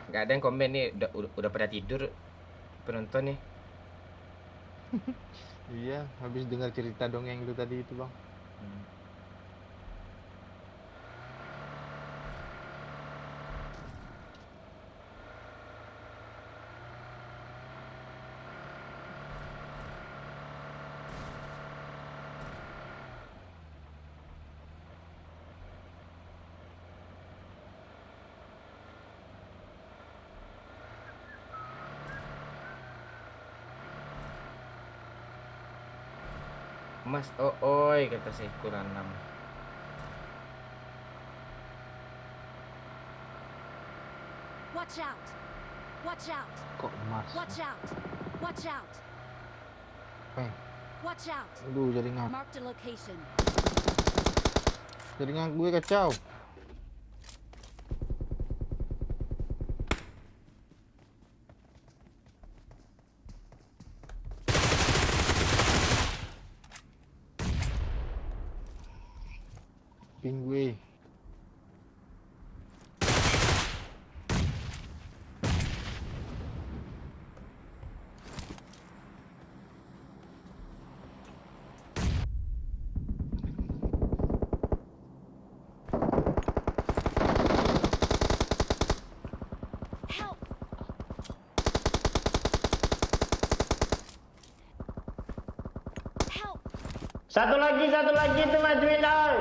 Gak ada yang komen nih, udah pada tidur penonton nih. Iya, habis dengar cerita dongeng lu tadi itu bang. Mas oi kata saya kurang 6. Watch out! Watch out! Kok emas? Watch out! Watch out! Watch out. Aduh, jaringan. Mark the location. Jaringan gue kacau. Ping gue. Help. Help. Satu lagi tuh majuin oi.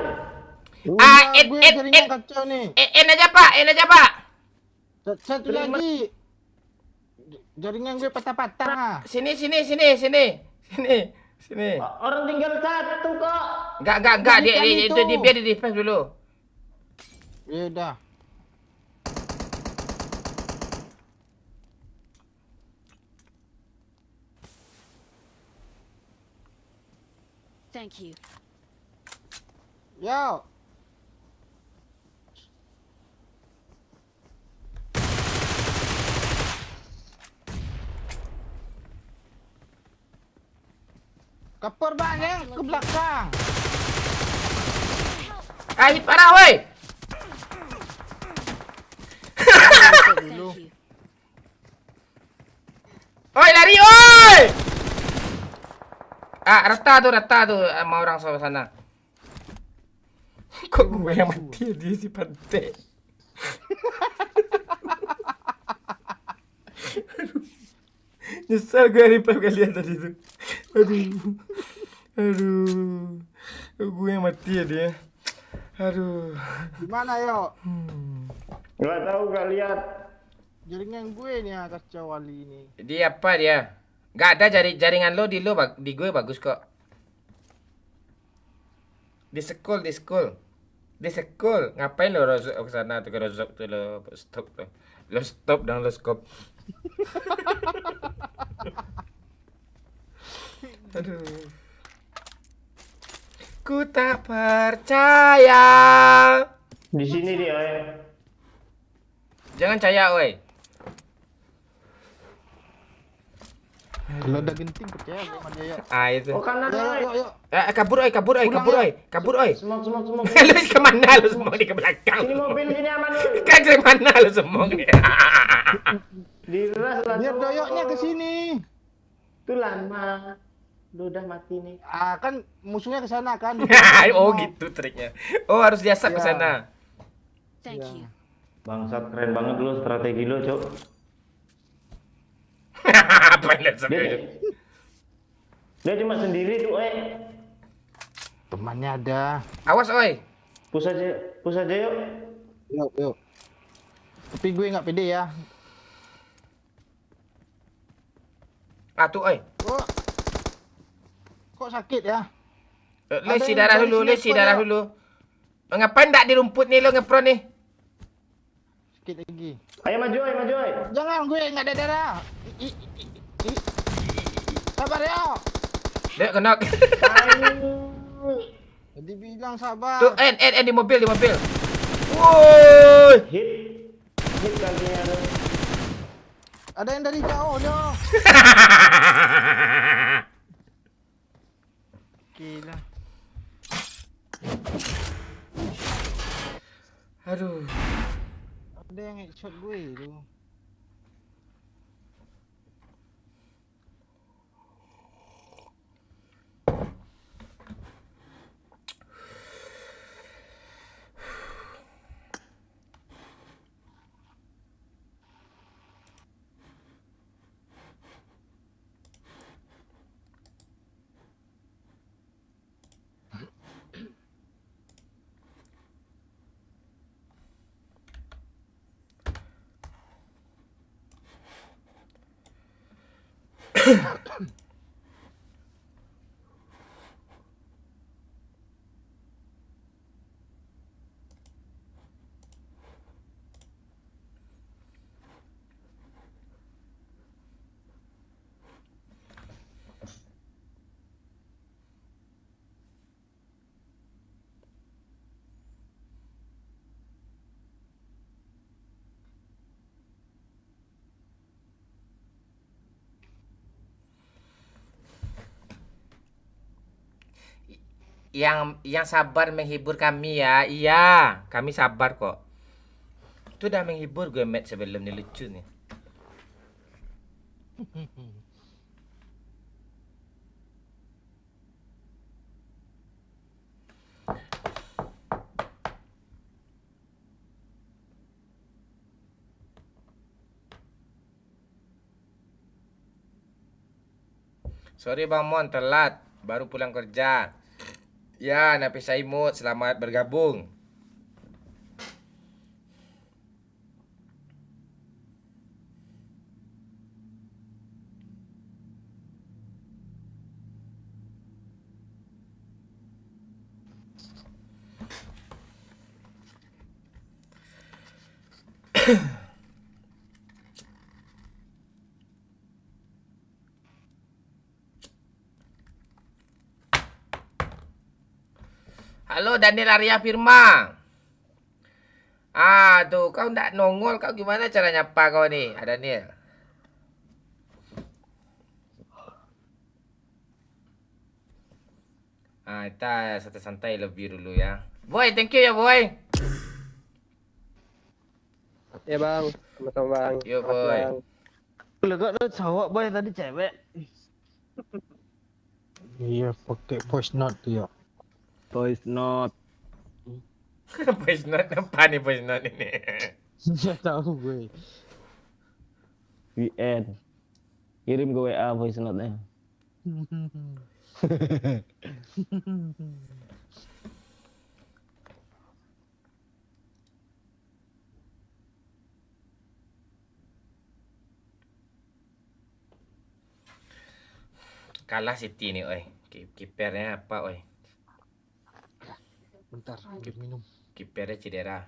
Gue jaringan kacau nih. En aja Pak, en aja Pak. Satu lagi. Jaringan gue patah-patah. Sini. Orang tinggal satu kok. Enggak, dia Bukan itu itu. biar di defense dulu. Ya udah. Thank you. Yo. Kapur banyak ke belakang. Ai parah woi. Thank you. Oi lari oi. Rata tuh sama orang sana. Kok gue yang mati dia si pantai. Aduh. Nyesal gue replay kalian tadi tuh. Aduh. Gue yang mati ya dia. Aduh. Gimana yo? Gak tahu gak lihat. Jaringan gue nih yang kacau kali ini. Dia apa dia? Gak ada jaringan lo di gue bagus kok. Di school. Ngapain lo rozok ke sana tuh ke rozok tuh lo stop tuh. Lo stop dan lo skop. Aduh. Ku tak percaya. Di sini dia oi. Jangan caya oi. Kalau udah genting percaya gue sama dia. Itu. Oh kanan oi. Yuk. Kabur oi. Semok. Lu kemana lu semua di ke belakang? Sini mobil sini aman oi. Kan ke mana lu semua nih? Diras lah. Biar doyoknya ke sini. Tuh lama. Lu udah mati nih. Kan musuhnya ke sana kan. Oh gitu triknya. Oh harus diasap ke Iya. sana. Thank Iya. you. Bangsat keren banget lu strategi lu, Cok. Apa yang lihat sampai itu? Dia cuma sendiri tuh, Temannya ada. Awas oi. Push aja yuk. Yuk. Tapi gue nggak pede ya. Tuh oi. Oh. Kok sakit ya? Lesi Ada darah yang dulu, dari lesi sniper darah ya? dulu. Ngapain dak di rumput nih lo ngepro nih? Sakit lagi. Ayo maju, oi. Jangan, gue nggak ada darah. Sabar ya. Dek kena. Jadi bilang sabar. Tuh di mobil. Woi. Hit kakinya lu. Ada yang dari jauh dong. Gila. Aduh. Ada yang headshot gue itu. yang sabar menghibur kami ya. Iya, kami sabar kok. Itu udah menghibur gue match sebelum nih, lucu nih. Sorry Bang Mon, telat. Baru pulang kerja. Ya, Napi Saimut, selamat bergabung. Halo Daniel Arya Firma. Tuh kau ndak nongol, kau gimana cara nyapa kau nih, Daniel? Kita santai-santai lebih dulu ya. Boy, thank you ya boy. Ya bang, sama-sama bang. Yo boy. Lah kok ada cowok boy tadi cewek. Iya, pakai voice note tuh ya. Voice note. Voice note apa nih voice note ini? Nggak tahu gue. VN. Kirim ke WA voice note-nya. Kalah City nih, oi. Kipernya apa, oi? Bentar, ambil minum. Kipernya cedera.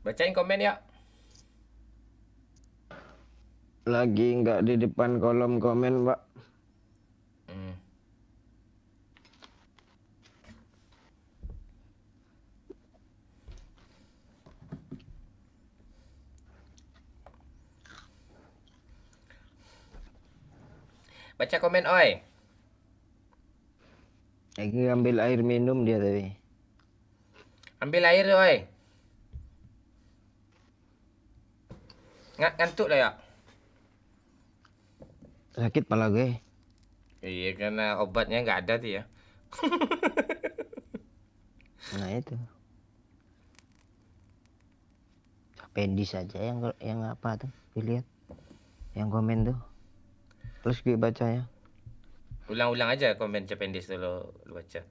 Bacain komen ya. Lagi nggak di depan kolom komen, Pak. Baca komen, oi. Lagi ambil air minum dia tadi. Ambil air, oi. Ngantuk lah ya. Sakit malah gue. Iya, karena obatnya nggak ada tuh ya. Nah itu. Pendis aja yang apa tuh? Dilihat. Yang komen tuh. Terus gue baca ya. Ulang-ulang aja komen Cependis dulu lu baca.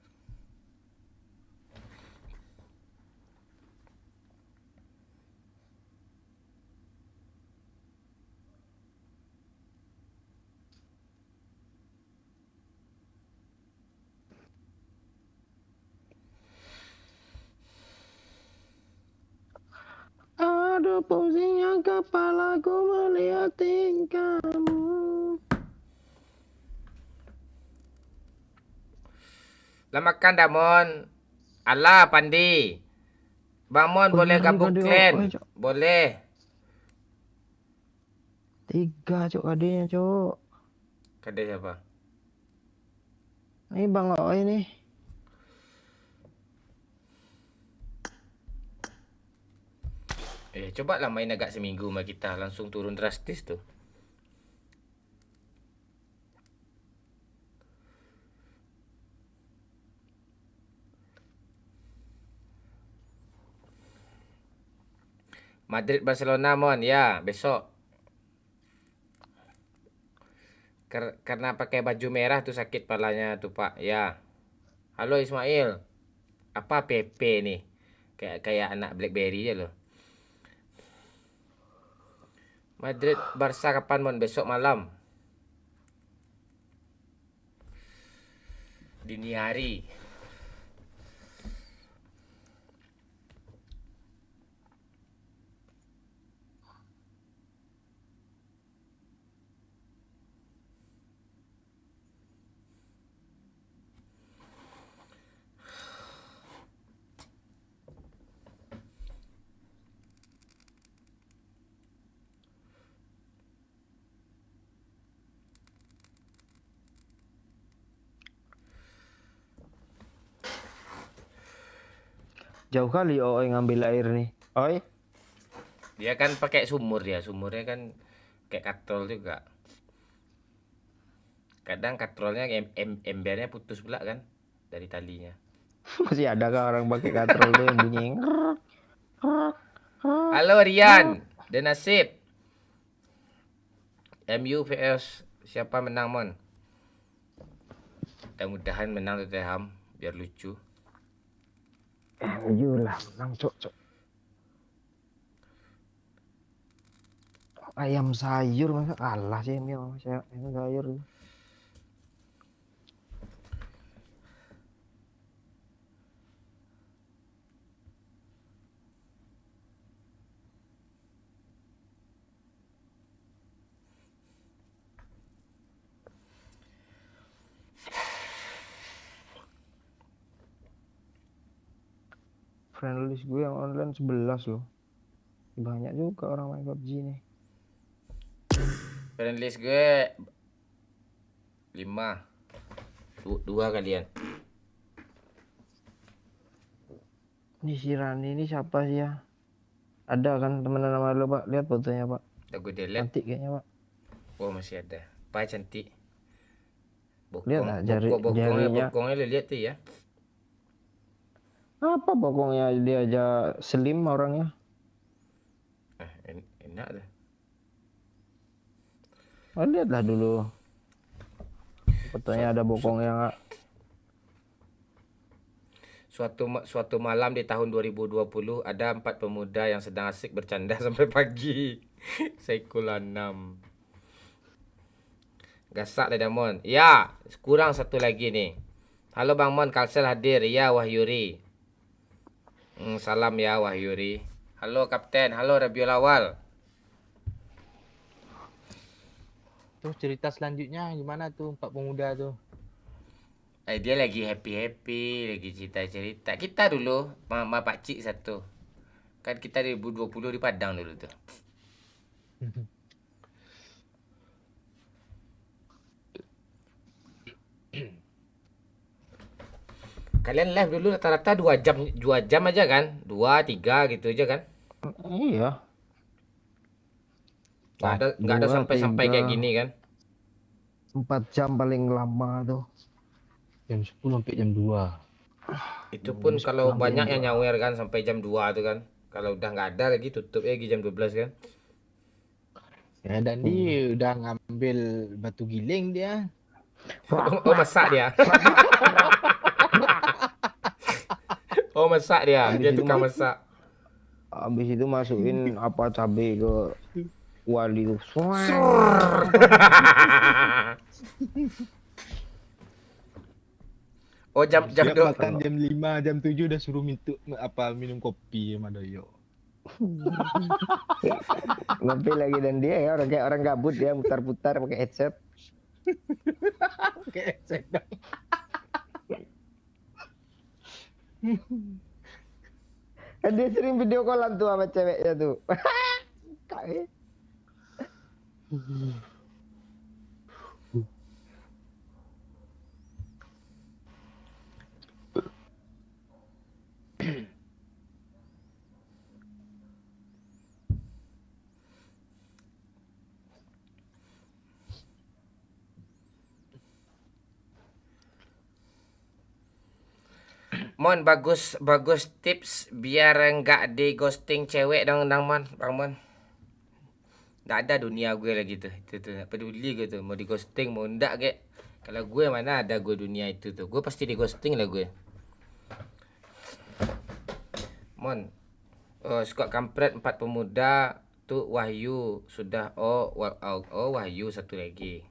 Aduh pusingnya kepalaku melihat tingkahmu. Lah makan dah Mon. Alah Pandi. Bang Mon boleh gabung clan. Boleh. 3 cok adanya cok. Kade siapa? Ini Bang Oi nih. Coba lah main agak seminggu sama kita. Langsung turun drastis tuh. Madrid Barcelona Mon, ya besok. Karena pakai baju merah tuh sakit palanya tuh Pak, ya. Halo Ismail. Apa PP nih? Kayak anak BlackBerry ya loh. Madrid Barca kapan Mon? Besok malam. Dini hari. Jauh kali Oi ngambil air nih. Oi. Dia kan pakai sumur ya, sumurnya kan kayak katrol juga. Kadang katrolnya embernya putus pula kan dari talinya. Masih ada kah orang pakai katrol tuh yang bunyi? Halo Rian, dan Nasib. MU vs siapa menang Mon? Mudah-mudahan menang Tottenham biar lucu. MU lah menang cok. Ayam sayur masa kalah sih MU saya ayam sayur. Friend list gue yang online 11 loh. Banyak juga orang main PUBG nih. Friend list gue 5. Dua kalian. Ini si Rani ini siapa sih ya? Ada kan teman nama lo Pak? Lihat fotonya Pak. Udah gue delete. Cantik kayaknya Pak. Oh masih ada. Pak cantik. Lihat lah jarinya. Bokongnya lo lihat tuh ya. Apa bokongnya dia aja slim orangnya. Enak dah. Oh, lihatlah dulu. Fotonya ada bokongnya nggak? Suatu malam di tahun 2020 ada 4 pemuda yang sedang asik bercanda sampai pagi. Sekula 6. Gasak dah Mon. Ya, kurang satu lagi nih. Halo Bang Mon, Kalsel hadir. Ya Wahyuri. Salam ya Wahyuri. Halo Kapten, halo Rabiul Awal. Terus cerita selanjutnya gimana tuh 4 pemuda tuh? Dia lagi happy-happy, lagi cerita-cerita. Kita dulu, Mama Pakcik satu. Kan kita 2020 di Padang dulu tuh. Kalian live dulu rata-rata 2 jam aja kan? 2, 3 gitu aja kan? Iya. Nggak ada sampai kayak gini kan? 4 jam paling lama tuh. Jam 10 sampai jam 2. Itu pun kalau banyak yang nyawer kan sampai jam 2 tuh kan. Kalau udah nggak ada lagi tutup lagi jam 12 kan. Ya dan dia udah ngambil batu giling dia. Oh masak dia. Oh masak dia. Dia tukang masak. Habis itu masukin apa cabai ke wali itu. Oh jam 2 makan jam 5, jam 7 udah suruh minum kopi sama Doyo. Ngopi lagi dan dia ya orang kayak orang gabut dia mutar-putar pakai headset. Pakai headset dong. Kan dia sering video callan tuh sama ceweknya tuh. Mon bagus tips biar enggak di ghosting cewek dong Mon, Bang Mon. Nggak ada dunia gue lagi tuh. Itu tuh nggak peduli gue tuh mau di ghosting mau enggak kayak. Kalau gue mana ada gue dunia itu tuh. Gue pasti di ghosting lah gue. Mon. Oh, squad kampret 4 pemuda tuh Wahyu sudah Wahyu satu lagi.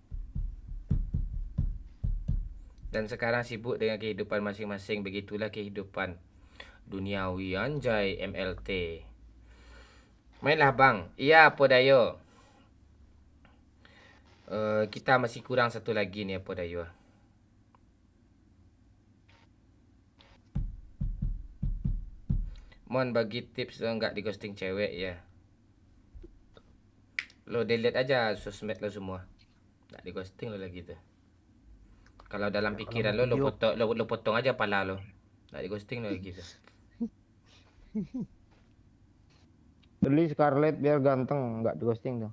Dan sekarang sibuk dengan kehidupan masing-masing. Begitulah kehidupan duniawi anjay MLT. Mainlah bang. Iya apa dayo. Kita masih kurang satu lagi nih apa dayo. Mon bagi tips enggak di ghosting cewek ya. Lo delete aja sosmed lo semua. Enggak di ghosting lo lagi tuh. Kalau dalam pikiran lo potong aja pala lo. Enggak di ghosting lo lagi tuh. Beli Scarlett biar ganteng, nggak di ghosting tuh.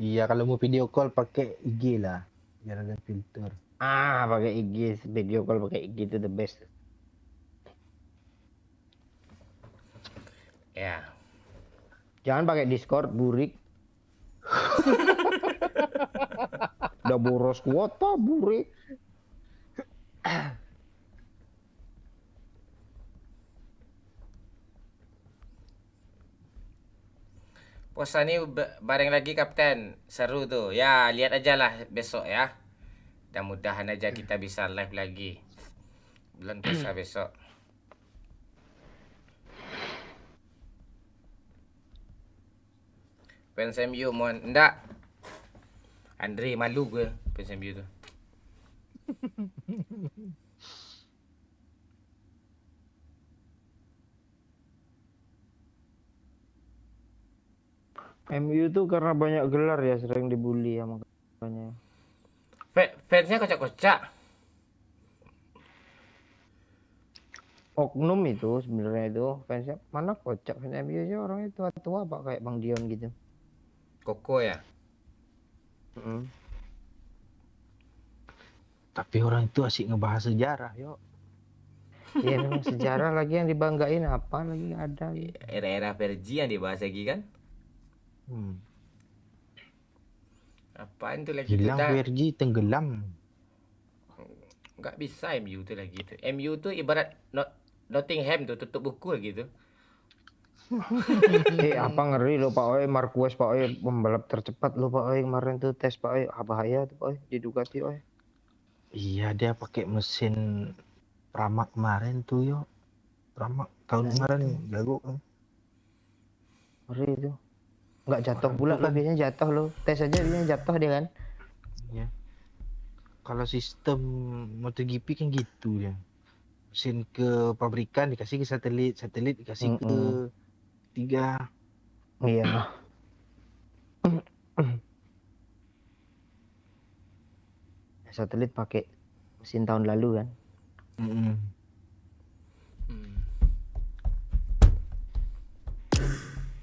Iya, kalau mau video call pakai IG lah, biar ada filter. Ah, pakai IG, video call pakai IG itu the best. Ya. Jangan pakai Discord, burik. Udah boros kuota, burik. Puasa nih bareng lagi Kapten. Seru tuh. Ya, lihat aja lah besok ya. Mudah-mudahan aja kita bisa live lagi. Bulan puasa besok. Fans MU mon. Enggak. Andre malu gue fans MU tuh. MU tuh karena banyak gelar ya sering dibully ya makanya. Fansnya kocak-kocak. Oknum itu sebenarnya itu fansnya mana kocak fans MU aja orangnya tua-tua pak kayak Bang Dion gitu. Koko ya. Tapi orang itu asik ngebahas sejarah, yuk. Iya memang sejarah lagi yang dibanggain apa lagi ada. Era-era Vergi yang dibahas lagi kan? Apaan tuh lagi Hilang tuh? Vergi tenggelam. Nggak bisa MU tuh lagi tuh. MU tuh ibarat Nottingham tuh tutup buku gitu. Apa ngeri lo Pak Oi, Marquez Pak Oi, pembalap tercepat lo Pak Oi kemarin tuh tes Pak Oi, bahaya tuh Pak Oi di Ducati Oi. Iya dia pakai mesin Pramac kemarin tuh yo. Pramac tahun kemarin jago kan. Ngeri itu. Nggak jatuh pula lah biasanya jatuh lo. Tes aja biasanya jatuh dia kan. Iya. Kalau sistem MotoGP kan gitu ya. Mesin ke pabrikan dikasih ke satelit, satelit dikasih ke tiga. Iya. Satelit pakai mesin tahun lalu kan.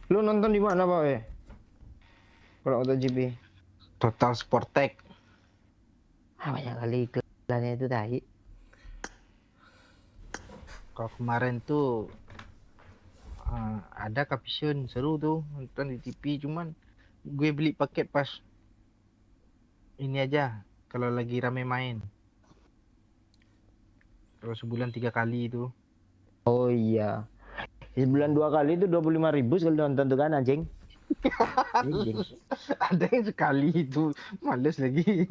Lu nonton di mana Pak kalau MotoGP? Total Sport Tech. Banyak kali iklannya itu tahi. Kalau kemarin tuh ada Caption seru tuh nonton di TV, cuman gue beli paket pas ini aja kalau lagi rame main. Kalau sebulan 3 kali itu. Oh iya. Sebulan 2 kali itu 25.000 sekali nonton tuh kan anjing. Ada yang sekali itu males lagi.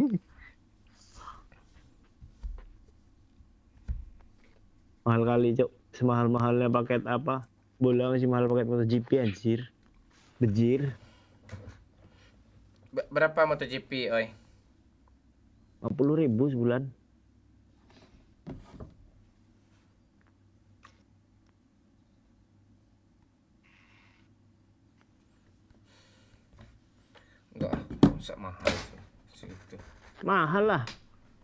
Mahal kali cok, semahal-mahalnya paket apa? Bola masih mahal paket MotoGP anjir. Bejir. Berapa MotoGP oi? 50.000 sebulan. Enggak, mahal segitu. Mahal lah.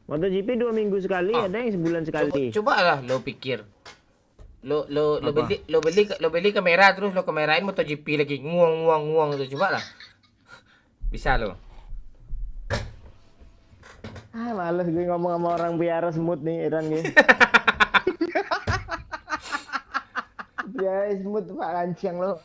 MotoGP 2 minggu sekali, ada yang sebulan sekali. Coba lah lo pikir. Lo beli kamera terus lo kamerain MotoGP lagi nguang tuh, coba lah. Bisa lo. Males gue ngomong sama orang piara semut nih, Iran gue. Ya semut Pak Kancing lo.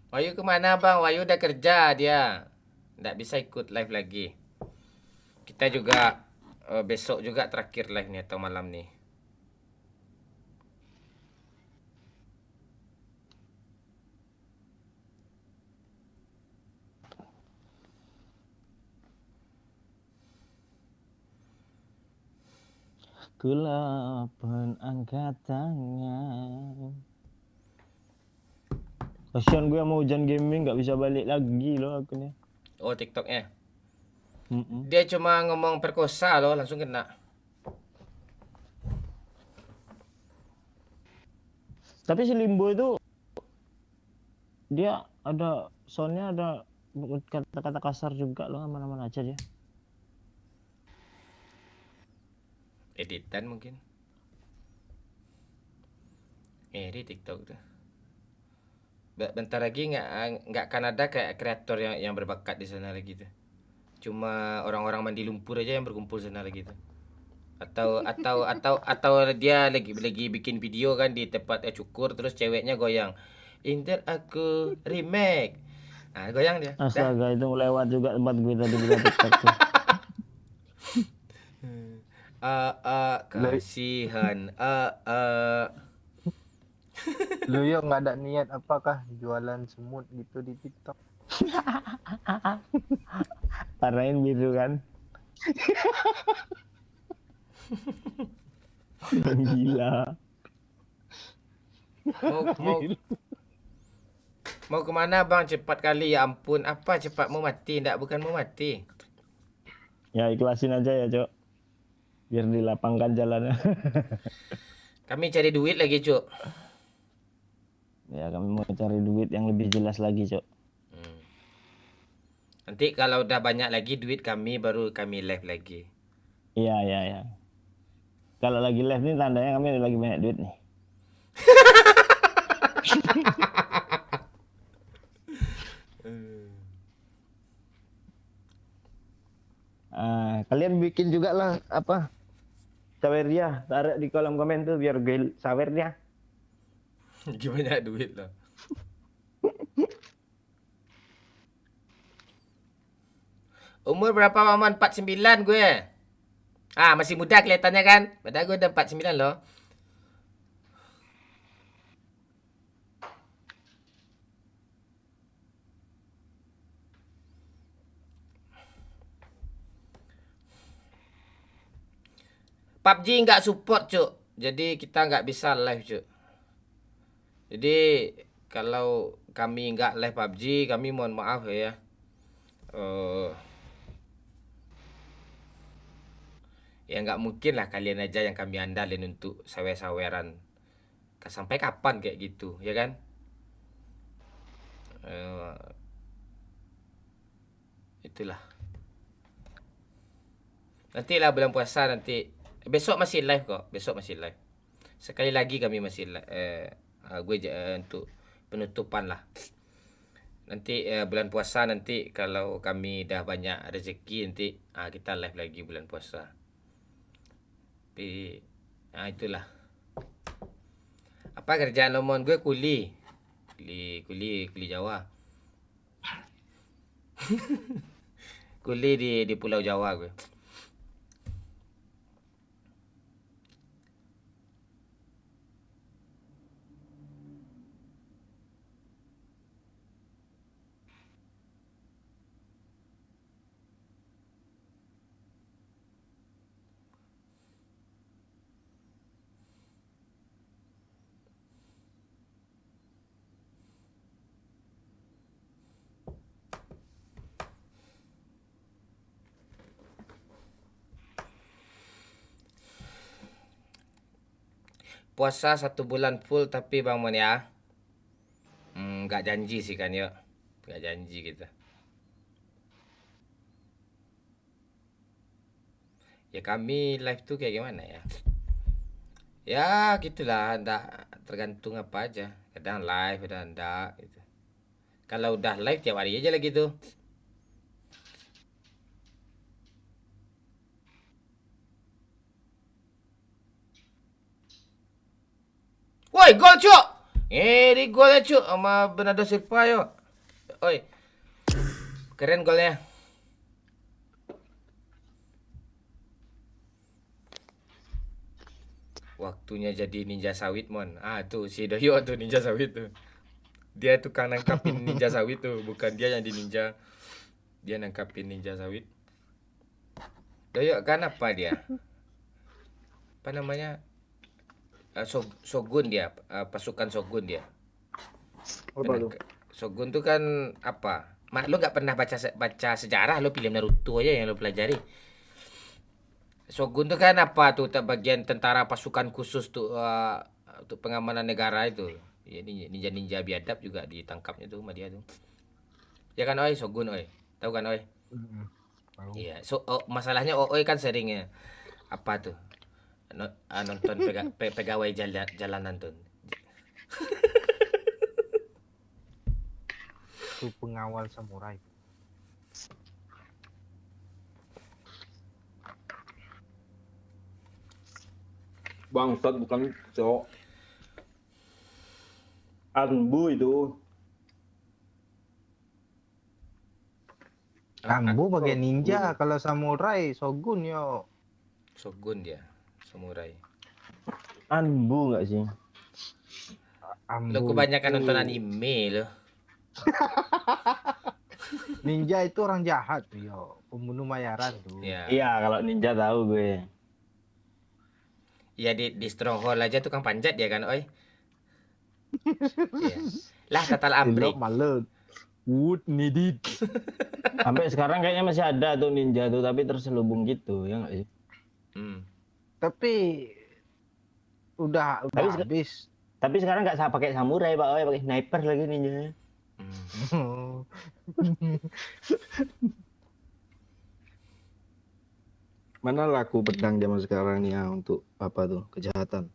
Wahyu kemana bang? Wahyu udah kerja dia. Nggak bisa ikut live lagi. Kita juga besok juga terakhir live nih atau malam nih. Kelapan angkat tangan. Kasian gue mau hujan gaming nggak bisa balik lagi loh aku nih. Oh, TikToknya. Dia cuma ngomong perkosa loh, langsung kena. Tapi si Limbo itu dia ada soundnya, ada kata-kata kasar juga loh, aman-aman aja dia. Editan mungkin. Di TikTok tuh. Bentar lagi nggak akan ada kayak kreator yang berbakat di sana lagi tuh. Cuma orang-orang mandi lumpur aja yang berkumpul sana lagi tuh. Atau dia lagi bikin video kan di tempat cukur, terus ceweknya goyang. Intel aku remake. Nah, goyang dia. Astaga, itu lewat juga tempat gue tadi di TikTok tuh. Kasihan. Lu yuk nggak ada niat apakah jualan semut gitu di TikTok? Parahin biru kan. Gila. Mau kemana bang? Cepat kali, ya ampun. Apa cepat mau mati? Nggak, bukan mau mati. Ya ikhlasin aja ya Cok, biar dilapangkan jalannya. Kami cari duit lagi Cok. Ya kami mau cari duit yang lebih jelas lagi Cok. Nanti kalau udah banyak lagi duit kami, baru kami live lagi. Iya. Kalau lagi live nih tandanya kami lagi banyak duit nih. Kalian bikin juga lah apa sawernya, taruh di kolom komen tuh biar gue sawernya. Gimana duit loh. Umur berapa Maman? 49 gue. Masih muda kelihatannya kan? Padahal gue udah 49 loh. PUBG nggak support Cuk. Jadi kita nggak bisa live Cuk. Jadi kalau kami nggak live PUBG, kami mohon maaf ya. Ya nggak mungkin lah kalian aja yang kami andalin untuk sawer-saweran. Sampai kapan kayak gitu, ya kan? Itulah. Nantilah bulan puasa nanti. Besok masih live kok. Besok masih live. Sekali lagi kami masih untuk penutupan lah. Nanti bulan puasa nanti kalau kami dah banyak rezeki nanti kita live lagi bulan puasa. Tapi itulah. Apa kerjaan Lomon gue? Kuli Jawa. Kuli di Pulau Jawa gue. Puasa 1 bulan full tapi Bang Mon ya. Nggak janji sih kan yuk. Nggak janji kita. Ya kami live tuh kayak gimana ya. Ya gitulah, nggak tergantung apa aja. Kadang live, kadang enggak gitu. Kalau udah live tiap hari aja lah gitu. Woi, gol Cuk. Di gol ya Cuk sama Bernardo Silva yo. Oi. Keren golnya. Waktunya jadi ninja sawit mon. Ah tuh si Doyo tuh ninja sawit tuh. Dia tukang nangkapin ninja sawit tuh, bukan dia yang di ninja. Dia nangkapin ninja sawit. Doyo kan apa dia? Apa namanya? Shogun dia, pasukan Shogun dia. Apa tuh? Shogun tuh kan apa? Lo nggak pernah baca sejarah, lo film Naruto aja yang lo pelajari. Shogun tuh kan apa tuh bagian tentara pasukan khusus tuh untuk pengamanan negara itu. Ya, ninja biadab juga ditangkapnya tuh sama dia tuh. Ya kan oi Shogun oi. Tahu kan oi? Iya, masalahnya oi kan seringnya apa tuh? Nonton pegawai jalanan tuh. Itu pengawal samurai. Bangsat bukan cowok. Anbu itu. Ambo bagian ninja, kalau samurai Shogun yo. Shogun dia, samurai. Anbu nggak sih? Lo kebanyakan nonton anime lo. Ninja itu orang jahat yo, pembunuh bayaran tuh. Iya, kalau ninja tahu gue. Ya di Stronghold aja tukang panjat dia kan, oi. Iya. Lah total ambrek. Malet. Wood needed. Sampai sekarang kayaknya masih ada tuh ninja tuh, tapi terselubung gitu, ya nggak sih? Tapi udah habis. Tapi sekarang nggak pakai samurai pak, oi, pakai sniper lagi ninjanya. Mana laku pedang zaman sekarang nih ya untuk apa tuh kejahatan?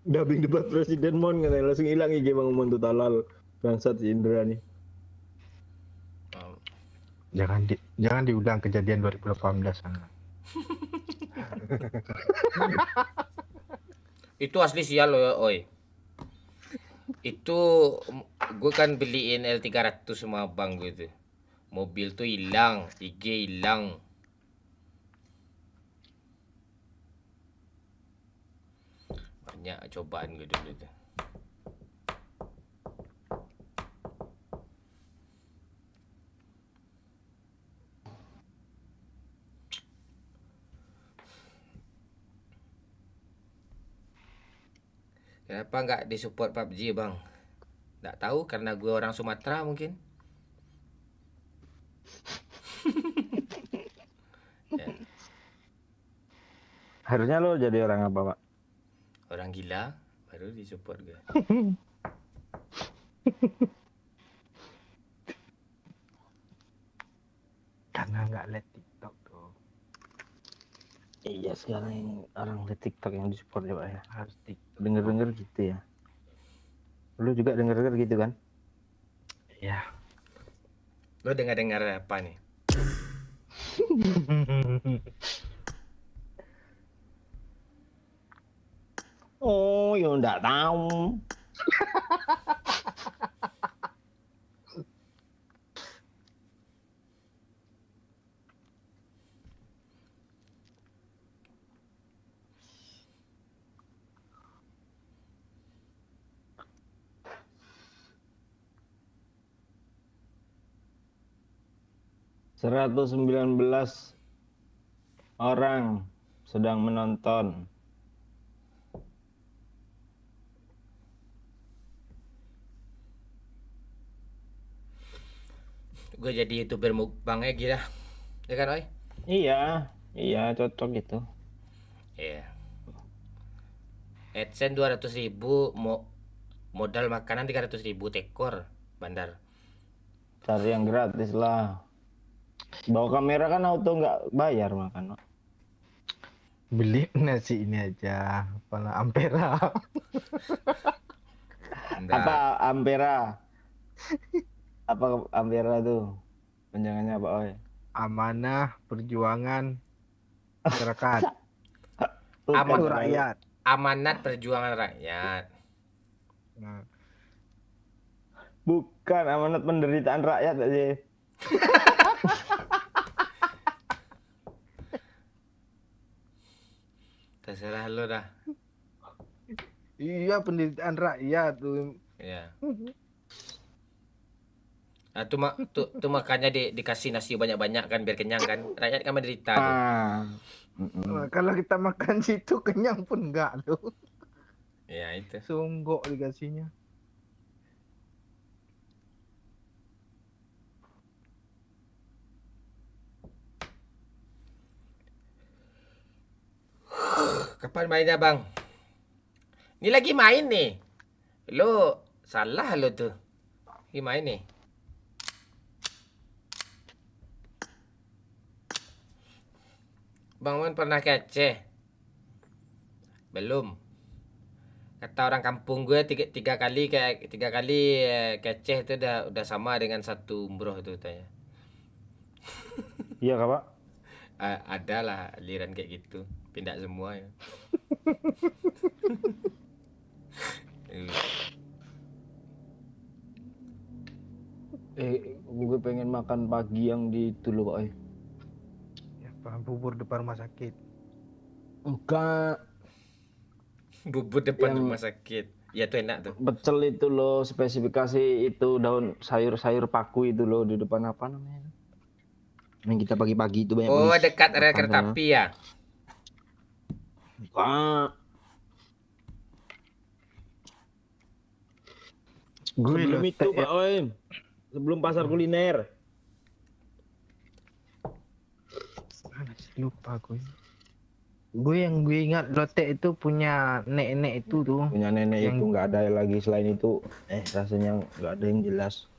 Dubbing debat presiden mon katanya langsung hilang IG Bang Mon tuh talal bangsat si Indra nih. Jangan diulang kejadian 2018 sana. Itu asli sial loh, oi. Itu gue kan beliin L300 sama abang gue tuh. Mobil tuh hilang, IG hilang. Banyak cobaan gue dulu tuh. Kenapa nggak disupport PUBG bang? Nggak tahu karena gue orang Sumatera mungkin. Ya. Harusnya lo jadi orang apa pak? Orang gila baru disupport gue. Karena nggak liat TikTok tuh. Iya sekarang orang di TikTok yang disupport ya pak ya. Harus TikTok. Denger gitu ya. Lu juga denger gitu kan? Ya. Lo dengar apa nih? Oh, ya enggak tahu. $119 orang sedang menonton. Gue jadi YouTuber mukbangnya gila. Ya kan, oi? Iya, cocok gitu. Iya. AdSense 200.000, modal makanan 300.000 tekor bandar. Cari yang gratis lah. Bawa kamera kan auto nggak bayar makan. Beli nasi ini aja, apa Ampera. Apa Ampera? Apa Ampera tuh? Panjangannya apa, oi? Amanah Perjuangan Masyarakat. Bukan, rakyat. Amanat perjuangan rakyat. Nah, Bukan amanat penderitaan rakyat aja. Terserah lo dah. iya penderitaan rakyat tuh. Ya. Nah, tuh makanya dikasih nasi banyak-banyak kan biar kenyang kan. Rakyat kan menderita tuh. Nah, kalau kita makan situ kenyang pun enggak loh. Ya itu. Songgok dikasihnya. Kapan mainnya bang? Ini lagi main nih. Lo salah lo tuh. Lagi main nih. Bang Mon pernah kece? Belum. Kata orang kampung gue tiga kali kece itu udah sama dengan satu umroh itu tanya. Iya kak Pak. Ada lah aliran kayak gitu. Pindah semua ya. Gue pengen makan pagi yang di itu loh Pak. Ya, bubur depan rumah sakit. Enggak. Bubur depan Yang- rumah sakit. Ya tuh enak tuh. Pecel itu loh, spesifikasi itu daun sayur-sayur paku itu loh di depan apa namanya? Yang kita pagi-pagi itu banyak Oh, polisi dekat rel makan kereta sana. api ya. Pak. Sebelum itu Pak Oim. Sebelum pasar kuliner. Lupa gue. Yang gue ingat lotek itu punya nenek itu tuh. Punya nenek Yang- itu nggak ada lagi selain itu. Rasanya nggak ada yang jelas.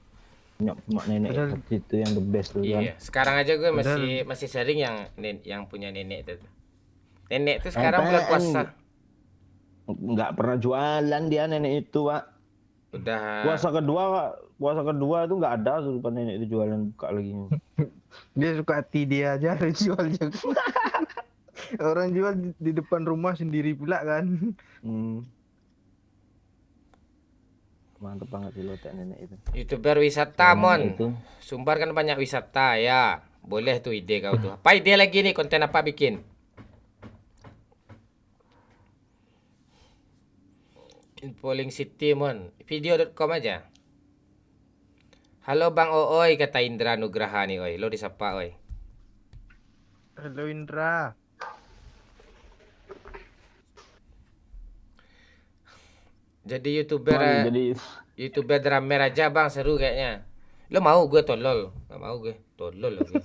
Cuma nenek Padahal- itu yang the best tuh kan. Iya, sekarang aja gue Padahal- masih sering yang punya nenek itu. Nenek itu sekarang bulan puasa. Nggak pernah jualan dia nenek itu Pak. Udah Puasa kedua itu nggak ada tuh depan nenek itu jualan buka lagi. Dia suka hati dia aja jual jago. Orang jual di depan rumah sendiri pula kan. Mantep banget sih lotek nenek itu. YouTuber wisata Nenek Mon. itu. Sumbar kan banyak wisata ya. Boleh tuh ide kau tuh. Apa ide lagi nih, konten apa bikin? Infoling City Mon. Video.com aja. Halo Bang Ooy, kata Indra Nugraha nih oi. Lo disapa oi. Halo Indra. Jadi YouTuber Bang, jadi YouTuber drummer aja Bang, seru kayaknya. Lo mau gue tolol? Gak mau gue. Tolol lagi.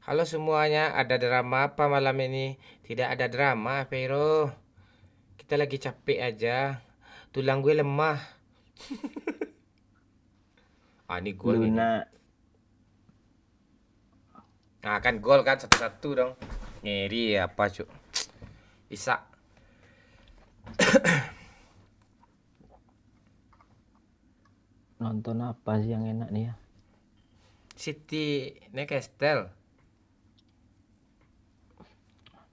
Halo semuanya, ada drama apa malam ini? Tidak ada drama, Vero. Kita lagi capek aja. Tulang gue lemah. Ini gol ini. Luna. Nah, kan gol kan satu-satu dong. Ngeri apa, Cuk. Bisa. Nonton apa sih yang enak nih ya? City Newcastle.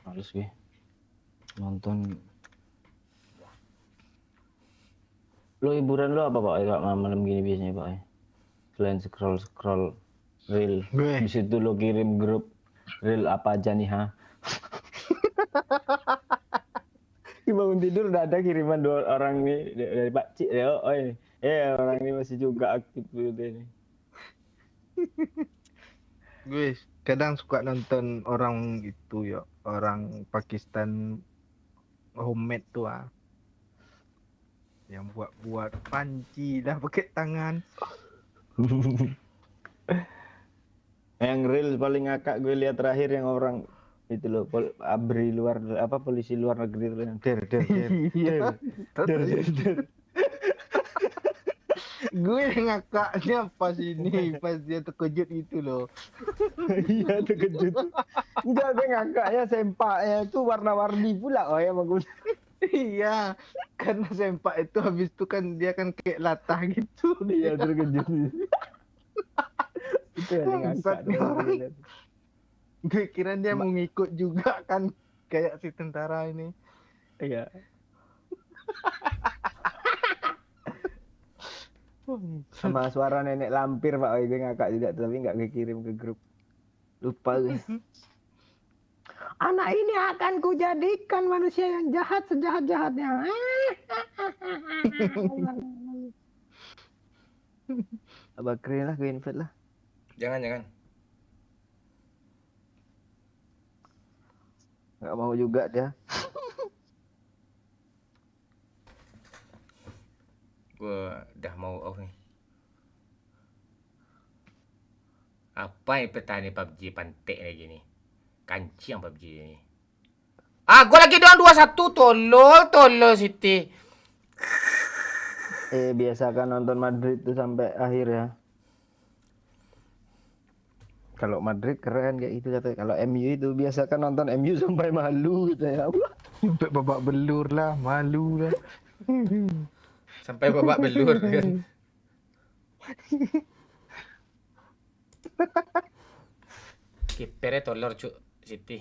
Harus gue nonton. Lo hiburan lo apa Pak? Kayak malam gini biasanya Pak. Selain scroll reel. Gue. Di situ lo kirim grup reel apa aja nih ha? Di bangun tidur udah ada kiriman dua orang nih dari Pak Cik ya. Orang ini masih juga aktif gitu nih. Gue kadang suka nonton orang itu ya, orang Pakistan homemade tuh yang buat panci dah pakai tangan. Yang real paling ngakak gue lihat terakhir yang orang itu loh abri luar apa polisi luar negeri itu yang der. Iya. Gue ngakaknya pas dia terkejut itu loh. Iya terkejut. Enggak gue ngakaknya sempaknya itu warna-warni pula ya bagus. Iya, karena sempak itu habis itu kan dia kan kayak latah gitu. Dia terkejut. Itu yang ngangkat Bangsat nih orang. Gue kira dia mau ngikut juga kan kayak si tentara ini. Iya. Sama suara nenek lampir Pak, gue ngakak juga tapi nggak gue kirim ke grup. Lupa gue. Anak ini akan kujadikan manusia yang jahat sejahat-jahatnya. Abah keren lah, gue invite lah. Jangan. Nggak mau juga dia. Gue udah mau off nih. Apa yang petani PUBG pantek lagi nih? Kancing PUBG ini. Gue lagi doang 2-1. Tolol Siti. Biasakan nonton Madrid tuh sampai akhir ya. Kalau Madrid keren kayak gitu katanya. Kalau MU itu biasakan nonton MU sampai malu gitu ya. Sampai babak belur lah, malu lah. Sampai babak belur kan. Kipernya tolol cuk Siti.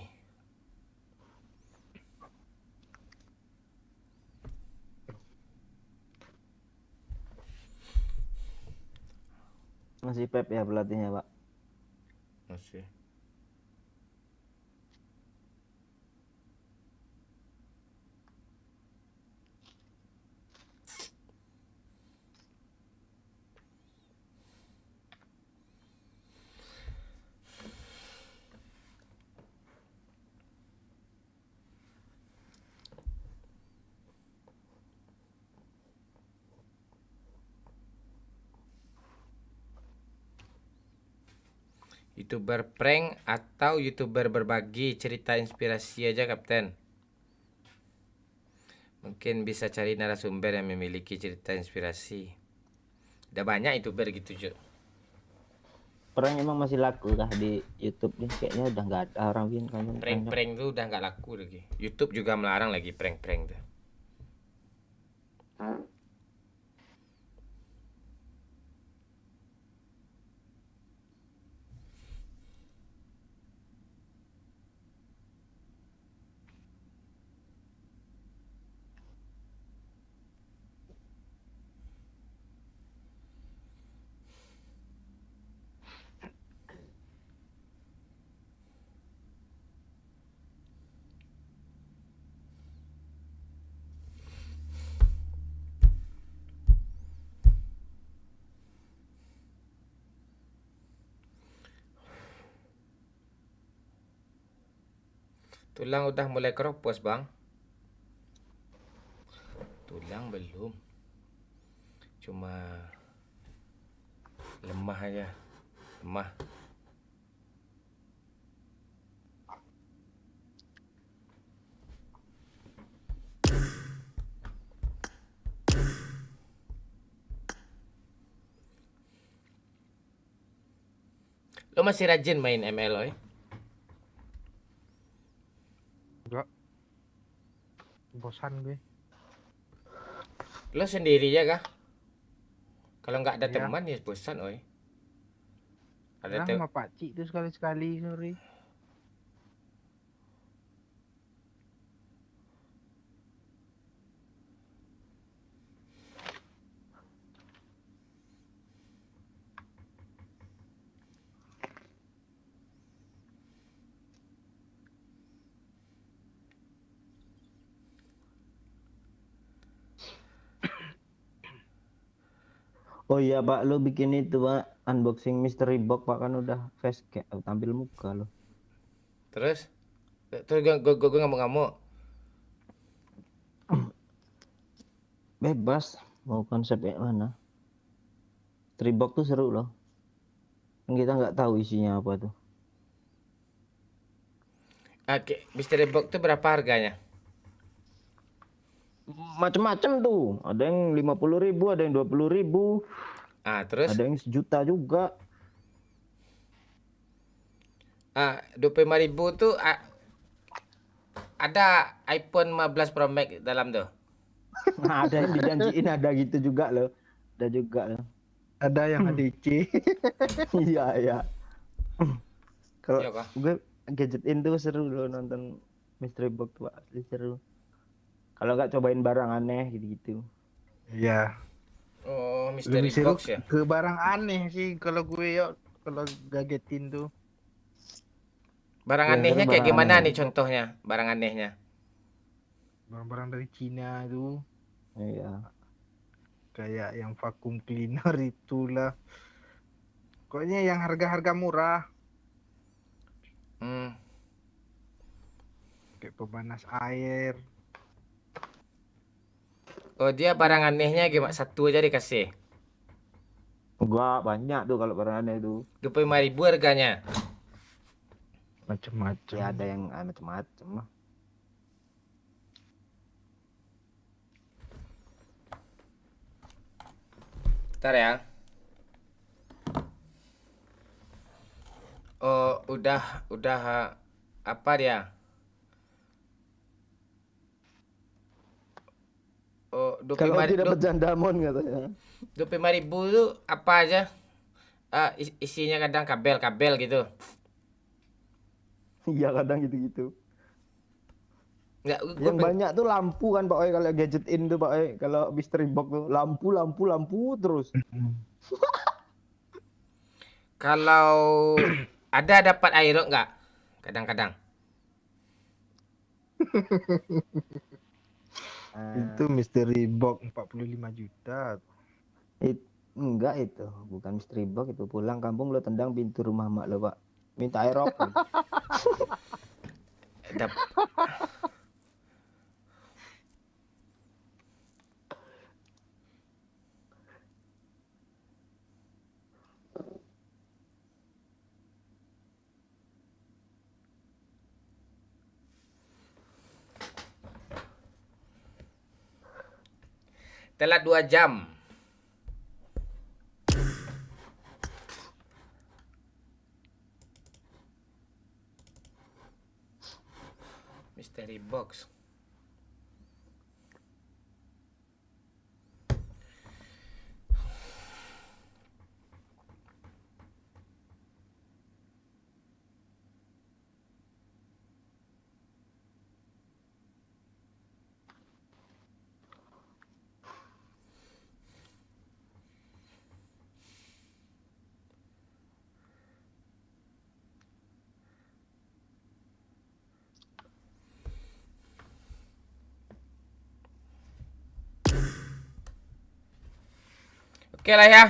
Masih Pep ya pelatihnya Pak. Masih. YouTuber prank atau YouTuber berbagi cerita inspirasi aja Kapten. Mungkin bisa cari narasumber yang memiliki cerita inspirasi. Udah banyak YouTuber gitu Cuk. Prank emang masih laku kah di YouTube nih? Kayaknya udah nggak ada orang bikin konten Prank-prank tuh udah nggak laku lagi. YouTube juga melarang lagi prank-prank tuh. Tulang udah mulai keropos bang. Tulang belum. Cuma lemah aja. Lemah. Lo masih rajin main ML oi? Enggak. Bosan gue. Lo sendiri ya kah? Kalau nggak ada Iya. teman ya bosan oi. Ada Nah, sama pakcik tuh sekali-sekali sorry. Oh iya Pak, lo bikin itu Pak, unboxing mystery box Pak, kan udah face cam, tampil muka lo. Terus gue ngamuk-ngamuk. Bebas, mau konsep yang mana. Mystery box tuh seru loh. Kan kita nggak tahu isinya apa tuh. Oke, mystery box tuh berapa harganya? Macem-macem tuh, ada yang 50.000, ada yang 20.000. Terus? Ada yang 1 juta juga. 25.000 tuh ada iPhone 15 Pro Max dalam tuh. Nah, ada yang dijanjiin ada gitu juga loh. Ada juga loh. Ada yang ADC. Iya, iya. Kalau Iya, Kak. gue gadget tuh seru loh nonton Mystery Box tuh asli seru. Kalau nggak cobain barang aneh gitu-gitu. Iya. Oh, Mystery Lebih seru Box ya. ke barang aneh sih kalau gue yuk kalau gagetin tuh. Barang Ya, anehnya seru kayak barang gimana aneh. nih contohnya? Barang anehnya. Barang-barang dari Cina tuh Iya. kayak yang vacuum cleaner itulah. Pokoknya yang harga-harga murah Hmm. kayak pemanas air. Oh, dia barang anehnya gimana? Satu aja dikasih. Enggak banyak tuh kalau barang aneh tuh. 25.000 harganya. Macem-macem. Ya ada yang macam-macam mah. Bentar ya. Oh, udah apa dia? Oh, Kalau 25 tidak dapat jandamon katanya. 25.000 itu apa aja? Isinya kadang kabel gitu. Iya kadang gitu-gitu. Enggak, Yang banyak tuh lampu kan Pak Oi kalau gadget tuh Pak Oi. Kalau mystery box tuh lampu terus. kalau ada dapat aero enggak? Kadang-kadang. Itu mystery box 45 juta. Enggak itu, bukan mystery box itu. Pulang kampung lo tendang pintu rumah mak lo Pak. Minta aerok. Dap- Telat 2 jam. Mystery box. Oke lah ya,